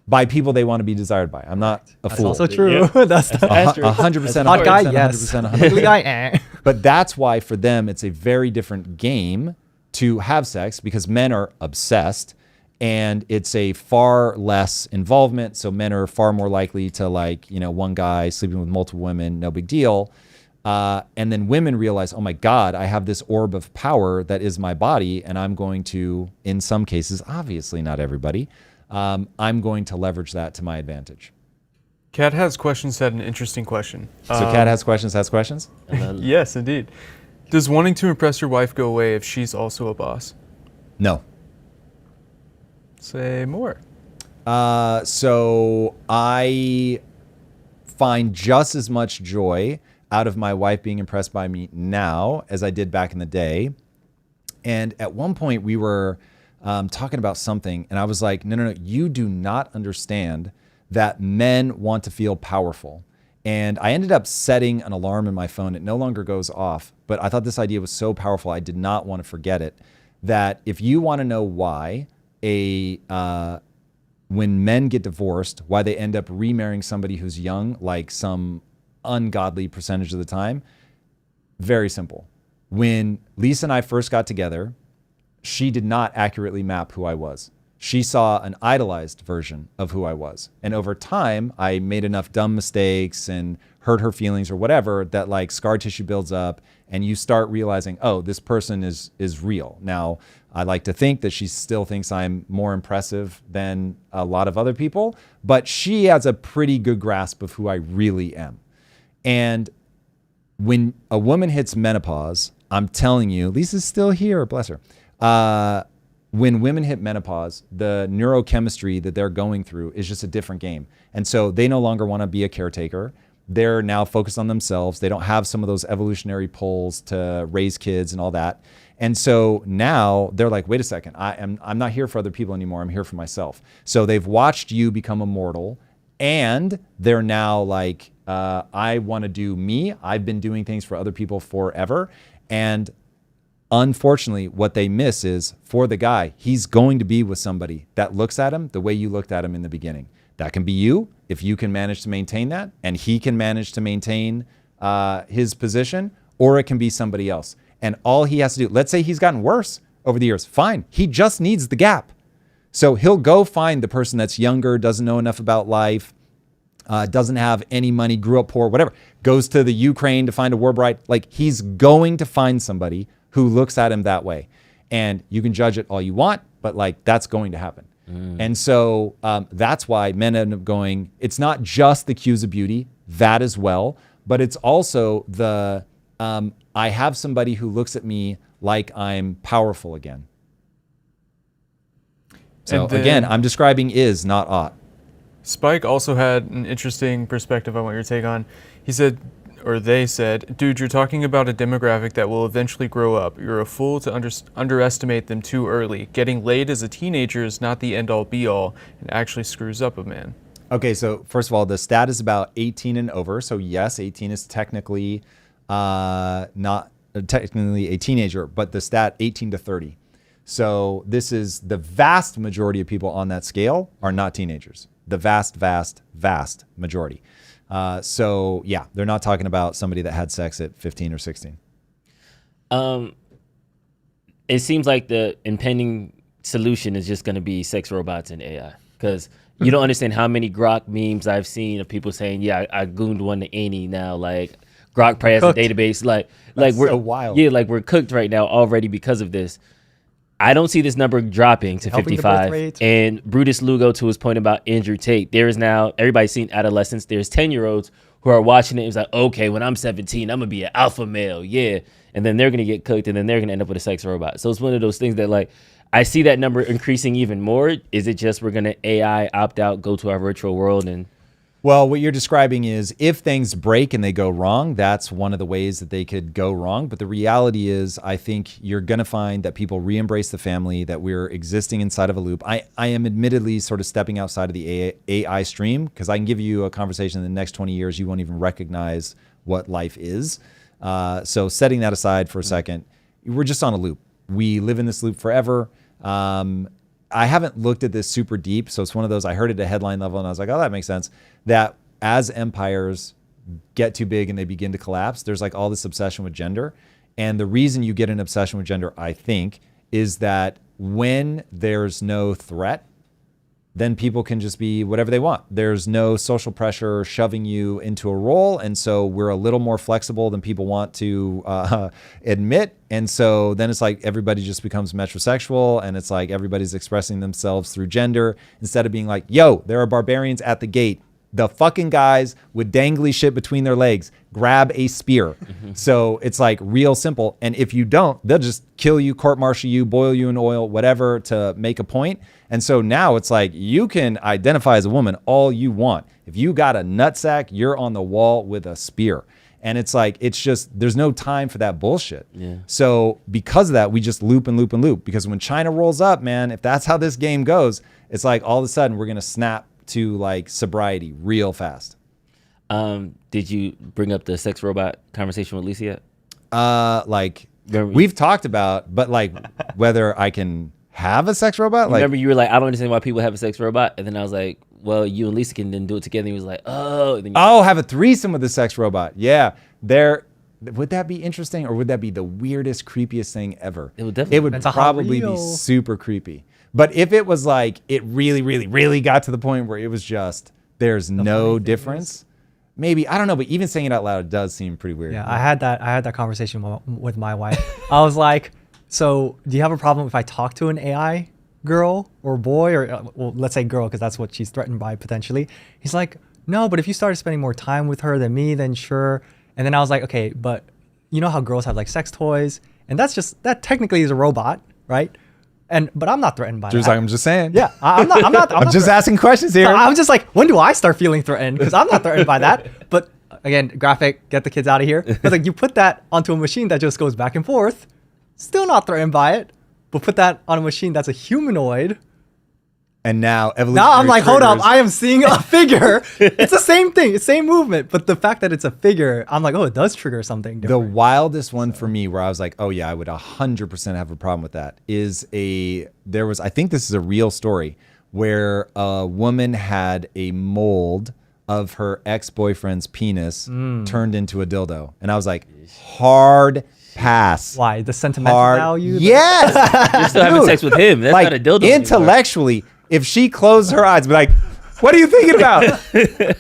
by people they want to be desired by. I'm not a fool. That's also true. That's 100%. hot guy, yes. 100%. Ugly guy, But that's why for them, it's a very different game to have sex because men are obsessed and it's a far less involvement. So men are far more likely to one guy sleeping with multiple women, no big deal. And then women realize, oh my God, I have this orb of power that is my body. And I'm going to, in some cases, obviously not everybody, I'm going to leverage that to my advantage. Kat has questions, had an interesting question. So Kat has questions. Yes, indeed. Does wanting to impress your wife go away if she's also a boss? No. Say more. So I find just as much joy out of my wife being impressed by me now as I did back in the day. And at one point we were talking about something and I was like, no, you do not understand that men want to feel powerful. And I ended up setting an alarm in my phone. It no longer goes off, but I thought this idea was so powerful. I did not want to forget it, that if you want to know why a when men get divorced, why they end up remarrying somebody who's young, like some ungodly percentage of the time. Very simple. When Lisa and I first got together, she did not accurately map who I was. She saw an idolized version of who I was. And over time, I made enough dumb mistakes and hurt her feelings or whatever that like scar tissue builds up and you start realizing, oh, this person is real. Now, I like to think that she still thinks I'm more impressive than a lot of other people, but she has a pretty good grasp of who I really am. And when a woman hits menopause, I'm telling you, Lisa's still here, bless her. When women hit menopause, the neurochemistry that they're going through is just a different game. And so they no longer want to be a caretaker. They're now focused on themselves. They don't have some of those evolutionary pulls to raise kids and all that. And so now they're like, wait a second, I'm not here for other people anymore. I'm here for myself. So they've watched you become immortal and they're now like, I want to do me. I've been doing things for other people forever. And unfortunately, what they miss is for the guy, he's going to be with somebody that looks at him the way you looked at him in the beginning. That can be you if you can manage to maintain that and he can manage to maintain his position, or it can be somebody else. And all he has to do, let's say he's gotten worse over the years, fine. He just needs the gap. So he'll go find the person that's younger, doesn't know enough about life, doesn't have any money, grew up poor, whatever, goes to the Ukraine to find a war bride. Like he's going to find somebody who looks at him that way. And you can judge it all you want, but like that's going to happen. And so that's why men end up going, it's not just the cues of beauty, that as well, but it's also the, I have somebody who looks at me like I'm powerful again. So again, I'm describing is, not ought. Spike also had an interesting perspective on what your take on. He said, or they said, dude, you're talking about a demographic that will eventually grow up. You're a fool to underestimate them too early. Getting laid as a teenager is not the end all be all and actually screws up a man. Okay, so first of all, the stat is about 18 and over. So yes, 18 is technically not technically a teenager, but the stat 18 to 30. So this is the vast majority of people on that scale are not teenagers. The vast, vast, vast majority. So yeah, they're not talking about somebody that had sex at 15 or 16. It seems like the impending solution is just going to be sex robots and AI, because you don't understand how many Grok memes I've seen of people saying, yeah, I gooned one to Annie now. Like Grok probably has a database. Like we're so wild. Yeah, like we're cooked right now already because of this. I don't see this number dropping to 55. And Brutus Lugo, to his point about Andrew Tate, there is now, everybody's seen adolescents. There's 10-year-olds who are watching it. It's like, okay, when I'm 17, I'm going to be an alpha male. Yeah. And then they're going to get cooked and then they're going to end up with a sex robot. So it's one of those things that like, I see that number increasing even more. Is it just we're going to AI opt out, go to our virtual world and... Well, what you're describing is if things break and they go wrong, that's one of the ways that they could go wrong. But the reality is, I think you're going to find that people re-embrace the family, that we're existing inside of a loop. I am admittedly sort of stepping outside of the AI stream because I can give you a conversation in the next 20 years, you won't even recognize what life is. So setting that aside for a second, we're just on a loop. We live in this loop forever. I haven't looked at this super deep, so it's one of those, I heard it at headline level and I was like, oh, that makes sense, that as empires get too big and they begin to collapse, there's like all this obsession with gender. And the reason you get an obsession with gender, I think, is that when there's no threat, then people can just be whatever they want. There's no social pressure shoving you into a role. And so we're a little more flexible than people want to admit. And so then it's like everybody just becomes metrosexual and it's like everybody's expressing themselves through gender instead of being like, yo, there are barbarians at the gate. The fucking guys with dangly shit between their legs, grab a spear. So it's like real simple. And if you don't, they'll just kill you, court-martial you, boil you in oil, whatever to make a point. And so now it's like you can identify as a woman all you want. If you got a nutsack, you're on the wall with a spear. And it's like, it's just, there's no time for that bullshit. Yeah. So because of that, we just loop and loop and loop. Because when China rolls up, man, if that's how this game goes, it's like all of a sudden we're going to snap to like sobriety real fast. Did you bring up the sex robot conversation with Lisa yet? Like we've talked about, but like whether I can have a sex robot? Like, Remember, you were like, I don't understand why people have a sex robot, and then I was like, well, you and Lisa can then do it together. And he was like, oh. And then have a threesome with a sex robot. Yeah, would that be interesting, or would that be the weirdest, creepiest thing ever? It would definitely. It would Depends on how probably be real. super creepy. But if it was like it really, really, really got to the point where it was just there's no difference, maybe, I don't know. But even saying it out loud does seem pretty weird. Yeah, I had that conversation with my wife. I was like, so do you have a problem if I talk to an AI girl or boy, or well, let's say girl, because that's what she's threatened by potentially. He's like, no, but if you started spending more time with her than me, then sure. And then I was like, okay, but you know how girls have like sex toys, and that technically is a robot, right? But I'm not threatened by Drew's that. like, I'm just saying. Yeah, I'm not. I'm just asking questions here. No, I'm just like, when do I start feeling threatened? Because I'm not threatened by that. But again, graphic, get the kids out of here. But like, you put that onto a machine that just goes back and forth, still not threatened by it. But put that on a machine that's a humanoid. And now evolution. Now I'm like, hold up, I am seeing a figure. It's the same thing, it's same movement. But the fact that it's a figure, I'm like, oh, it does trigger something The different. wildest one for me, where I was like, oh yeah, I would 100% have a problem with that, I think this is a real story, where a woman had a mold of her ex-boyfriend's penis turned into a dildo. And I was like, hard pass. Why? The sentimental Hard. value? Yes. You're still having Dude, sex with him. That's like, not a dildo anymore. intellectually, if she closed her eyes, be like, what are you thinking about?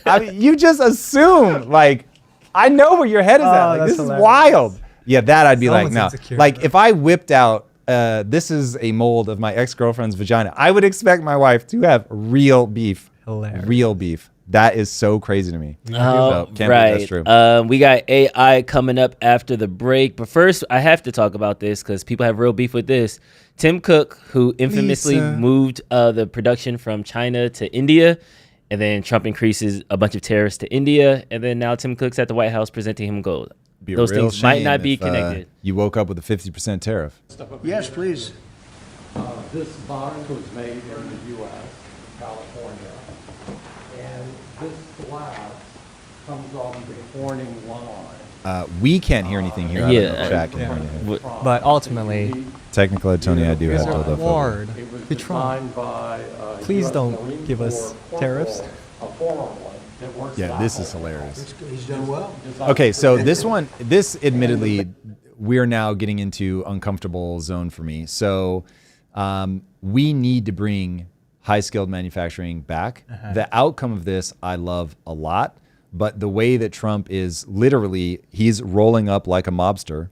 I mean, you just assume, like, I know where your head is at. Like, that's this is hilarious. wild. Yeah, that I'd be like, Someone's no. insecure. Like, if I whipped out, this is a mold of my ex-girlfriend's vagina, I would expect my wife to have real beef. Hilarious. Real beef. That is so crazy to me. Oh, So, can't believe that's true. We got AI coming up after the break. But first, I have to talk about this because people have real beef with this. Tim Cook, who infamously Lisa. moved the production from China to India, and then Trump increases a bunch of tariffs to India, and then now Tim Cook's at the White House presenting him gold. Be a Those real things might shame not be if, connected. you woke up with a 50% tariff. Yes, please. This box was made in the U.S., California, and this glass comes off the Corning line. We can't hear anything here. I don't know if Yeah. Chat can hear anything. But ultimately, Technically, Tony, I do have there's a to reward It was to Trump. designed by Please US don't Marine give us Corps tariffs. corporal, a former one that works Yeah, that this way. is hilarious. He's done well. Okay, so this admittedly, we're now getting into uncomfortable zone for me. So we need to bring high-skilled manufacturing back. The outcome of this, I love a lot. But the way that Trump is literally, he's rolling up like a mobster,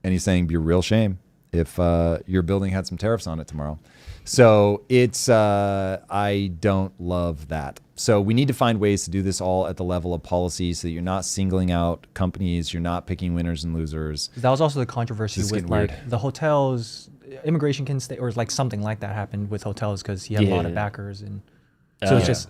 and he's saying, be a real shame if your building had some tariffs on it tomorrow. So it's, I don't love that. So we need to find ways to do this all at the level of policy so that you're not singling out companies, you're not picking winners and losers. That was also the controversy This is with getting like weird. the hotels, immigration can stay, or like something like that happened with hotels because he had a lot of Yeah. backers, and so it's just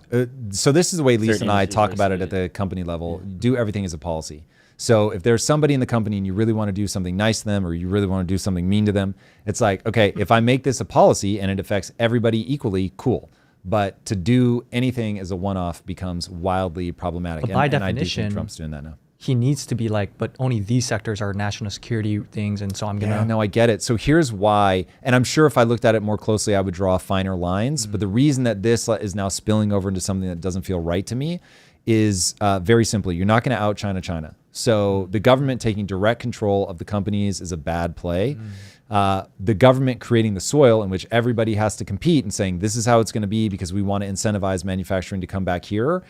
So this is the way Lisa Certain and I industries talk are about it at suited. the company level. Do everything as a policy. So if there's somebody in the company and you really want to do something nice to them, or you really want to do something mean to them, it's like, okay, if I make this a policy and it affects everybody equally, cool. But to do anything as a one-off becomes wildly problematic. But by and I do definition, think Trump's doing that now. he needs to be like, but only these sectors are national security things, and so I'm gonna. Yeah, no, I get it. So here's why, and I'm sure if I looked at it more closely, I would draw finer lines. But the reason that this is now spilling over into something that doesn't feel right to me is very simply, you're not going to out China. So the government taking direct control of the companies is a bad play. The government creating the soil in which everybody has to compete and saying, this is how it's going to be because we want to incentivize manufacturing to come back here.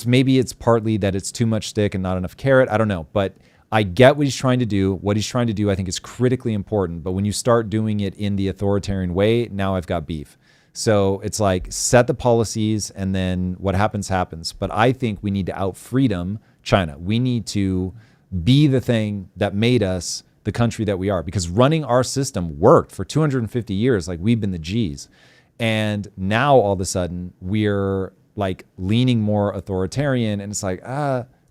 Maybe it's partly that it's too much stick and not enough carrot. I don't know. But I get what he's trying to do. What he's trying to do, I think, is critically important. But when you start doing it in the authoritarian way, now I've got beef. So it's like, set the policies and then what happens, happens. But I think we need to out freedom China. We need to be the thing that made us the country that we are, because running our system worked for 250 years. Like, we've been the G's. And now all of a sudden we're like leaning more authoritarian, and it's like,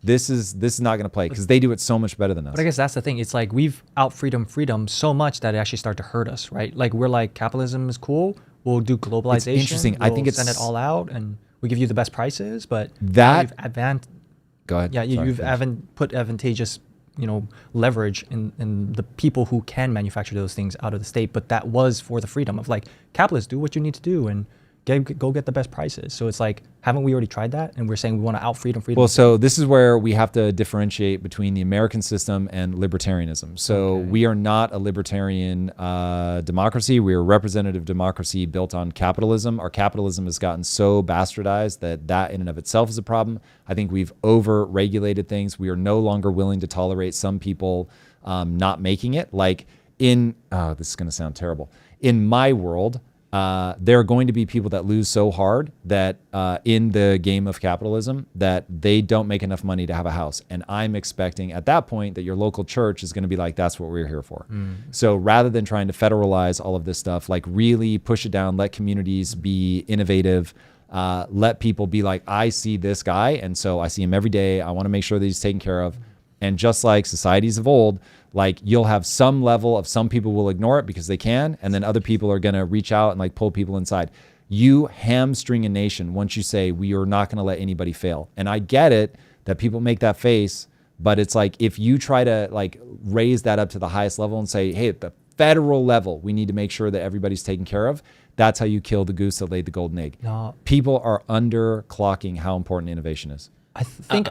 this is not going to play because they do it so much better than us. But I guess that's the thing. It's like we've out freedom so much that it actually started to hurt us, right? Like, we're like, capitalism is cool. We'll do globalization. It's interesting. I think we'll it's send it all out, and we give you the best prices. But That- you've Go ahead. yeah, Sorry, you've finish. put advantageous leverage in the people who can manufacture those things out of the state. But that was for the freedom of like, capitalists, do what you need to do and go get the best prices. So it's like, haven't we already tried that? And we're saying we want to out freedom. Well, so this is where we have to differentiate between the American system and libertarianism. So we are not a libertarian democracy. We are a representative democracy built on capitalism. Our capitalism has gotten so bastardized that in and of itself is a problem. I think we've over-regulated things. We are no longer willing to tolerate some people not making it. Like this is going to sound terrible. In my world, there are going to be people that lose so hard that in the game of capitalism that they don't make enough money to have a house. And I'm expecting at that point that your local church is going to be like, that's what we're here for. So rather than trying to federalize all of this stuff, like really push it down, let communities be innovative, let people be like, I see this guy, and so I see him every day. I want to make sure that he's taken care of. And just like societies of old, like you'll have some level of some people will ignore it because they can, and then other people are going to reach out and like pull people inside. You hamstring a nation once you say we are not going to let anybody fail. And I get it that people make that face, but it's like if you try to like raise that up to the highest level and say, hey, at the federal level, we need to make sure that everybody's taken care of. That's how you kill the goose that laid the golden egg. No. People are underclocking how important innovation is. I think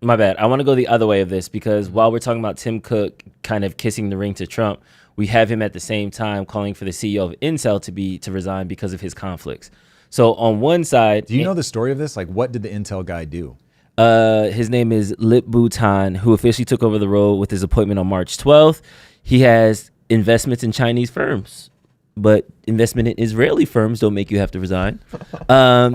My bad. I want to go the other way of this because while we're talking about Tim Cook kind of kissing the ring to Trump, we have him at the same time calling for the CEO of Intel to resign because of his conflicts. So on one side, do you know the story of this? Like, what did the Intel guy do? His name is Lip Bhutan, who officially took over the role with his appointment on March 12th. He has investments in Chinese firms, but investment in Israeli firms don't make you have to resign.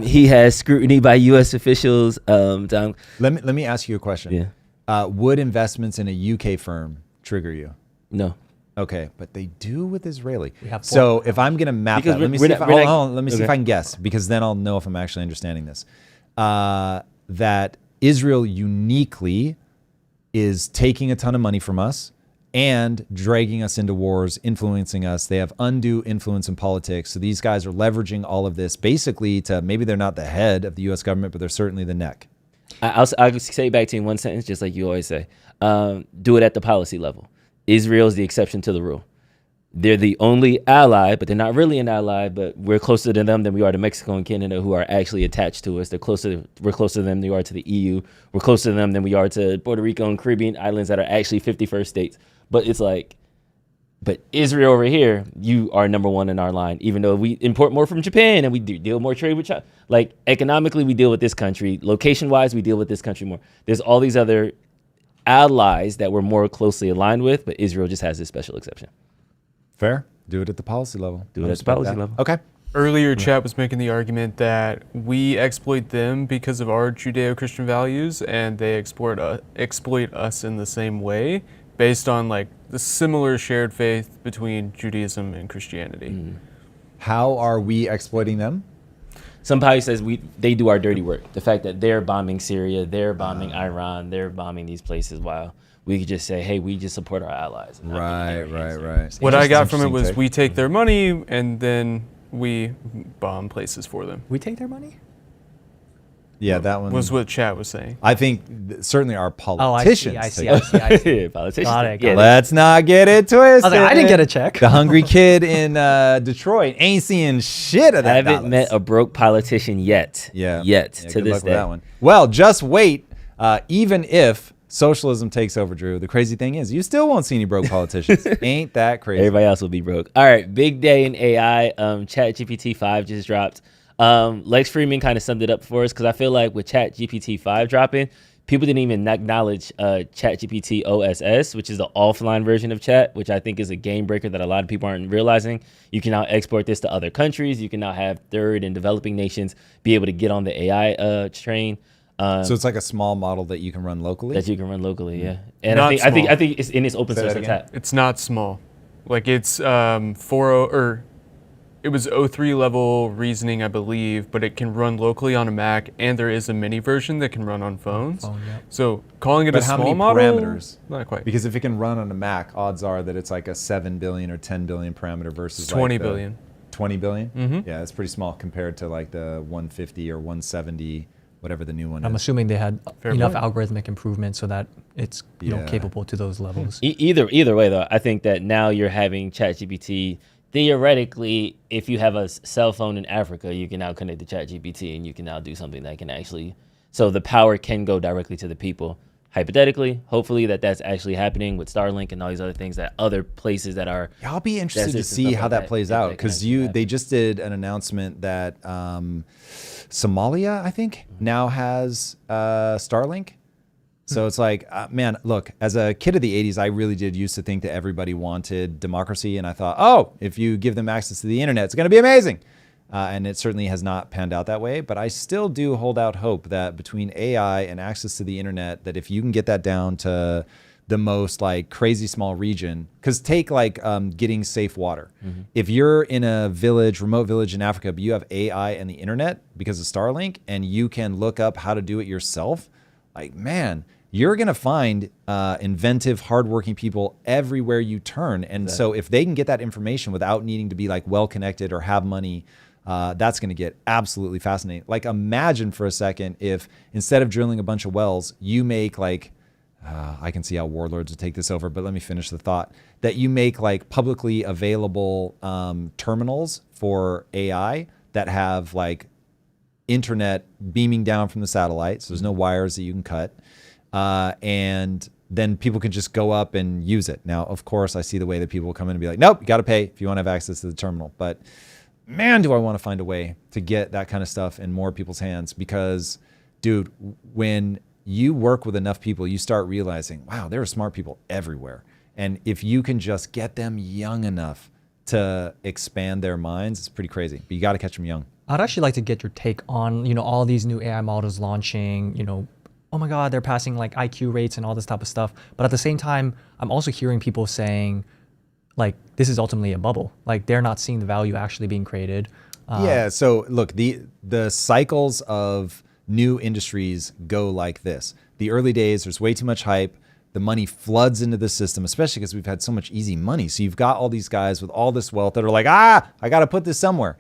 He has scrutiny by U.S. officials. Let me ask you a question. Yeah. Would investments in a UK firm trigger you? No. Okay, but they do with Israeli. have So if I'm going to map Because that, let me see if I can guess, because then I'll know if I'm actually understanding this. That Israel uniquely is taking a ton of money from us and dragging us into wars, influencing us. They have undue influence in politics. So these guys are leveraging all of this basically to, maybe they're not the head of the U.S. government, but they're certainly the neck. I'll say back to you in one sentence, just like you always say. Do it at the policy level. Israel is the exception to the rule. They're the only ally, but they're not really an ally, but we're closer to them than we are to Mexico and Canada, who are actually attached to us. We're closer to them than we are to the EU. We're closer to them than we are to Puerto Rico and Caribbean islands that are actually 51st states. But it's like, but Israel over here, you are number one in our line, even though we import more from Japan and we deal more trade with China. Like economically, we deal with this country. Location-wise, we deal with this country more. There's all these other allies that we're more closely aligned with, but Israel just has this special exception. Fair. Do it at the policy level. Do it at the policy level. Okay. Earlier, Chat was making the argument that we exploit them because of our Judeo-Christian values, and they exploit us in the same way, based on like the similar shared faith between Judaism and Christianity. How are we exploiting them? Somebody says they do our dirty work. The fact that they're bombing Syria, they're bombing Iran, they're bombing these places, while we could just say, hey, we just support our allies. Right. What I got from it was we take their money and then we bomb places for them. we take their money. Yeah, that one Was what Chat was saying. I think certainly our Oh, politicians. I see. Yeah, politicians. Got it. Yeah, Let's not get it twisted. I was like, I didn't get a check. The hungry kid in Detroit ain't seeing shit of that. I haven't dollars. met a broke politician yet. Yeah. Yet Yeah, to good this luck with day. that one. Well, just wait. Even if socialism takes over, Drew, the crazy thing is you still won't see any broke politicians. Ain't that crazy? Everybody else will be broke. All right, big day in AI. ChatGPT5 just dropped. Lex Friedman kind of summed it up for us because I feel like with ChatGPT5 dropping, people didn't even acknowledge ChatGPT OSS, which is the offline version of Chat, which I think is a game breaker that a lot of people aren't realizing. You can now export this to other countries. You can now have third and developing nations be able to get on the AI train. So it's like a small model that you can run locally. That you can run locally, yeah. And Not I think it's in its open Say source that again? attack. It's not small. Like it's 4.0 or it was 03 level reasoning, I believe, but it can run locally on a Mac, and there is a mini version that can run on phones. So calling it But a how small many model, parameters? not quite. Because if it can run on a Mac, odds are that it's like a 7 billion or 10 billion parameter versus It's 20 like the billion. 20 billion? Mhm. Yeah, it's pretty small compared to like the 150 or 170 whatever the new one I'm is. assuming they had Fair enough point. algorithmic improvement so that it's Yeah. capable to those levels. Either way, though, I think that now you're having ChatGPT. Theoretically, if you have a cell phone in Africa, you can now connect to ChatGPT and you can now do something that can actually. So the power can go directly to the people. Hypothetically, hopefully that's actually happening with Starlink and all these other things that other places that are. Yeah, I'll be interested to deserts and see stuff how like that that, plays if out that can because actually they happen. just did an announcement that Somalia, I think, now has Starlink. So it's like, man, look, as a kid of the 80s, I really did used to think that everybody wanted democracy. And I thought, oh, if you give them access to the internet, it's going to be amazing. And it certainly has not panned out that way. But I still do hold out hope that between AI and access to the internet, that if you can get that down to the most like crazy small region, because take like getting safe water. If you're in a village, remote village in Africa, but you have AI and the internet because of Starlink, and you can look up how to do it yourself, like, man, you're going to find inventive, hardworking people everywhere you turn. And so if they can get that information without needing to be like well-connected or have money, that's going to get absolutely fascinating. Like imagine for a second if instead of drilling a bunch of wells, you make like, I can see how warlords would take this over, but let me finish the thought, that you make like publicly available terminals for AI that have like internet beaming down from the satellite. So there's no wires that you can cut. And then people can just go up and use it. Now, of course, I see the way that people will come in and be like, nope, you got to pay if you want to have access to the terminal. But man, do I want to find a way to get that kind of stuff in more people's hands because, dude, when you work with enough people, you start realizing, wow, there are smart people everywhere. And if you can just get them young enough to expand their minds, it's pretty crazy. But you got to catch them young. I'd actually like to get your take on, all these new AI models launching, oh my God, they're passing like IQ rates and all this type of stuff. But at the same time, I'm also hearing people saying like, this is ultimately a bubble. Like they're not seeing the value actually being created. Yeah. So look, the cycles of new industries go like this. The early days, there's way too much hype. The money floods into the system, especially because we've had so much easy money. So you've got all these guys with all this wealth that are like, I got to put this somewhere.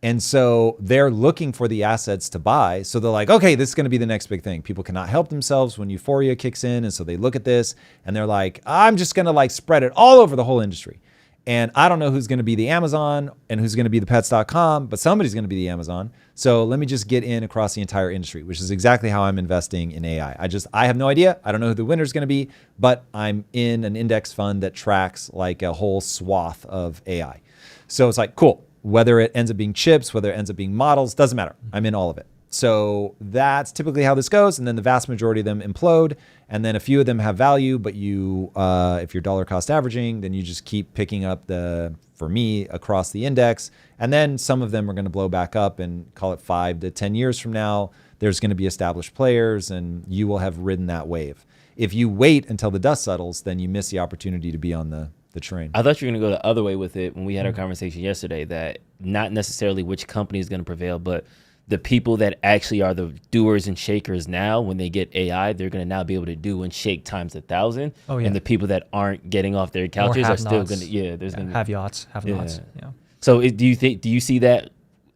And so they're looking for the assets to buy. So they're like, okay, this is going to be the next big thing. People cannot help themselves when euphoria kicks in. And so they look at this and they're like, I'm just going to like spread it all over the whole industry. And I don't know who's going to be the Amazon and who's going to be the pets.com, but somebody's going to be the Amazon. So let me just get in across the entire industry, which is exactly how I'm investing in AI. I have no idea. I don't know who the winner's going to be, but I'm in an index fund that tracks like a whole swath of AI. So it's like, cool. Whether it ends up being chips, whether it ends up being models, doesn't matter. I'm in all of it. So that's typically how this goes. And then the vast majority of them implode. And then a few of them have value, but you, if you're dollar cost averaging, then you just keep picking up for me, across the index. And then some of them are going to blow back up and call it 5 to 10 years from now, there's going to be established players and you will have ridden that wave. If you wait until the dust settles, then you miss the opportunity to be on the train. I thought you were going to go the other way with it when we had our conversation yesterday, that not necessarily which company is going to prevail, but the people that actually are the doers and shakers now, when they get AI, they're going to now be able to do and shake times 1,000. Oh, yeah. And the people that aren't getting off their couches are still have-nots. going to, there's going to have yachts, have nots. Yeah. So do you see that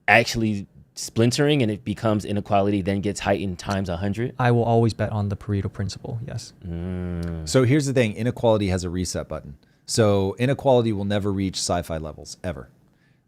actually splintering and it becomes inequality, then gets heightened times 100? I will always bet on the Pareto principle. Yes. So here's the thing. Inequality has a reset button. So inequality will never reach sci-fi levels, ever.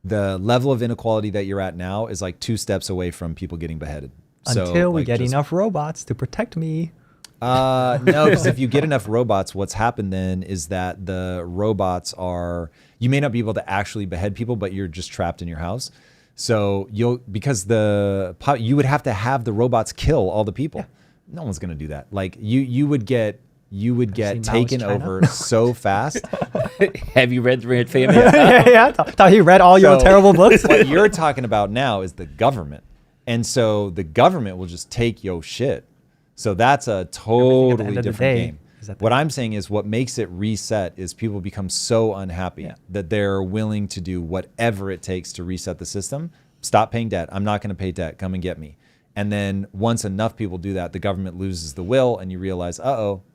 The level of inequality that you're at now is like 2 steps away from people getting beheaded. Until we like, get enough robots to protect me. No, because if you get enough robots, what's happened then is that the robots you may not be able to actually behead people, but you're just trapped in your house. So you would have to have the robots kill all the people. Yeah. No one's going to do that. Like you would get taken over so fast. Have you read Red Family? yeah. Thought he read all your terrible books. What you're talking about now is the government. And so the government will just take your shit. So that's a totally different game. What I'm saying is what makes it reset is people become so unhappy that they're willing to do whatever it takes to reset the system. Stop paying debt. I'm not going to pay debt. Come and get me. And then once enough people do that, the government loses the will and you realize,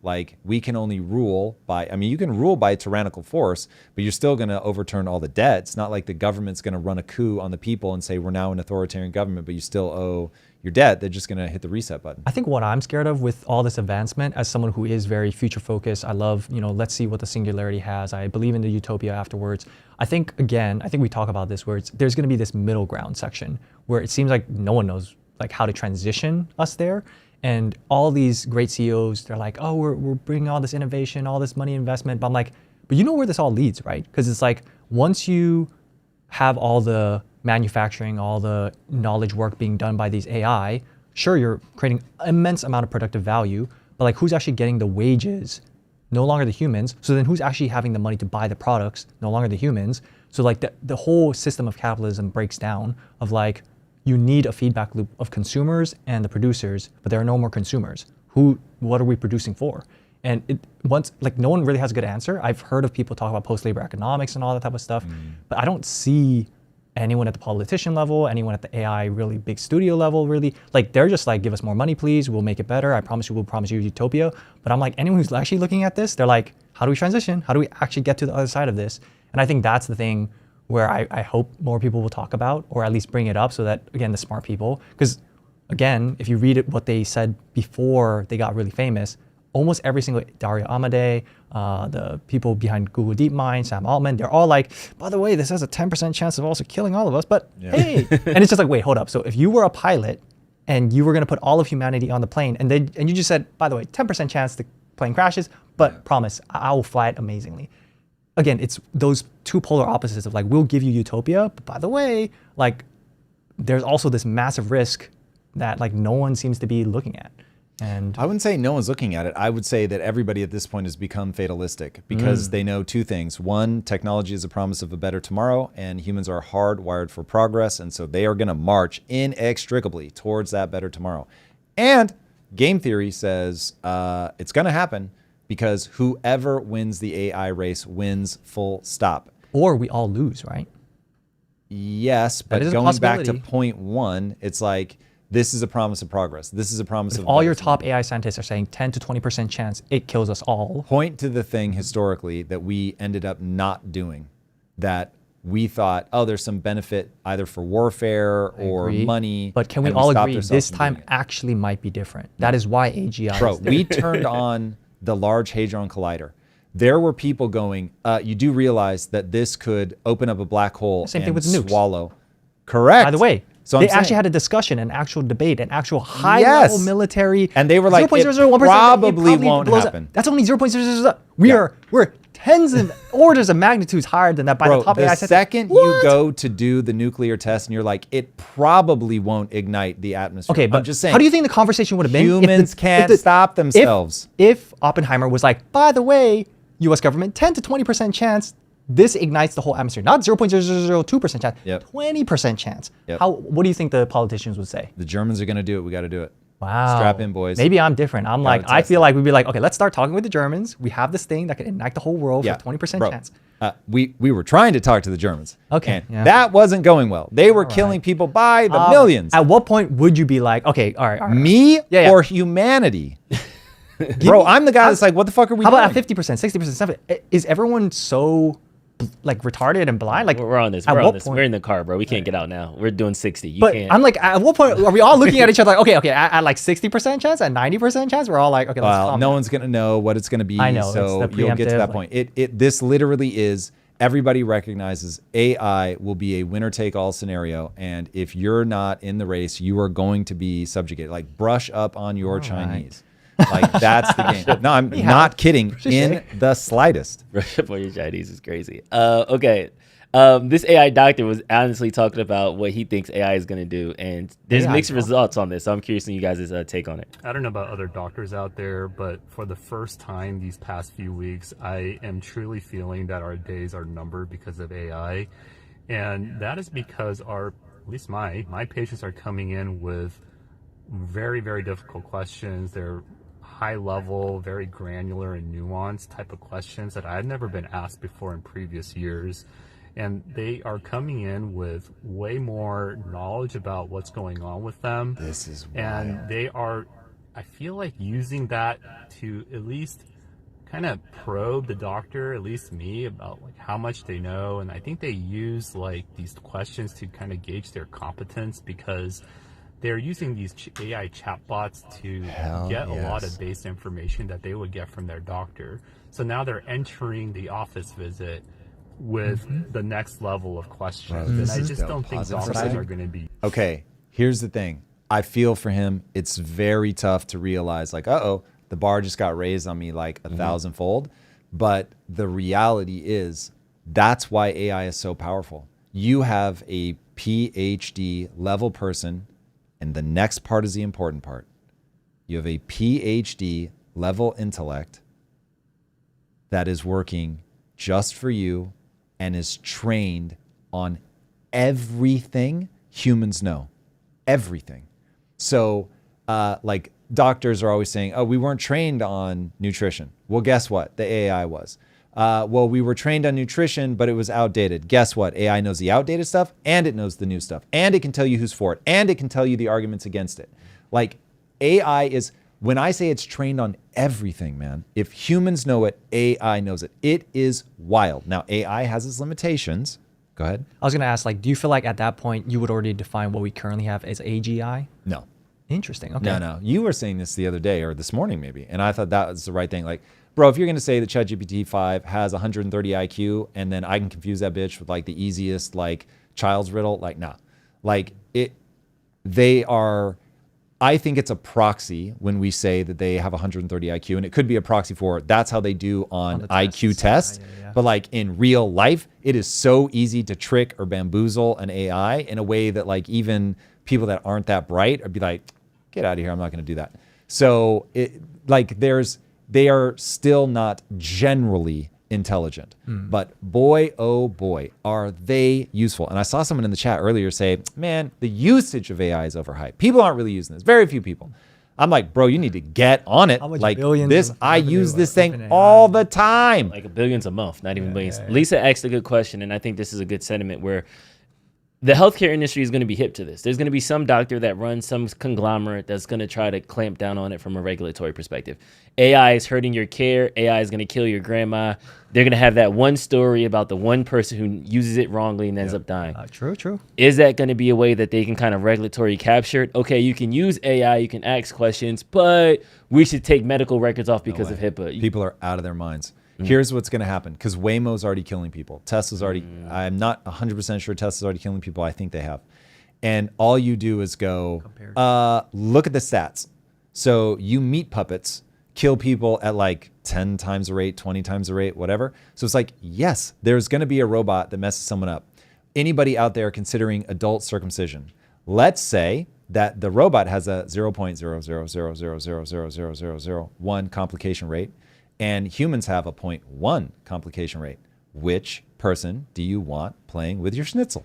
like we can only rule you can rule by tyrannical force, but you're still going to overturn all the debt. It's not like the government's going to run a coup on the people and say, we're now an authoritarian government, but you still owe, your debt. They're just going to hit the reset button. I think what I'm scared of with all this advancement, as someone who is very future focused, I love, let's see what the singularity has. I believe in the utopia afterwards. I think we talk about this where there's going to be this middle ground section where it seems like no one knows like how to transition us there. And all these great CEOs, they're like, oh, we're bringing all this innovation, all this money investment. But I'm like, but you know where this all leads, right? Because it's like once you have all the manufacturing, all the knowledge work being done by these AI, sure, you're creating immense amount of productive value, but like who's actually getting the wages? No longer the humans. So then who's actually having the money to buy the products? No longer the humans. So like the whole system of capitalism breaks down of like, you need a feedback loop of consumers and the producers, but there are no more consumers. What are we producing for? And no one really has a good answer. I've heard of people talk about post-labor economics and all that type of stuff, but I don't see anyone at the politician level, anyone at the AI really big studio level, really, like they're just like, give us more money, please. We'll make it better. I promise you, we'll promise you utopia. But I'm like, anyone who's actually looking at this, they're like, how do we transition? How do we actually get to the other side of this? And I think that's the thing where I hope more people will talk about, or at least bring it up so that, again, the smart people, because again, if you read it, what they said before they got really famous, almost every single Dario Amodei, the people behind Google DeepMind, Sam Altman, they're all like, by the way, this has a 10% chance of also killing all of us, but hey. And it's just like, wait, hold up. So if you were a pilot and you were going to put all of humanity on the plane and you just said, by the way, 10% chance the plane crashes, but promise, I will fly it amazingly. Again, it's those two polar opposites of like, we'll give you utopia, but by the way, like there's also this massive risk that like no one seems to be looking at. And I wouldn't say no one's looking at it. I would say that everybody at this point has become fatalistic because they know two things. One, technology is a promise of a better tomorrow, and humans are hardwired for progress, and so they are going to march inextricably towards that better tomorrow. And game theory says it's going to happen because whoever wins the AI race wins, full stop. Or we all lose, right? Yes, but going back to point one, it's like, this is a promise of progress. This is a promise of all your top AI scientists are saying 10 to 20% chance it kills us all. Point to the thing historically that we ended up not doing, that we thought, oh, there's some benefit either for warfare or money. But can we all agree this time actually might be different? That is why AGI Bro, is there. we turned on the Large Hadron Collider. There were people going, you do realize that this could open up a black hole Same and thing with nukes. swallow. Correct. By the way, so they actually had a discussion, an actual debate, an actual high-level military. And they were like, it probably won't happen. That's only 0.000. We're tens of orders of magnitudes higher than that by the top AI. The second you go to do the nuclear test and you're like, it probably won't ignite the atmosphere. Okay, but I'm just saying, how do you think the conversation would have been? Humans can't stop themselves. If Oppenheimer was like, by the way, U.S. government, 10 to 20% chance this ignites the whole atmosphere. Not 0.0002% chance, 20% chance. What do you think the politicians would say? The Germans are going to do it. We got to do it. Wow. Strap in, boys. Maybe I'm different. I'm like, I feel like we'd be like, okay, let's start talking with the Germans. We have this thing that can ignite the whole world for 20% chance. We were trying to talk to the Germans. Okay. And that wasn't going well. They were killing people by the millions. At what point would you be like, okay, all right. Me or humanity? Bro, I'm the guy that's like, what the fuck are we doing? How about at 50%, 60%, 70%? Is everyone so like retarded and blind? Like we're on this. We're on this. We're in the car, bro. We can't get out now. We're doing 60. You can't. I'm like, at what point are we all looking at each other like, okay, at like 60% chance, at 90% chance, we're all like, okay, let's calm no down. one's gonna know what it's gonna be. I know. So you'll get to that point. This literally is, everybody recognizes AI will be a winner-take-all scenario, and if you're not in the race, you are going to be subjugated. Like, brush up on your Chinese. Like, that's the game. No, I'm not kidding in the slightest. Brush up on your Chinese is crazy. Okay. This AI doctor was honestly talking about what he thinks AI is going to do, and there's mixed results on this. So I'm curious in you guys' take on it. I don't know about other doctors out there, but for the first time these past few weeks, I am truly feeling that our days are numbered because of AI. And that is because at least my patients are coming in with very, very difficult questions. They're high level, very granular and nuanced type of questions that I had never been asked before in previous years. And they are coming in with way more knowledge about what's going on with them. This is wild. And they are, I feel like, using that to at least kind of probe the doctor, at least me, about like how much they know. And I think they use like these questions to kind of gauge their competence, because they're using these AI chatbots to get a lot of base information that they would get from their doctor. So now they're entering the office visit with the next level of questions. And I just don't think doctors are going to be. Okay, here's the thing. I feel for him. It's very tough to realize, like, the bar just got raised on me like 1,000-fold. But the reality is that's why AI is so powerful. You have a PhD level person, and the next part is the important part. You have a PhD level intellect that is working just for you and is trained on everything humans know. Everything. So, like, doctors are always saying, we weren't trained on nutrition. Well, guess what? The AI was. Well, we were trained on nutrition, but it was outdated. Guess what? AI knows the outdated stuff, and it knows the new stuff, and it can tell you who's for it, and it can tell you the arguments against it. Like, AI is, when I say it's trained on everything, man, if humans know it, AI knows it. It is wild. Now, AI has its limitations. Go ahead. I was going to ask, like, do you feel like at that point you would already define what we currently have as AGI? No. Interesting. Okay. No. You were saying this the other day or this morning maybe, and I thought that was the right thing. Like, bro, if you're going to say that ChatGPT5 has 130 IQ and then I can confuse that bitch with like the easiest like child's riddle, like, nah. Like, they are, I think it's a proxy when we say that they have 130 IQ, and it could be a proxy for that's how they do on IQ tests. Yeah. But like in real life, it is so easy to trick or bamboozle an AI in a way that like even people that aren't that bright would be like, get out of here, I'm not going to do that. So they are still not generally intelligent, but boy, oh boy, are they useful. And I saw someone in the chat earlier say, man, the usage of AI is overhyped. People aren't really using this. Very few people. I'm like, bro, you need to get on it. Like this, I use this thing all the time. Like billions a month, not even billions. Yeah. Lisa asked a good question, and I think this is a good sentiment where the healthcare industry is going to be hip to this. There's going to be some doctor that runs some conglomerate that's going to try to clamp down on it from a regulatory perspective. AI is hurting your care. AI is going to kill your grandma. They're going to have that one story about the one person who uses it wrongly and ends up dying. True. Is that going to be a way that they can kind of regulatory capture it? Okay, you can use AI, you can ask questions, but we should take medical records off because of HIPAA. People are out of their minds. Here's what's going to happen, because Waymo's already killing people. Tesla's already, I'm not 100% sure Tesla's already killing people. I think they have. And all you do is go, look at the stats. So you meat puppets kill people at like 10 times the rate, 20 times the rate, whatever. So it's like, yes, there's going to be a robot that messes someone up. Anybody out there considering adult circumcision, let's say that the robot has a 0.000000001 complication rate, and humans have a 0.1 complication rate. Which person do you want playing with your schnitzel?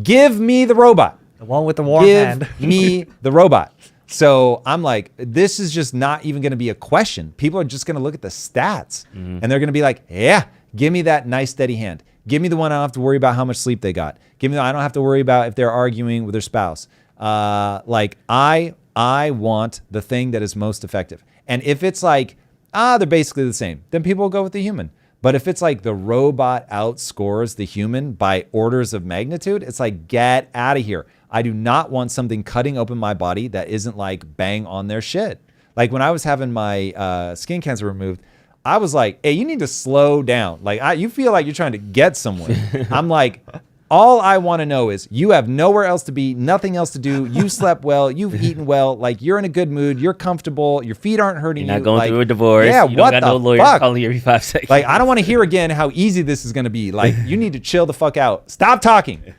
Give me the robot. The one with the warm hand. Give me the robot. So I'm like, this is just not even going to be a question. People are just going to look at the stats, and they're going to be like, yeah, give me that nice steady hand. Give me the one I don't have to worry about how much sleep they got. Give me the I don't have to worry about if they're arguing with their spouse. Like I want the thing that is most effective. And if it's like, they're basically the same, then people will go with the human. But if it's like the robot outscores the human by orders of magnitude, it's like, get out of here. I do not want something cutting open my body that isn't like bang on their shit. Like when I was having my skin cancer removed, I was like, hey, you need to slow down. Like you feel like you're trying to get someone. I'm like, all I want to know is you have nowhere else to be, nothing else to do. You slept well. You've eaten well. Like you're in a good mood. You're comfortable. Your feet aren't hurting you. You're not going like, through a divorce. Yeah, you what don't got the no lawyer fuck? calling you every 5 seconds. Like I don't want to hear again how easy this is going to be. Like you need to chill the fuck out. Stop talking.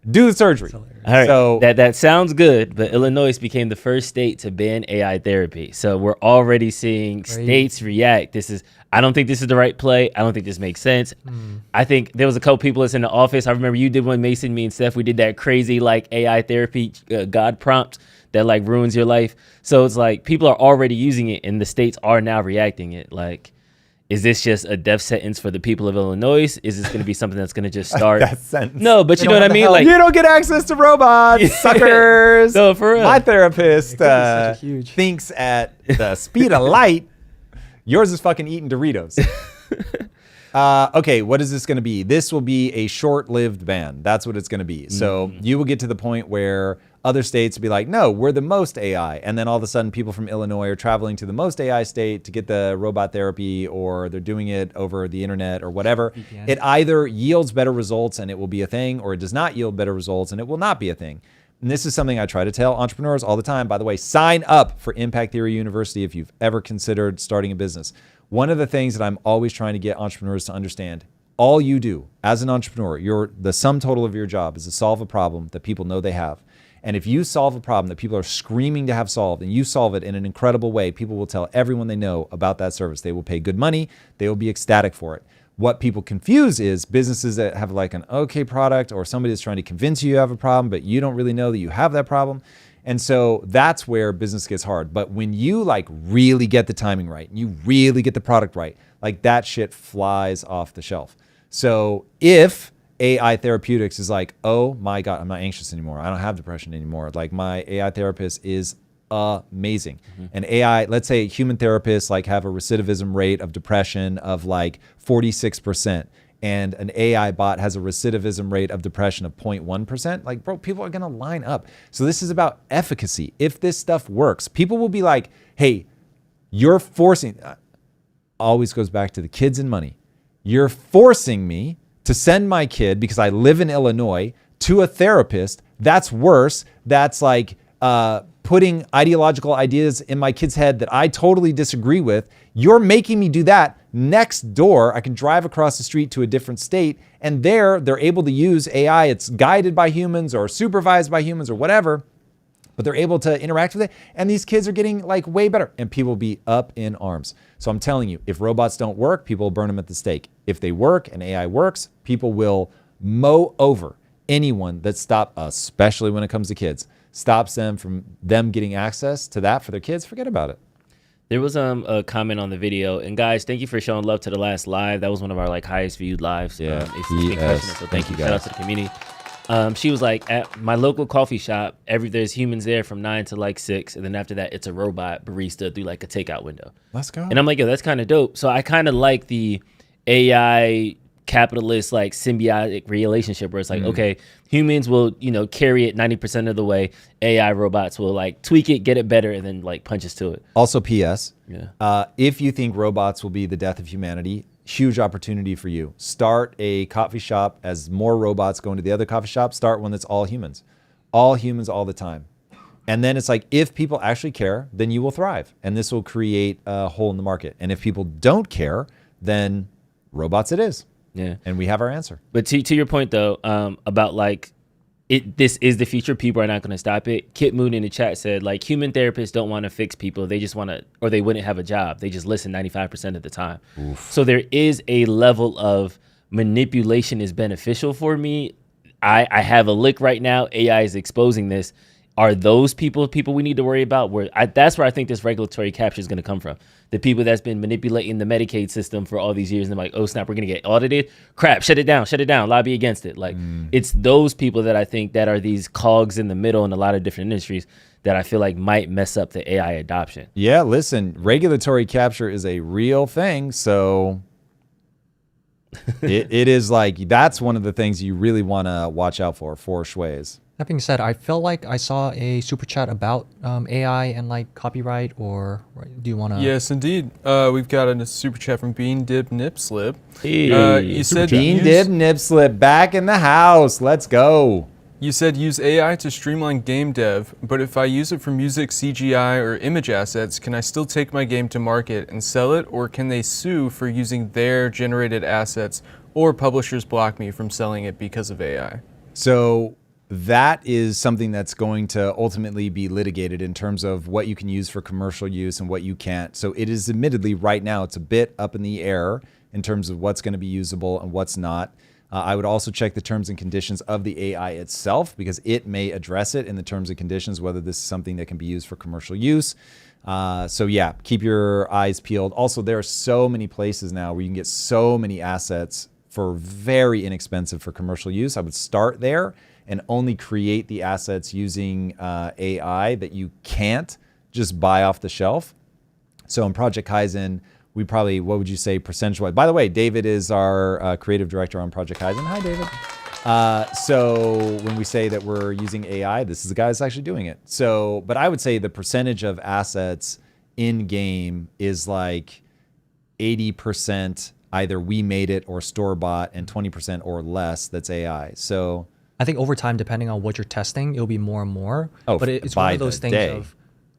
Do the surgery. All right. So that sounds good, but Illinois became the first state to ban AI therapy. So we're already seeing states react. I don't think this is the right play. I don't think this makes sense. I think there was a couple people that's in the office. I remember you did one, Mason, me and Steph. We did that crazy like AI therapy God prompt that like ruins your life. So it's like people are already using it, and the states are now reacting it. Like, is this just a death sentence for the people of Illinois? Is this going to be something that's going to just start? Death sentence. No, but you know what I mean? Like, you don't get access to robots, suckers. No, for real. My therapist huge thinks at the speed of light. Yours is fucking eating Doritos. Okay, what is this going to be? This will be a short-lived ban. That's what it's going to be. So you will get to the point where other states will be like, no, we're the most AI. And then all of a sudden people from Illinois are traveling to the most AI state to get the robot therapy, or they're doing it over the internet or whatever. VPN. It either yields better results and it will be a thing, or it does not yield better results and it will not be a thing. And this is something I try to tell entrepreneurs all the time. By the way, sign up for Impact Theory University if you've ever considered starting a business. One of the things that I'm always trying to get entrepreneurs to understand, all you do as an entrepreneur, the sum total of your job is to solve a problem that people know they have. And if you solve a problem that people are screaming to have solved, and you solve it in an incredible way, people will tell everyone they know about that service. They will pay good money. They will be ecstatic for it. What people confuse is businesses that have like an okay product, or somebody that's trying to convince you have a problem, but you don't really know that you have that problem. And so that's where business gets hard. But when you like really get the timing right, and you really get the product right, like that shit flies off the shelf. So if AI therapeutics is like, oh my God, I'm not anxious anymore. I don't have depression anymore. Like my AI therapist is amazing. And AI, let's say human therapists like have a recidivism rate of depression of like 46%. And an AI bot has a recidivism rate of depression of 0.1%, like, bro, people are going to line up. So this is about efficacy. If this stuff works, people will be like, hey, you're forcing, always goes back to the kids and money. You're forcing me to send my kid, because I live in Illinois, to a therapist. That's worse. That's like putting ideological ideas in my kid's head that I totally disagree with. You're making me do that. Next door, I can drive across the street to a different state, and there they're able to use AI. It's guided by humans or supervised by humans or whatever, but they're able to interact with it. And these kids are getting like way better, and people will be up in arms. So I'm telling you, if robots don't work, people will burn them at the stake. If they work and AI works, people will mow over anyone that especially when it comes to kids, stops them from them getting access to that for their kids. Forget about it. There was a comment on the video, and guys, thank you for showing love to the last live. That was one of our like highest viewed lives. Yeah, it's been crushing it, so thank you. Shout out to the community. She was like, at my local coffee shop, there's humans there from 9 to like 6, and then after that, it's a robot barista through like a takeout window. Let's go. And I'm like, yo, that's kind of dope. So I kind of like the AI capitalist like symbiotic relationship where it's like, okay, humans will, carry it 90% of the way. AI robots will like tweak it, get it better, and then like punch us to it. Also, PS, Yeah. If you think robots will be the death of humanity, huge opportunity for you. Start a coffee shop. As more robots go into the other coffee shop, start one that's all humans all the time. And then it's like, if people actually care, then you will thrive. And this will create a hole in the market. And if people don't care, then robots it is. Yeah. And we have our answer. But to your point though, about like this is the future. People are not going to stop it. Kit Moon in the chat said like human therapists don't want to fix people. They just want to, or they wouldn't have a job. They just listen 95% of the time. Oof. So there is a level of manipulation is beneficial for me. I have a lick right now. AI is exposing this. Are those people we need to worry about? That's where I think this regulatory capture is going to come from. The people that's been manipulating the Medicaid system for all these years, and they're like, oh snap, we're going to get audited. Crap, shut it down, lobby against it. Like it's those people that I think that are these cogs in the middle in a lot of different industries that I feel like might mess up the AI adoption. Yeah, listen, regulatory capture is a real thing. So it is like, that's one of the things you really want to watch out for Schways. That being said, I felt like I saw a super chat about AI and like copyright, or do you want to? Yes, indeed. We've got a super chat from Bean Dib Nip Slip. Hey, you said Bean Dib Nip Slip back in the house. Let's go. You said use AI to streamline game dev, but if I use it for music, CGI, or image assets, can I still take my game to market and sell it, or can they sue for using their generated assets, or publishers block me from selling it because of AI? So that is something that's going to ultimately be litigated in terms of what you can use for commercial use and what you can't. So it is admittedly right now, it's a bit up in the air in terms of what's going to be usable and what's not. I would also check the terms and conditions of the AI itself, because it may address it in the terms and conditions, whether this is something that can be used for commercial use. So yeah, keep your eyes peeled. Also, there are so many places now where you can get so many assets for very inexpensive for commercial use. I would start there and only create the assets using AI that you can't just buy off the shelf. So in Project Kaizen, we probably, what would you say percentage-wise? By the way, David is our creative director on Project Kaizen. Hi, David. So when we say that we're using AI, this is the guy that's actually doing it. So, but I would say the percentage of assets in game is like 80% either we made it or store-bought, and 20% or less that's AI. So I think over time, depending on what you're testing, it'll be more and more. Oh, but it's by one of those the things day. of,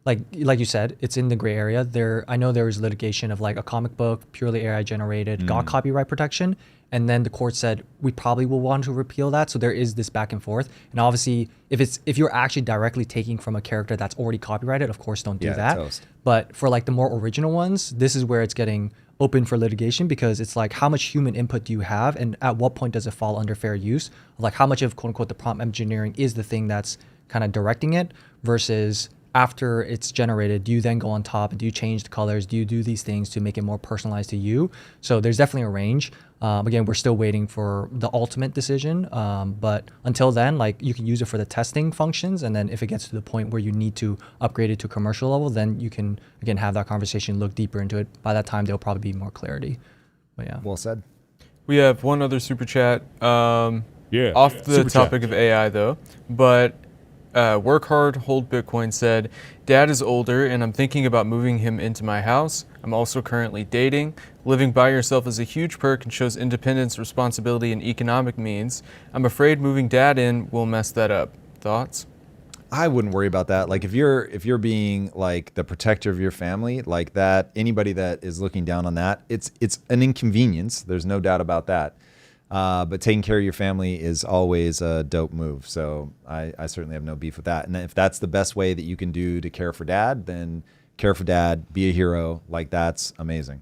like you said, it's in the gray area. I know there was litigation of like a comic book, purely AI generated, got copyright protection, and then the court said we probably will want to repeal that. So there is this back and forth. And obviously, if you're actually directly taking from a character that's already copyrighted, of course, don't do that. Toast. But for like the more original ones, this is where it's getting open for litigation, because it's like, how much human input do you have, and at what point does it fall under fair use? Like, how much of quote unquote the prompt engineering is the thing that's kind of directing it, versus after it's generated, do you then go on top and do you change the colors? Do you do these things to make it more personalized to you? So there's definitely a range. Again, we're still waiting for the ultimate decision. But until then, like, you can use it for the testing functions. And then if it gets to the point where you need to upgrade it to commercial level, then you can, again, have that conversation, look deeper into it. By that time, there'll probably be more clarity. But yeah. Well said. We have one other super chat. Off the Super topic chat. of AI though, but Work Hard, Hold Bitcoin said, Dad is older and I'm thinking about moving him into my house. I'm also currently dating. Living by yourself is a huge perk and shows independence, responsibility, and economic means. I'm afraid moving Dad in will mess that up. Thoughts? I wouldn't worry about that. Like, if you're being like the protector of your family, like that, anybody that is looking down on that, it's an inconvenience. There's no doubt about that. But taking care of your family is always a dope move. So I certainly have no beef with that. And if that's the best way that you can do to care for Dad, then care for Dad, be a hero. Like, that's amazing.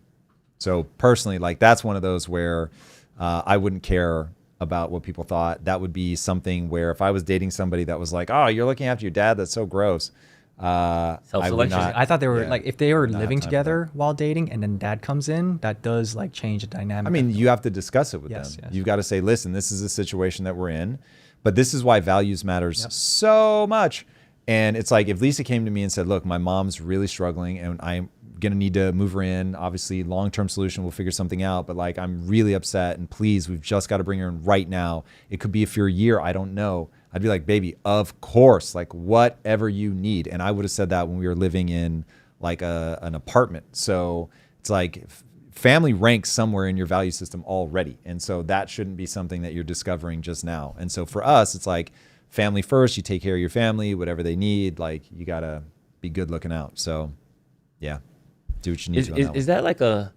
So personally, like, that's one of those where I wouldn't care about what people thought. That would be something where if I was dating somebody that was like, oh, you're looking after your dad, that's so gross. I would Self-selection. not. I thought they were yeah, like, if they were not have living time for together while dating and then Dad comes in, that does like change the dynamic. I mean, you have to discuss it with Yes, them. yes. You've got to say, listen, this is the situation that we're in, but this is why values matters so much. And it's like, if Lisa came to me and said, look, my mom's really struggling and I'm going to need to move her in, obviously long-term solution, we'll figure something out, but like, I'm really upset and please, we've just got to bring her in right now. It could be for a year. I don't know. I'd be like, baby, of course, like whatever you need. And I would have said that when we were living in like an apartment. So it's like family ranks somewhere in your value system already. And so that shouldn't be something that you're discovering just now. And so for us, it's like family first, you take care of your family, whatever they need, like you got to be good looking out. So yeah, do what you need to on that one. Is that like a,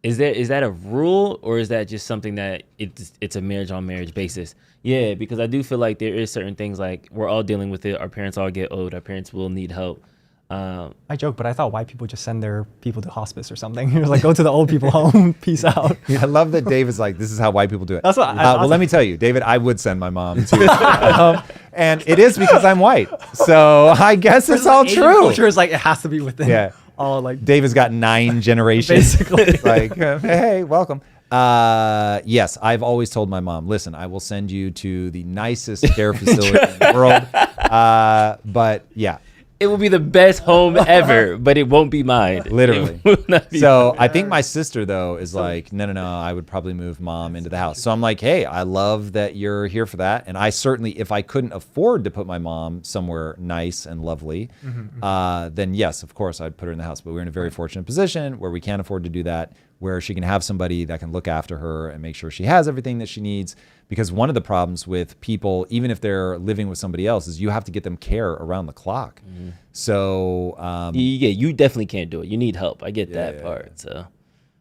is that a rule, or is that just something that it's a marriage on marriage basis? Yeah, because I do feel like there is certain things, like we're all dealing with it. Our parents all get old. Our parents will need help. I joke, but I thought white people just send their people to hospice or something. You're like, go to the old people home, peace out. I love that Dave is like, this is how white people do it. That's what well, let me tell you, David, I would send my mom to and it is because I'm white. So I guess it's all Asian true. culture is like, it has to be within. Yeah. All like Dave has got 9 generations. Basically. Like, hey, welcome. Yes, I've always told my mom, listen, I will send you to the nicest care facility in the world. But yeah. It will be the best home ever, but it won't be mine. Literally. It will not be So mine. I think my sister, though, is like, no, I would probably move mom into the house. So I'm like, hey, I love that you're here for that. And I certainly, if I couldn't afford to put my mom somewhere nice and lovely, then yes, of course, I'd put her in the house. But we're in a very fortunate position where we can't afford to do that, where she can have somebody that can look after her and make sure she has everything that she needs. Because one of the problems with people, even if they're living with somebody else, is you have to get them care around the clock. So yeah, you definitely can't do it. You need help. I get that part. So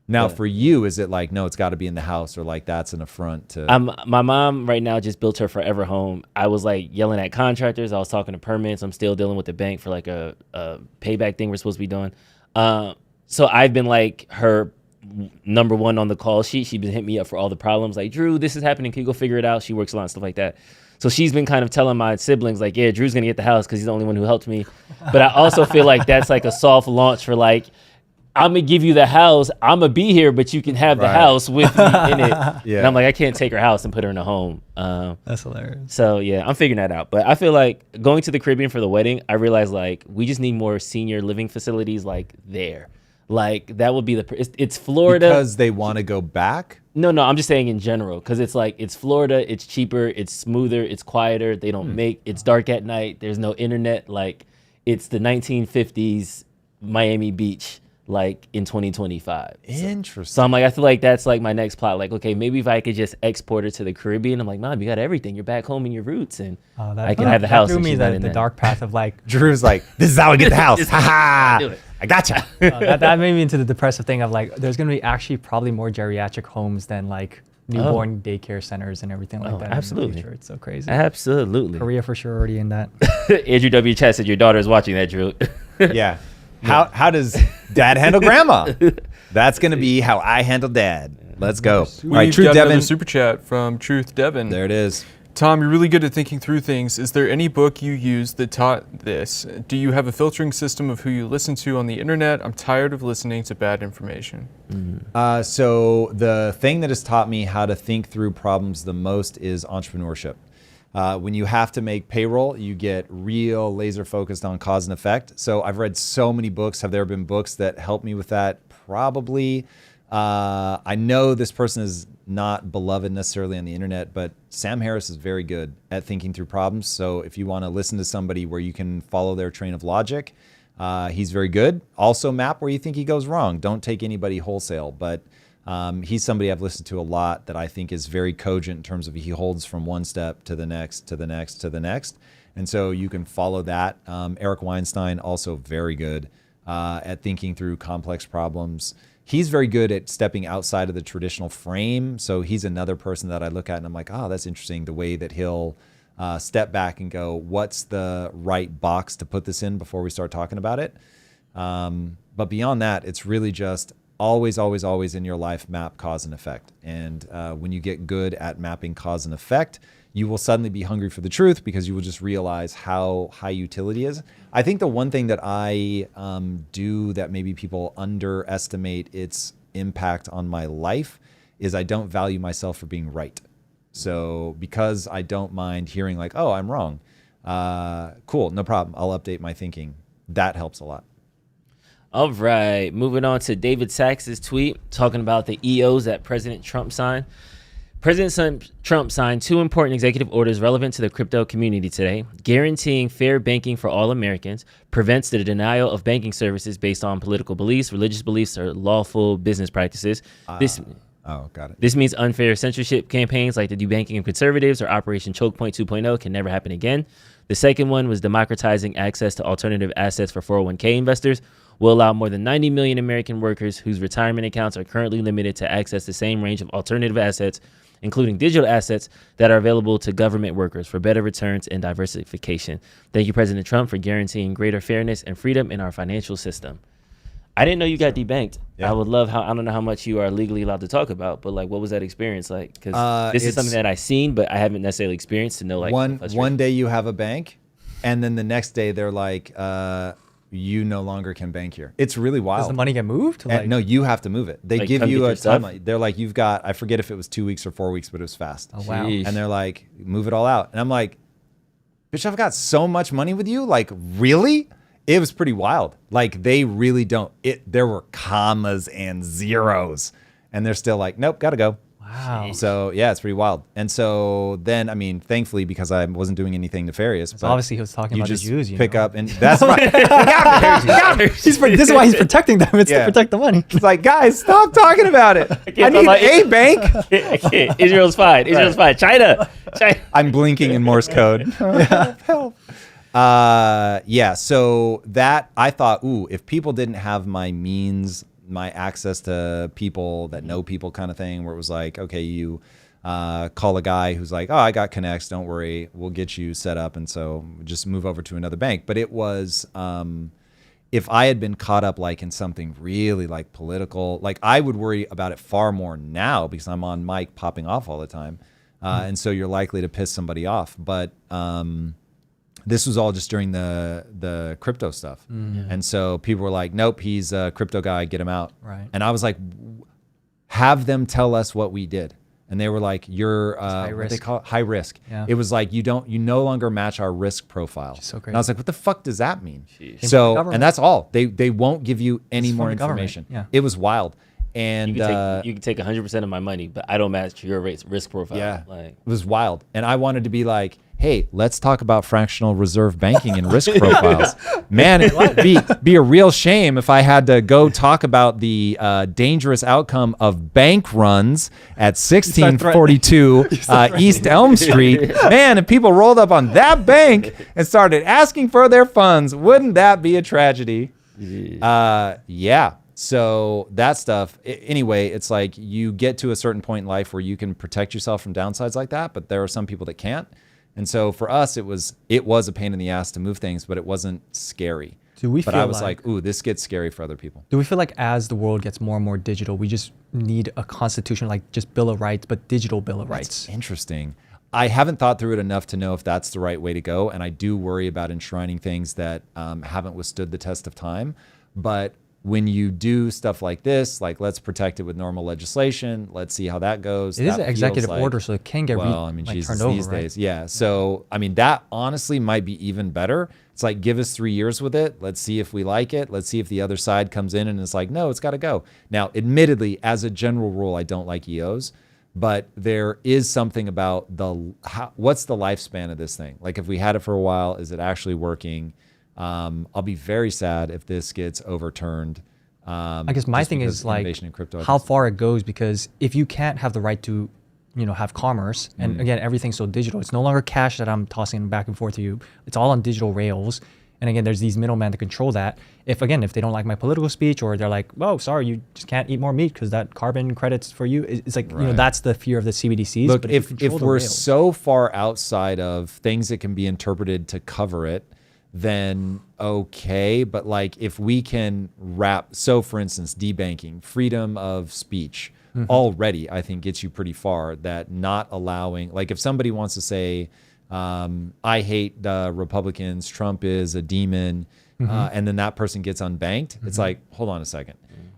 now for you, is it like, no, it's got to be in the house, or like that's an affront to? my mom right now just built her forever home. I was like yelling at contractors. I was talking to permits. I'm still dealing with the bank for like a payback thing we're supposed to be doing. So I've been like her number one on the call sheet. She's been hitting me up for all the problems. Like, Drew, this is happening. Can you go figure it out? She works a lot and stuff like that. So she's been kind of telling my siblings, like, yeah, Drew's going to get the house because he's the only one who helped me. But I also feel like that's like a soft launch for like, I'm going to give you the house. I'm going to be here, but you can have the house with me in it. Yeah. And I'm like, I can't take her house and put her in a home. that's hilarious. So yeah, I'm figuring that out. But I feel like going to the Caribbean for the wedding, I realized like we just need more senior living facilities like there. Like that would be it's Florida. Because they want to go back? No, I'm just saying in general, because it's like it's Florida, it's cheaper, it's smoother, it's quieter. They don't it's dark at night. There's no internet. Like it's the 1950s Miami Beach, like in 2025. Interesting. So I'm like, I feel like that's like my next plot. Like, okay, maybe if I could just export her to the Caribbean. I'm like, Mom, you got everything. You're back home in your roots, and I can have the house. Threw and me she's not in the that. dark path of like Drew's like, this is how I get the house. Ha ha. Do it. I gotcha. that made me into the depressive thing of like there's gonna be actually probably more geriatric homes than like newborn daycare centers and everything like that. Absolutely. In the future. It's so crazy. Absolutely. Korea for sure already in that. Andrew W. Chat said your daughter is watching that, Drew. Yeah. How does dad handle grandma? That's going to be how I handle dad. Let's go. All right, We've Truth got Devin. another super chat from Truth Devin. There it is. Tom, you're really good at thinking through things. Is there any book you use that taught this? Do you have a filtering system of who you listen to on the internet? I'm tired of listening to bad information. So the thing that has taught me how to think through problems the most is entrepreneurship. When you have to make payroll, you get real laser focused on cause and effect. So I've read so many books. Have there been books that help me with that? Probably. I know this person is not beloved necessarily on the internet, but Sam Harris is very good at thinking through problems. So if you want to listen to somebody where you can follow their train of logic, he's very good. Also map where you think he goes wrong. Don't take anybody wholesale, but he's somebody I've listened to a lot that I think is very cogent in terms of he holds from one step to the next, to the next, to the next. And so you can follow that. Eric Weinstein, also very good at thinking through complex problems. He's very good at stepping outside of the traditional frame. So he's another person that I look at and I'm like, oh, that's interesting. The way that he'll step back and go, what's the right box to put this in before we start talking about it? But beyond that, it's really just always, always, always in your life, map cause and effect. And when you get good at mapping cause and effect, you will suddenly be hungry for the truth because you will just realize how high utility is. I think the one thing that I do that maybe people underestimate its impact on my life is I don't value myself for being right. So because I don't mind hearing like, oh, I'm wrong. Cool, no problem. I'll update my thinking. That helps a lot. All right, moving on to David Sachs's tweet talking about the EOs that President Trump signed. President Trump signed 2 important executive orders relevant to the crypto community today. Guaranteeing fair banking for all Americans prevents the denial of banking services based on political beliefs, religious beliefs, or lawful business practices. Got it. This means unfair censorship campaigns like the debanking of conservatives or Operation Choke Point 2.0 can never happen again. The second one was democratizing access to alternative assets for 401k investors. Will allow more than 90 million American workers whose retirement accounts are currently limited to access the same range of alternative assets, including digital assets that are available to government workers for better returns and diversification. Thank you, President Trump, for guaranteeing greater fairness and freedom in our financial system. I didn't know you got debanked. Yeah. I would love I don't know how much you are legally allowed to talk about, but like, what was that experience like? Because this is something that I've seen, but I haven't necessarily experienced to know like one day you have a bank, and then the next day they're like, you no longer can bank here. It's really wild. Does the money get moved? No, you have to move it. They Like, give come you get a your stuff? timeline. They're like, you've got, I forget if it was 2 weeks or 4 weeks, but it was fast. Oh, wow. Sheesh. And they're like, move it all out. And I'm like, bitch, I've got so much money with you. Like, really? It was pretty wild. Like, they really don't. There were commas and zeros. And they're still like, nope, gotta go. Wow. So, yeah, it's pretty wild. And so then, I mean, thankfully, because I wasn't doing anything nefarious. So but obviously he was talking you about just the Jews. pick up, and that's right. This is why he's protecting them. It's Yeah. to protect the money. It's like, guys, stop talking about it. I talk need about a bank. I can't. Israel's fine. Israel's fine. China. I'm blinking in Morse code. Help. Yeah, so that I thought, if people didn't have my means, my access to people that know people kind of thing, where it was like, okay, you call a guy who's like, oh, I got connects, don't worry, we'll get you set up. And so just move over to another bank. But it was, if I had been caught up like in something really like political, like I would worry about it far more now because I'm on mic popping off all the time. And so you're likely to piss somebody off. But this was all just during the crypto stuff. And so people were like, nope, he's a crypto guy, get him out. Right. And I was like, have them tell us what we did. And they were like, you're high what they risk. call it? High risk. Yeah. It was like, you no longer match our risk profile. So great. And I was like, what the fuck does that mean? Jeez. So, government. and that's all. They won't give you any from more the government, information. yeah. It was wild. And You can take 100% of my money, but I don't match your risk profile. yeah, Like, it was wild. And I wanted to be like, hey, let's talk about fractional reserve banking and risk profiles. Man, it'd be a real shame if I had to go talk about the dangerous outcome of bank runs at 1642 East Elm Street. Man, if people rolled up on that bank and started asking for their funds, wouldn't that be a tragedy? Yeah. So that stuff, anyway, it's like you get to a certain point in life where you can protect yourself from downsides like that, but there are some people that can't. And so for us, it was a pain in the ass to move things, but it wasn't scary. But I was like, ooh, this gets scary for other people. Do we feel like as the world gets more and more digital, we just need a constitution, like just Bill of Rights, but digital Bill of Rights? Interesting. I haven't thought through it enough to know if that's the right way to go. And I do worry about enshrining things that haven't withstood the test of time. But when you do stuff like this, like let's protect it with normal legislation, let's see how that goes. It is That an executive feels like, order, so it can get well, I mean, Jesus, turned over, these right? days, yeah. So, I mean, that honestly might be even better. It's like, give us 3 years with it. Let's see if we like it. Let's see if the other side comes in and is like, no, it's got to go. Now, admittedly, as a general rule, I don't like EOs, but there is something about what's the lifespan of this thing? Like, if we had it for a while, is it actually working? I'll be very sad if this gets overturned. I guess my thing is like how far it goes, because if you can't have the right to, have commerce, and again, everything's so digital. It's no longer cash that I'm tossing back and forth to you. It's all on digital rails. And again, there's these middlemen to control that. If they don't like my political speech, or they're like, oh, sorry, you just can't eat more meat because that carbon credits for you. It's like, that's the fear of the CBDCs. Look, but if we're so far outside of things that can be interpreted to cover it, then okay. But like if we can so for instance, debanking, freedom of speech already, I think gets you pretty far. That not allowing, like if somebody wants to say, I hate Republicans, Trump is a demon, and then that person gets unbanked, it's like, hold on a second.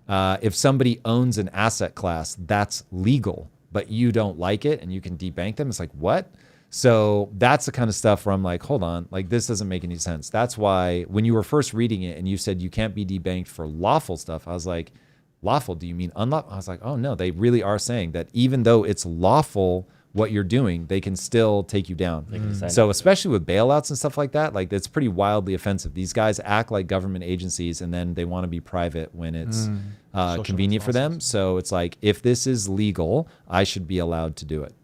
If somebody owns an asset class that's legal, but you don't like it and you can debank them, it's like, what? So that's the kind of stuff where I'm like, hold on, like this doesn't make any sense. That's why when you were first reading it and you said you can't be debanked for lawful stuff, I was like, lawful, do you mean unlawful? I was like, oh no, they really are saying that even though it's lawful what you're doing, they can still take you down. So especially with bailouts and stuff like that, like it's pretty wildly offensive. These guys act like government agencies and then they want to be private when it's convenient for them. So it's like, if this is legal, I should be allowed to do it.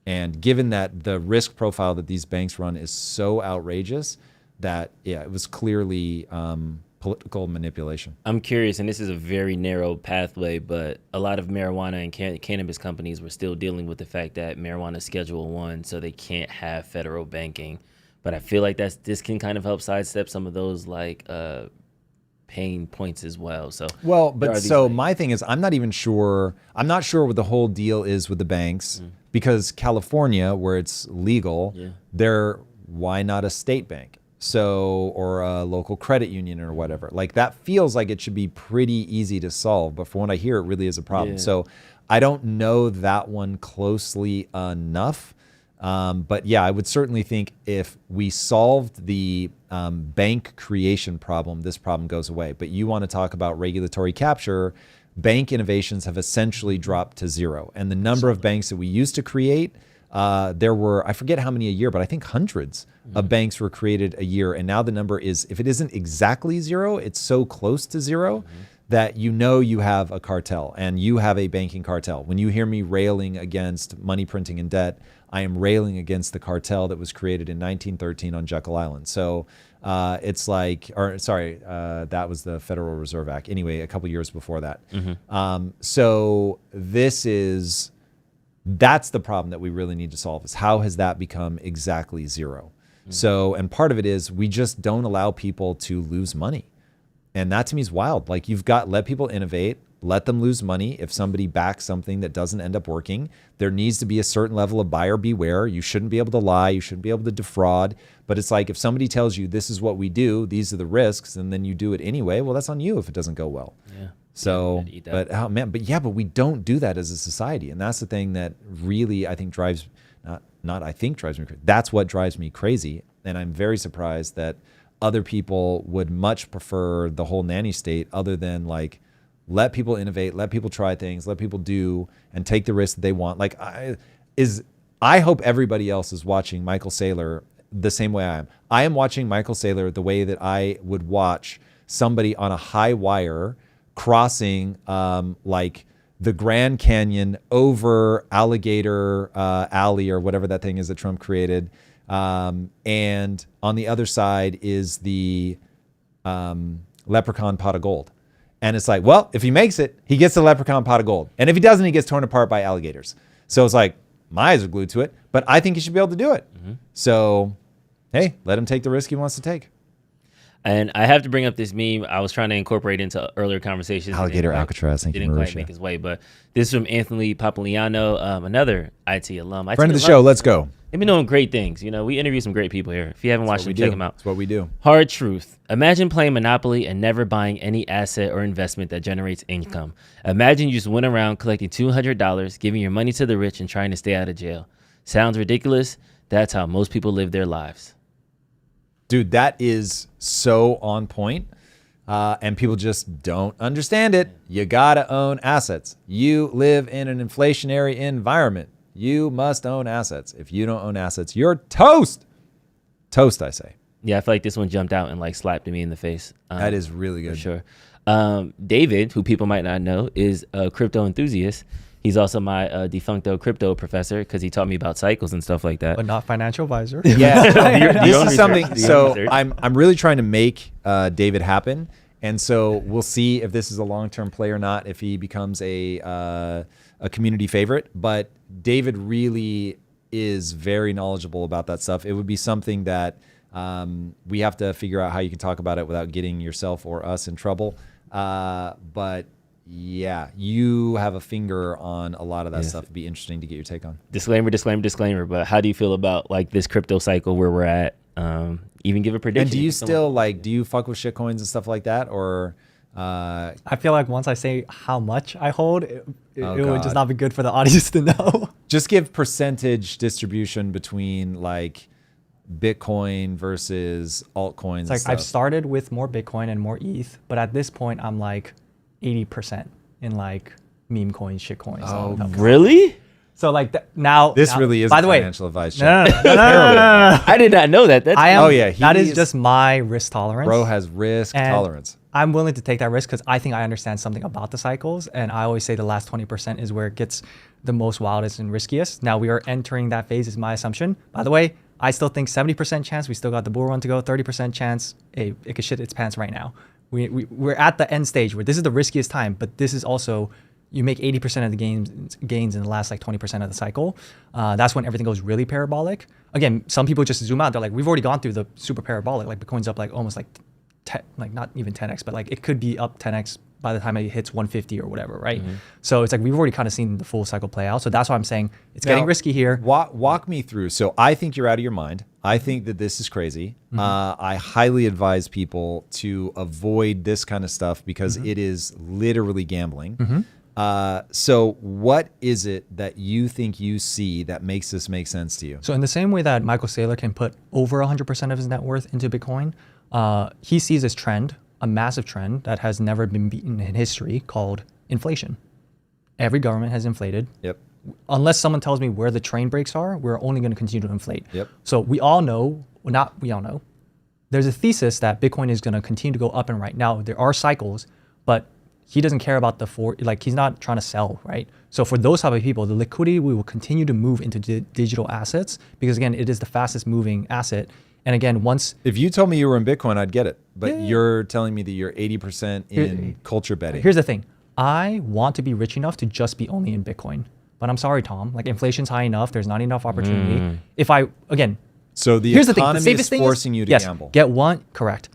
And given that the risk profile that these banks run is so outrageous that, yeah, it was clearly political manipulation. I'm curious, and this is a very narrow pathway, but a lot of marijuana and cannabis companies were still dealing with the fact that marijuana is Schedule 1, so they can't have federal banking. But I feel like this can kind of help sidestep some of those pain points as well. So my thing is, I'm not sure what the whole deal is with the banks, because California, where it's legal, why not a state bank? So, or a local credit union or whatever. Like that feels like it should be pretty easy to solve, but from what I hear, it really is a problem. So I don't know that one closely enough. But yeah, I would certainly think if we solved the bank creation problem, this problem goes away. But you want to talk about regulatory capture, bank innovations have essentially dropped to zero. And the number of banks that we used to create, there were, I forget how many a year, but I think hundreds of banks were created a year. And now the number is, if it isn't exactly zero, it's so close to zero that you have a cartel and you have a banking cartel. When you hear me railing against money printing and debt, I am railing against the cartel that was created in 1913 on Jekyll Island. So it's like, that was the Federal Reserve Act. Anyway, a couple years before that. So that's the problem that we really need to solve, is how has that become exactly zero? So, and part of it is we just don't allow people to lose money. And that to me is wild. Like let people innovate, let them lose money. If somebody backs something that doesn't end up working, there needs to be a certain level of buyer beware. You shouldn't be able to lie. You shouldn't be able to defraud. But it's like, if somebody tells you this is what we do, these are the risks, and then you do it anyway, well, that's on you if it doesn't go well. So, eat that. but oh man, but we don't do that as a society, and that's the thing that really I think drives drives me crazy. That's what drives me crazy, and I'm very surprised that other people would much prefer the whole nanny state, other than like let people innovate, let people try things, let people do and take the risk that they want. Like I hope everybody else is watching Michael Saylor the same way I am. I am watching Michael Saylor the way that I would watch somebody on a high wire crossing like the Grand Canyon over Alligator Alley or whatever that thing is that Trump created. And on the other side is the leprechaun pot of gold. And it's like, well, if he makes it, he gets the leprechaun pot of gold. And if he doesn't, he gets torn apart by alligators. So it's like, my eyes are glued to it, but I think he should be able to do it. Mm-hmm. So, hey, let him take the risk he wants to take. And I have to bring up this meme I was trying to incorporate into earlier conversations. Alligator Alcatraz. Thank you, didn't quite Marisha. make his way, but this is from Anthony Papoliano, another IT alum. Friend of the show. Let's go. They've been doing great things. You know, we interview some great people here. If you haven't watched them, check them out. That's what we do. Hard truth. Imagine playing Monopoly and never buying any asset or investment that generates income. Imagine you just went around collecting $200, giving your money to the rich and trying to stay out of jail. Sounds ridiculous? That's how most people live their lives. Dude, that is so on point. And people just don't understand it. You gotta own assets. You live in an inflationary environment. You must own assets. If you don't own assets, you're toast. Toast, I say. Yeah, I feel like this one jumped out and like slapped me in the face. That is really good. For sure. David, who people might not know, is a crypto enthusiast. He's also my defuncto crypto professor because he taught me about cycles and stuff like that. But not financial advisor. Yeah, this is something. So I'm really trying to make David happen, and so we'll see if this is a long-term play or not. If he becomes a community favorite, but David really is very knowledgeable about that stuff. It would be something that we have to figure out how you can talk about it without getting yourself or us in trouble. But yeah, you have a finger on a lot of that stuff. It'd be interesting to get your take on. Disclaimer. But how do you feel about like this crypto cycle where we're at? Even give a prediction. And do you still do you fuck with shit coins and stuff like that, or? I feel like once I say how much I hold, it would just not be good for the audience to know. Just give percentage distribution between like Bitcoin versus altcoins. It's like I've started with more Bitcoin and more ETH, but at this point I'm like 80% in like meme coins, shit coins. Oh, really? So like now, this really is by the way, financial advice. No. I did not know that. That is just my risk tolerance. Bro has risk tolerance. I'm willing to take that risk because I think I understand something about the cycles, and I always say the last 20% is where it gets the most wildest and riskiest. Now we are entering that phase, is my assumption. By the way, I still think 70% chance. We still got the bull run to go. 30% chance. Hey, it could shit its pants right now. We're at the end stage where this is the riskiest time, but this is also. You make 80% of the gains in the last like 20% of the cycle. That's when everything goes really parabolic. Again, some people just zoom out. They're like, we've already gone through the super parabolic. Like Bitcoin's up like almost like not even 10x, but like it could be up 10x by the time it hits 150 or whatever, right? Mm-hmm. So it's like we've already kind of seen the full cycle play out. So that's why I'm saying it's getting risky here. Walk me through. So I think you're out of your mind. I think that this is crazy. Mm-hmm. I highly advise people to avoid this kind of stuff because it is literally gambling. Mm-hmm. So what is it that you think you see that makes this make sense to you? So in the same way that Michael Saylor can put over 100% of his net worth into Bitcoin, he sees this trend, a massive trend that has never been beaten in history called inflation. Every government has inflated. Yep. Unless someone tells me where the train brakes are, we're only going to continue to inflate. Yep. So we all know, there's a thesis that Bitcoin is going to continue to go up and right. Now, there are cycles, but he doesn't care about he's not trying to sell, right? So for those type of people, the liquidity will continue to move into digital assets because again, it is the fastest moving asset. And again, if you told me you were in Bitcoin, I'd get it. But you're telling me that you're 80% in culture betting. Here's the thing. I want to be rich enough to just be only in Bitcoin. But I'm sorry, Tom, like inflation's high enough. There's not enough opportunity. So the economy is forcing you to gamble. Get one, correct.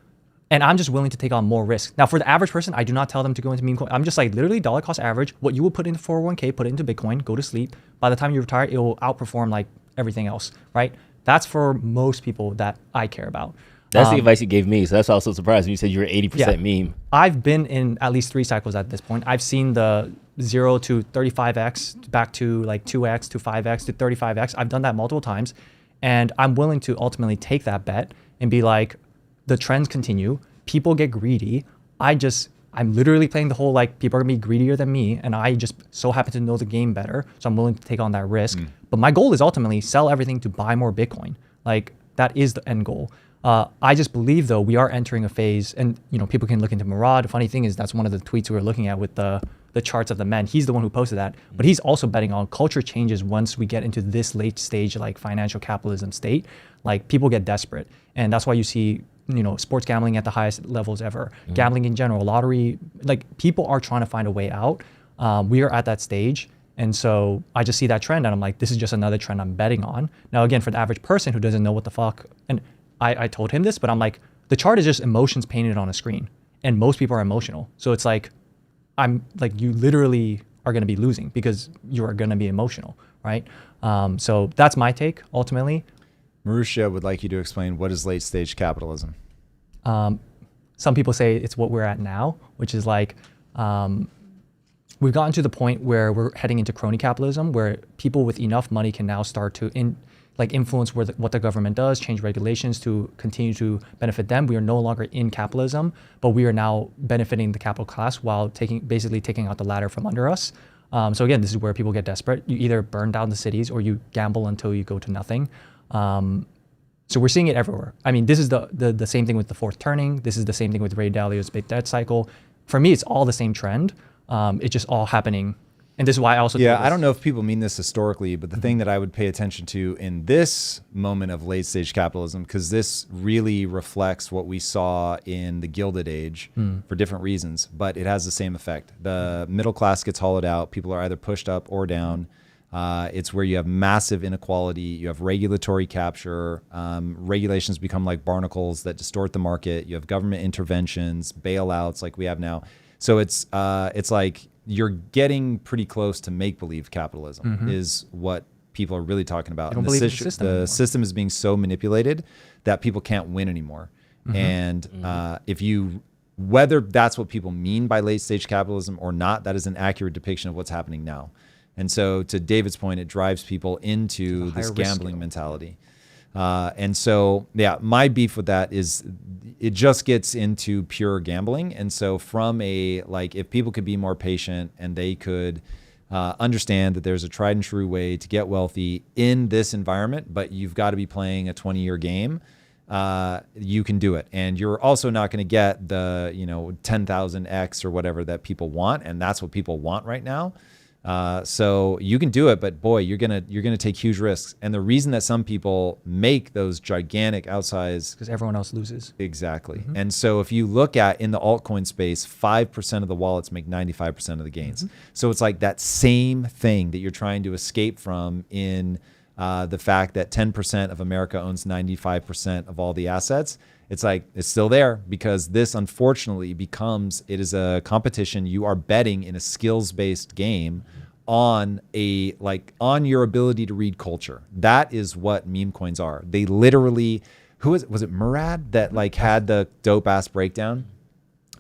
And I'm just willing to take on more risk. Now, for the average person, I do not tell them to go into meme coin. I'm just like literally dollar cost average. What you will put into 401k, put it into Bitcoin, go to sleep. By the time you retire, it will outperform like everything else, right? That's for most people that I care about. That's the advice you gave me. So that's also surprised when you said you were 80% meme. I've been in at least 3 cycles at this point. I've seen the 0 to 35x back to like 2x to 5x to 35x. I've done that multiple times. And I'm willing to ultimately take that bet and be like, the trends continue. People get greedy. I'm literally playing the whole like people are gonna be greedier than me, and I just so happen to know the game better, so I'm willing to take on that risk. But my goal is ultimately sell everything to buy more Bitcoin. Like that is the end goal. I just believe though we are entering a phase, and people can look into Murad. The funny thing is that's one of the tweets we were looking at with the charts of the men. He's the one who posted that, but he's also betting on culture changes once we get into this late stage like financial capitalism state. Like people get desperate, and that's why you see sports gambling at the highest levels ever, gambling in general, lottery, like people are trying to find a way out. We are at that stage. And so I just see that trend and I'm like, this is just another trend I'm betting on. Now, again, for the average person who doesn't know what the fuck, and I told him this, but I'm like, the chart is just emotions painted on a screen and most people are emotional. So it's like, you literally are going to be losing because you are going to be emotional, right? So that's my take ultimately. Marusha would like you to explain what is late stage capitalism. Some people say it's what we're at now, which is like, we've gotten to the point where we're heading into crony capitalism, where people with enough money can now start to influence what the government does, change regulations to continue to benefit them. We are no longer in capitalism, but we are now benefiting the capital class while basically taking out the ladder from under us. So again, this is where people get desperate. You either burn down the cities or you gamble until you go to nothing. So we're seeing it everywhere. I mean, this is the same thing with the fourth turning. This is the same thing with Ray Dalio's big debt cycle. For me, it's all the same trend. It's just all happening. And this is why I also I don't know if people mean this historically, but the thing that I would pay attention to in this moment of late stage capitalism, because this really reflects what we saw in the Gilded Age for different reasons, but it has the same effect. The middle class gets hollowed out. People are either pushed up or down. It's where you have massive inequality. You have regulatory capture. Regulations become like barnacles that distort the market. You have government interventions, bailouts like we have now. So it's like you're getting pretty close to make-believe capitalism is what people are really talking about. They don't believe the system is being so manipulated that people can't win anymore. And whether that's what people mean by late-stage capitalism or not, that is an accurate depiction of what's happening now. And so to David's point, it drives people into this gambling mentality. And so, my beef with that is it just gets into pure gambling. And so if people could be more patient and they could understand that there's a tried and true way to get wealthy in this environment, but you've got to be playing a 20-year game, you can do it. And you're also not going to get the 10,000x or whatever that people want. And that's what people want right now. So you can do it, but boy, you're gonna take huge risks. And the reason that some people make those gigantic outsized, because everyone else loses. Exactly. And so if you look at in the altcoin space, 5% of the wallets make 95% of the gains. So it's like that same thing that you're trying to escape from in the fact that 10% of America owns 95% of all the assets. It's like, it's still there because this unfortunately it is a competition. You are betting in a skills-based game on your ability to read culture. That is what meme coins are. They literally, was it Murad that had the dope ass breakdown?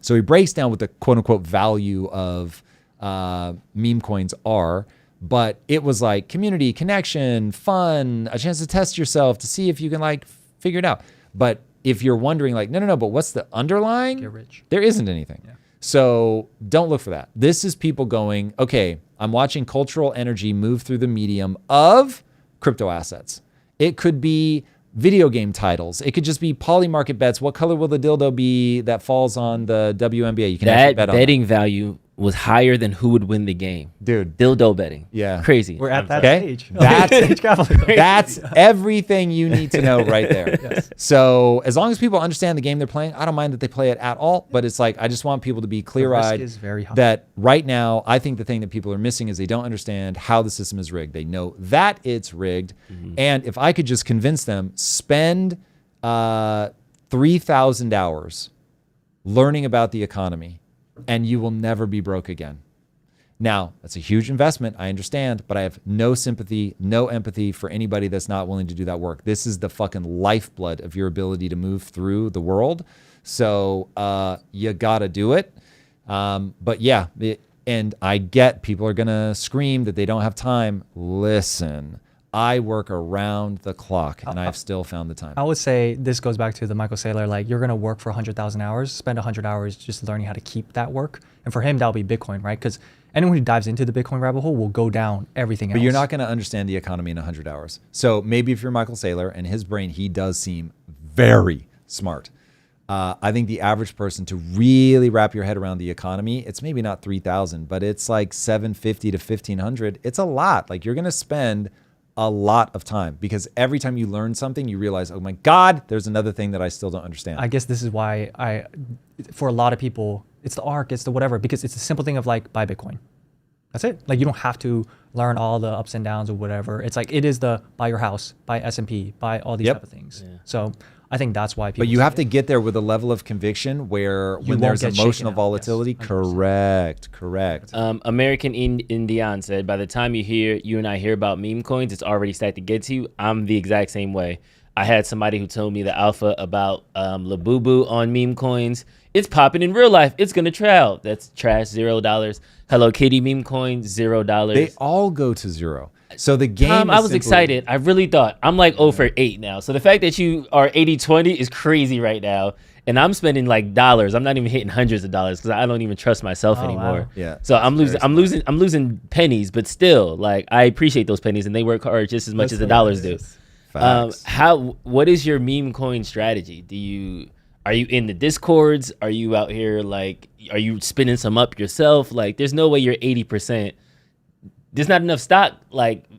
So he breaks down what the quote unquote value of meme coins are, but it was like community, connection, fun, a chance to test yourself to see if you can figure it out. But if you're wondering no, but what's the underlying? Get rich. There isn't anything. Yeah. So don't look for that. This is people going, okay, I'm watching cultural energy move through the medium of crypto assets. It could be video game titles. It could just be poly market bets. What color will the dildo be that falls on the WNBA? You can actually bet on betting value was higher than who would win the game. Dude. Dildo betting. Yeah. Crazy. We're at that stage. That's everything you need to know right there. Yes. So as long as people understand the game they're playing, I don't mind that they play it at all, but it's like, I just want people to be clear-eyed that right now, I think the thing that people are missing is they don't understand how the system is rigged. They know that it's rigged. And if I could just convince them, spend 3,000 hours learning about the economy, and you will never be broke again. Now, that's a huge investment, I understand, but I have no sympathy, no empathy for anybody that's not willing to do that work. This is the fucking lifeblood of your ability to move through the world. So you gotta do it. But yeah, and I get people are gonna scream that they don't have time. Listen, I work around the clock and I've still found the time. I would say this goes back to the Michael Saylor, like you're gonna work for 100,000 hours, spend 100 hours just learning how to keep that work. And for him, that'll be Bitcoin, right? Because anyone who dives into the Bitcoin rabbit hole will go down everything else. But you're not gonna understand the economy in 100 hours. So maybe if you're Michael Saylor and his brain, he does seem very smart. I think the average person to really wrap your head around the economy, it's maybe not 3,000, but it's like 750 to 1,500. It's a lot. Like you're going to spend a lot of time because every time you learn something, you realize, oh my God, there's another thing that I still don't understand. I guess this is why for a lot of people, it's the ARK, it's the whatever, because it's a simple thing of like, buy Bitcoin. That's it. Like you don't have to learn all the ups and downs or whatever. It's like, it is the buy your house, buy S&P, buy all these type of things. Yeah. So I think that's why people. But you have to get there with a level of conviction where when there's emotional volatility, yes, correct. American Indian said, by the time you and I hear about meme coins, it's already started to get to you. I'm the exact same way. I had somebody who told me the alpha about Labubu on meme coins. It's popping in real life. It's gonna trail. That's trash, $0. Hello Kitty meme coin, $0. They all go to zero. So the game. Tom, I was excited. I really thought. I'm like 0 for 8 now. So the fact that you are 80-20 is crazy right now. And I'm spending like dollars. I'm not even hitting hundreds of dollars because I don't even trust myself anymore. Wow. Yeah. So I'm losing pennies, but still, like I appreciate those pennies and they work hard just as much as the dollars do. What is your meme coin strategy? Are you in the discords? Are you out here are you spinning some up yourself? Like there's no way you're 80%. There's not enough stock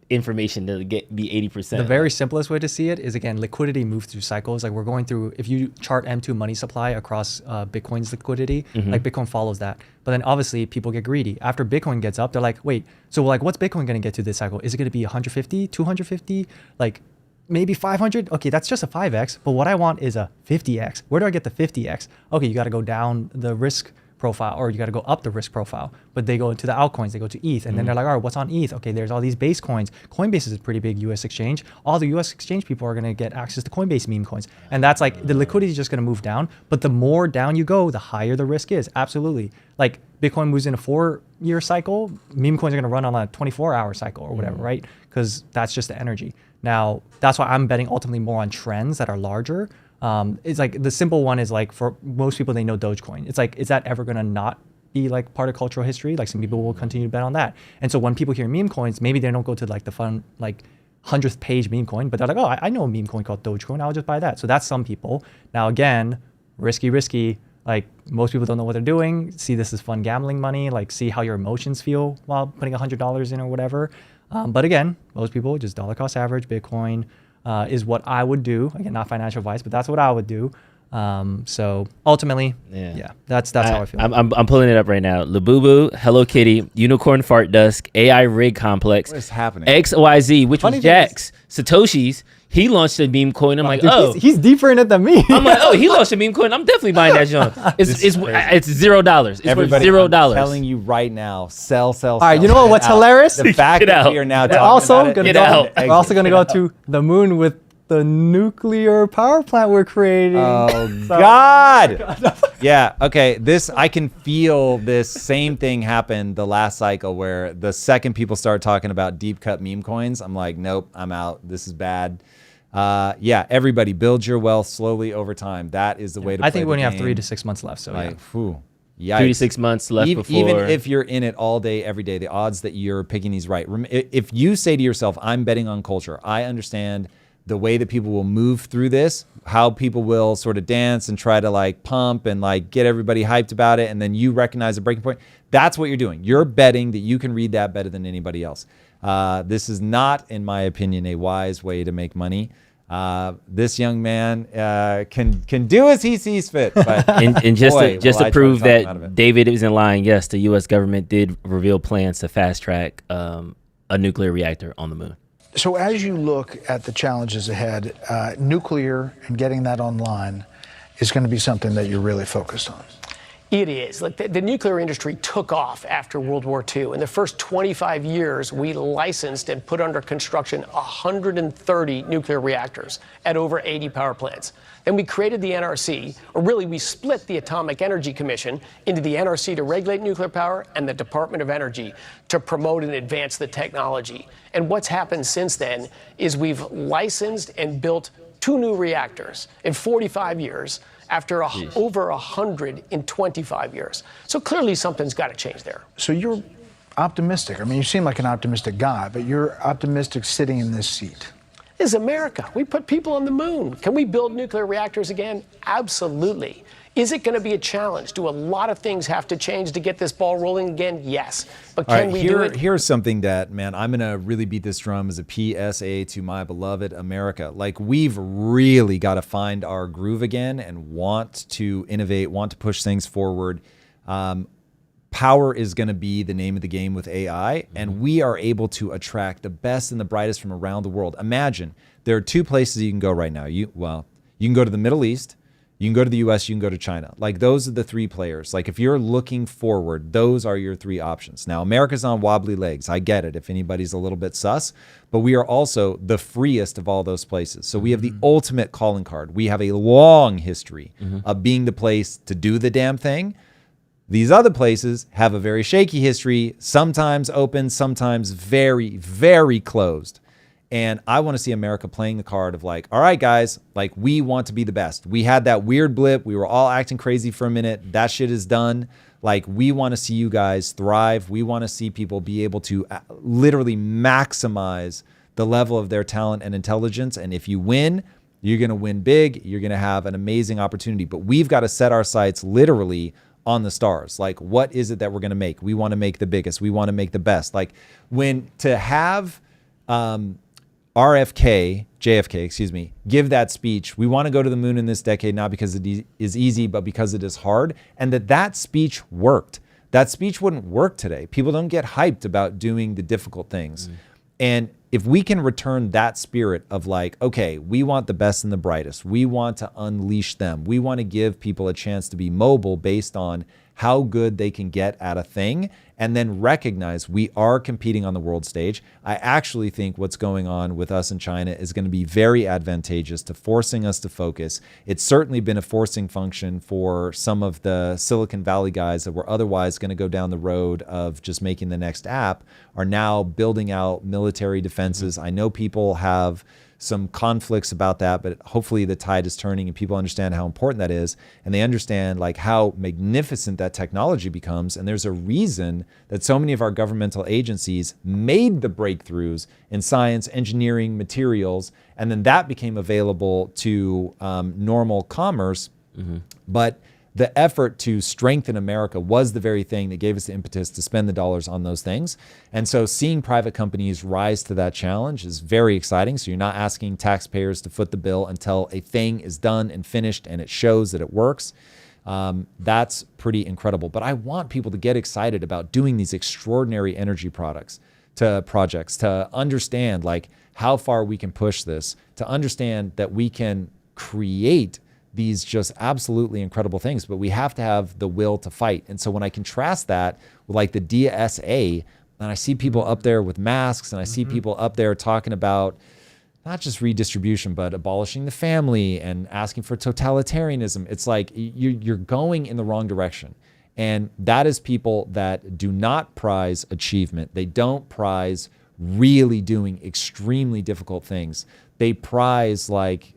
information to be 80%. The very simplest way to see it is, again, liquidity moves through cycles. Like we're going through, if you chart M2 money supply across Bitcoin's liquidity, like Bitcoin follows that. But then obviously people get greedy. After Bitcoin gets up, they're like, wait, so like what's Bitcoin going to get to this cycle? Is it going to be 150, 250, like maybe 500? Okay, that's just a 5x. But what I want is a 50x. Where do I get the 50x? Okay, you got to go down the risk profile, or you got to go up the risk profile. But they go to the altcoins, they go to ETH, and then they're like, all right, what's on ETH? Okay, there's all these base coins. Coinbase is a pretty big US exchange. All the US exchange people are going to get access to Coinbase meme coins. And that's like, the liquidity is just going to move down. But the more down you go, the higher the risk is. Absolutely. Like Bitcoin moves in a 4-year cycle, meme coins are going to run on a 24-hour cycle or whatever, right? Because that's just the energy. Now, that's why I'm betting ultimately more on trends that are larger. It's like the simple one is like, for most people, they know Dogecoin. It's like, is that ever going to not be like part of cultural history? Like some people will continue to bet on that. And so when people hear meme coins, maybe they don't go to like the fun, like 100th page meme coin, but they're like, oh, I know a meme coin called Dogecoin. I'll just buy that. So that's some people. Now, again, risky. Like most people don't know what they're doing. See this as fun gambling money, like see how your emotions feel while putting $100 in or whatever. But again, most people just dollar cost average Bitcoin. Is what I would do. Again, not financial advice, but that's what I would do. So ultimately, yeah, that's how I feel. I'm pulling it up right now. Labubu, Hello Kitty, Unicorn Fart Dusk, AI Rig Complex. What is happening? XYZ, which was Jax, Satoshi's. He launched a meme coin. I'm like, dude, oh, he's deeper in it than me. I'm like, oh, he launched a meme coin. I'm definitely buying that junk. It's $0. It's Everybody, worth $0. I'm telling you right now, sell. All right, you know what? What's hilarious? The fact that we are now talking we're also going to go to the moon with the nuclear power plant we're creating. Oh, God. Yeah, okay. I can feel this same thing happen the last cycle where the second people start talking about deep cut meme coins, I'm like, nope, I'm out. This is bad. Yeah, everybody build your wealth slowly over time. That is the way to play I think we only have 3 to 6 months left. So like, yeah. Yikes. 3 to 6 months left before. Even if you're in it all day, every day, the odds that you're picking these right. If you say to yourself, I'm betting on culture, I understand the way that people will move through this, how people will sort of dance and try to like pump and like get everybody hyped about it. And then you recognize a breaking point. That's what you're doing. You're betting that you can read that better than anybody else. This is not, in my opinion, a wise way to make money. This young man can do as he sees fit. But and just to prove that David isn't lying, yes, the U.S. government did reveal plans to fast track a nuclear reactor on the moon. So as you look at the challenges ahead, nuclear and getting that online is going to be something that you're really focused on. It is. Like the nuclear industry took off after World War II. In the first 25 years, we licensed and put under construction 130 nuclear reactors at over 80 power plants. Then we created the NRC, or really we split the Atomic Energy Commission into the NRC to regulate nuclear power and the Department of Energy to promote and advance the technology. And what's happened since then is we've licensed and built 2 new reactors in 45 years. After over 100 in 25 years. So clearly something's got to change there. So you're optimistic. I mean, you seem like an optimistic guy, but you're optimistic sitting in this seat. This is America. We put people on the moon. Can we build nuclear reactors again? Absolutely. Is it going to be a challenge? Do a lot of things have to change to get this ball rolling again? Yes. But can we do it? Here's something that, man, I'm going to really beat this drum as a PSA to my beloved America. Like, we've really got to find our groove again and want to innovate, want to push things forward. Power is going to be the name of the game with AI, and we are able to attract the best and the brightest from around the world. Imagine there are 2 places you can go right now. You can go to the Middle East. You can go to the US, you can go to China. Like, those are the 3 players. Like, if you're looking forward, those are your 3 options. Now, America's on wobbly legs. I get it if anybody's a little bit sus, but we are also the freest of all those places. So we have the ultimate calling card. We have a long history of being the place to do the damn thing. These other places have a very shaky history, sometimes open, sometimes very, very closed. And I want to see America playing the card of like, all right, guys, like, we want to be the best. We had that weird blip. We were all acting crazy for a minute. That shit is done. Like, we want to see you guys thrive. We want to see people be able to literally maximize the level of their talent and intelligence. And if you win, you're going to win big. You're going to have an amazing opportunity. But we've got to set our sights literally on the stars. Like, what is it that we're going to make? We want to make the biggest. We want to make the best. Like, when to have JFK, give that speech, we want to go to the moon in this decade, not because it is easy, but because it is hard, and that speech worked. That speech wouldn't work today. People don't get hyped about doing the difficult things. And if we can return that spirit of like, okay, we want the best and the brightest. We want to unleash them. We want to give people a chance to be mobile based on how good they can get at a thing, and then recognize we are competing on the world stage. I actually think what's going on with us in China is going to be very advantageous to forcing us to focus. It's certainly been a forcing function for some of the Silicon Valley guys that were otherwise going to go down the road of just making the next app, are now building out military defenses. I know people have some conflicts about that, but hopefully the tide is turning and people understand how important that is, and they understand like how magnificent that technology becomes. And there's a reason that so many of our governmental agencies made the breakthroughs in science, engineering, materials, and then that became available to normal commerce. But the effort to strengthen America was the very thing that gave us the impetus to spend the dollars on those things. And so seeing private companies rise to that challenge is very exciting. So you're not asking taxpayers to foot the bill until a thing is done and finished and it shows that it works. That's pretty incredible. But I want people to get excited about doing these extraordinary energy projects, to understand like how far we can push this, to understand that we can create these just absolutely incredible things, but we have to have the will to fight. And so when I contrast that with like the DSA, and I see people up there with masks, and I see people up there talking about not just redistribution, but abolishing the family and asking for totalitarianism, it's like you're going in the wrong direction. And that is people that do not prize achievement. They don't prize really doing extremely difficult things. They prize like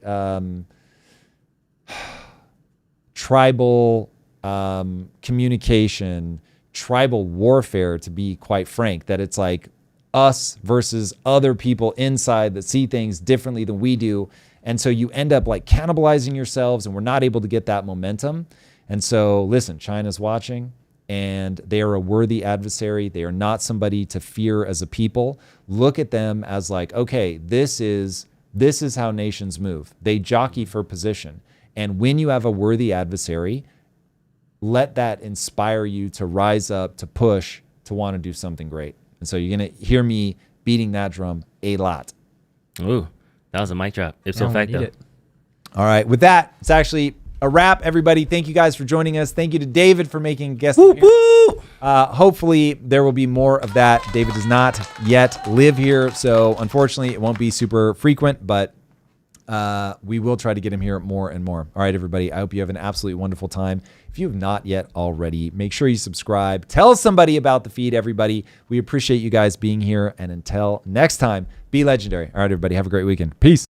tribal communication, tribal warfare, to be quite frank, that it's like us versus other people inside that see things differently than we do. And so you end up like cannibalizing yourselves, and we're not able to get that momentum. And so listen, China's watching, and they are a worthy adversary. They are not somebody to fear as a people. Look at them as like, okay, this is how nations move. They jockey for position. And when you have a worthy adversary, let that inspire you to rise up, to push, to want to do something great. And so you're going to hear me beating that drum a lot. Ooh, that was a mic drop. Ipso facto. All right. With that, it's actually a wrap, everybody. Thank you guys for joining us. Thank you to David for making a guest appearance. Hopefully there will be more of that. David does not yet live here, so unfortunately it won't be super frequent, but we will try to get him here more and more. All right, everybody. I hope you have an absolutely wonderful time. If you have not yet already, make sure you subscribe. Tell somebody about the feed, everybody. We appreciate you guys being here. And until next time, be legendary. All right, everybody. Have a great weekend. Peace.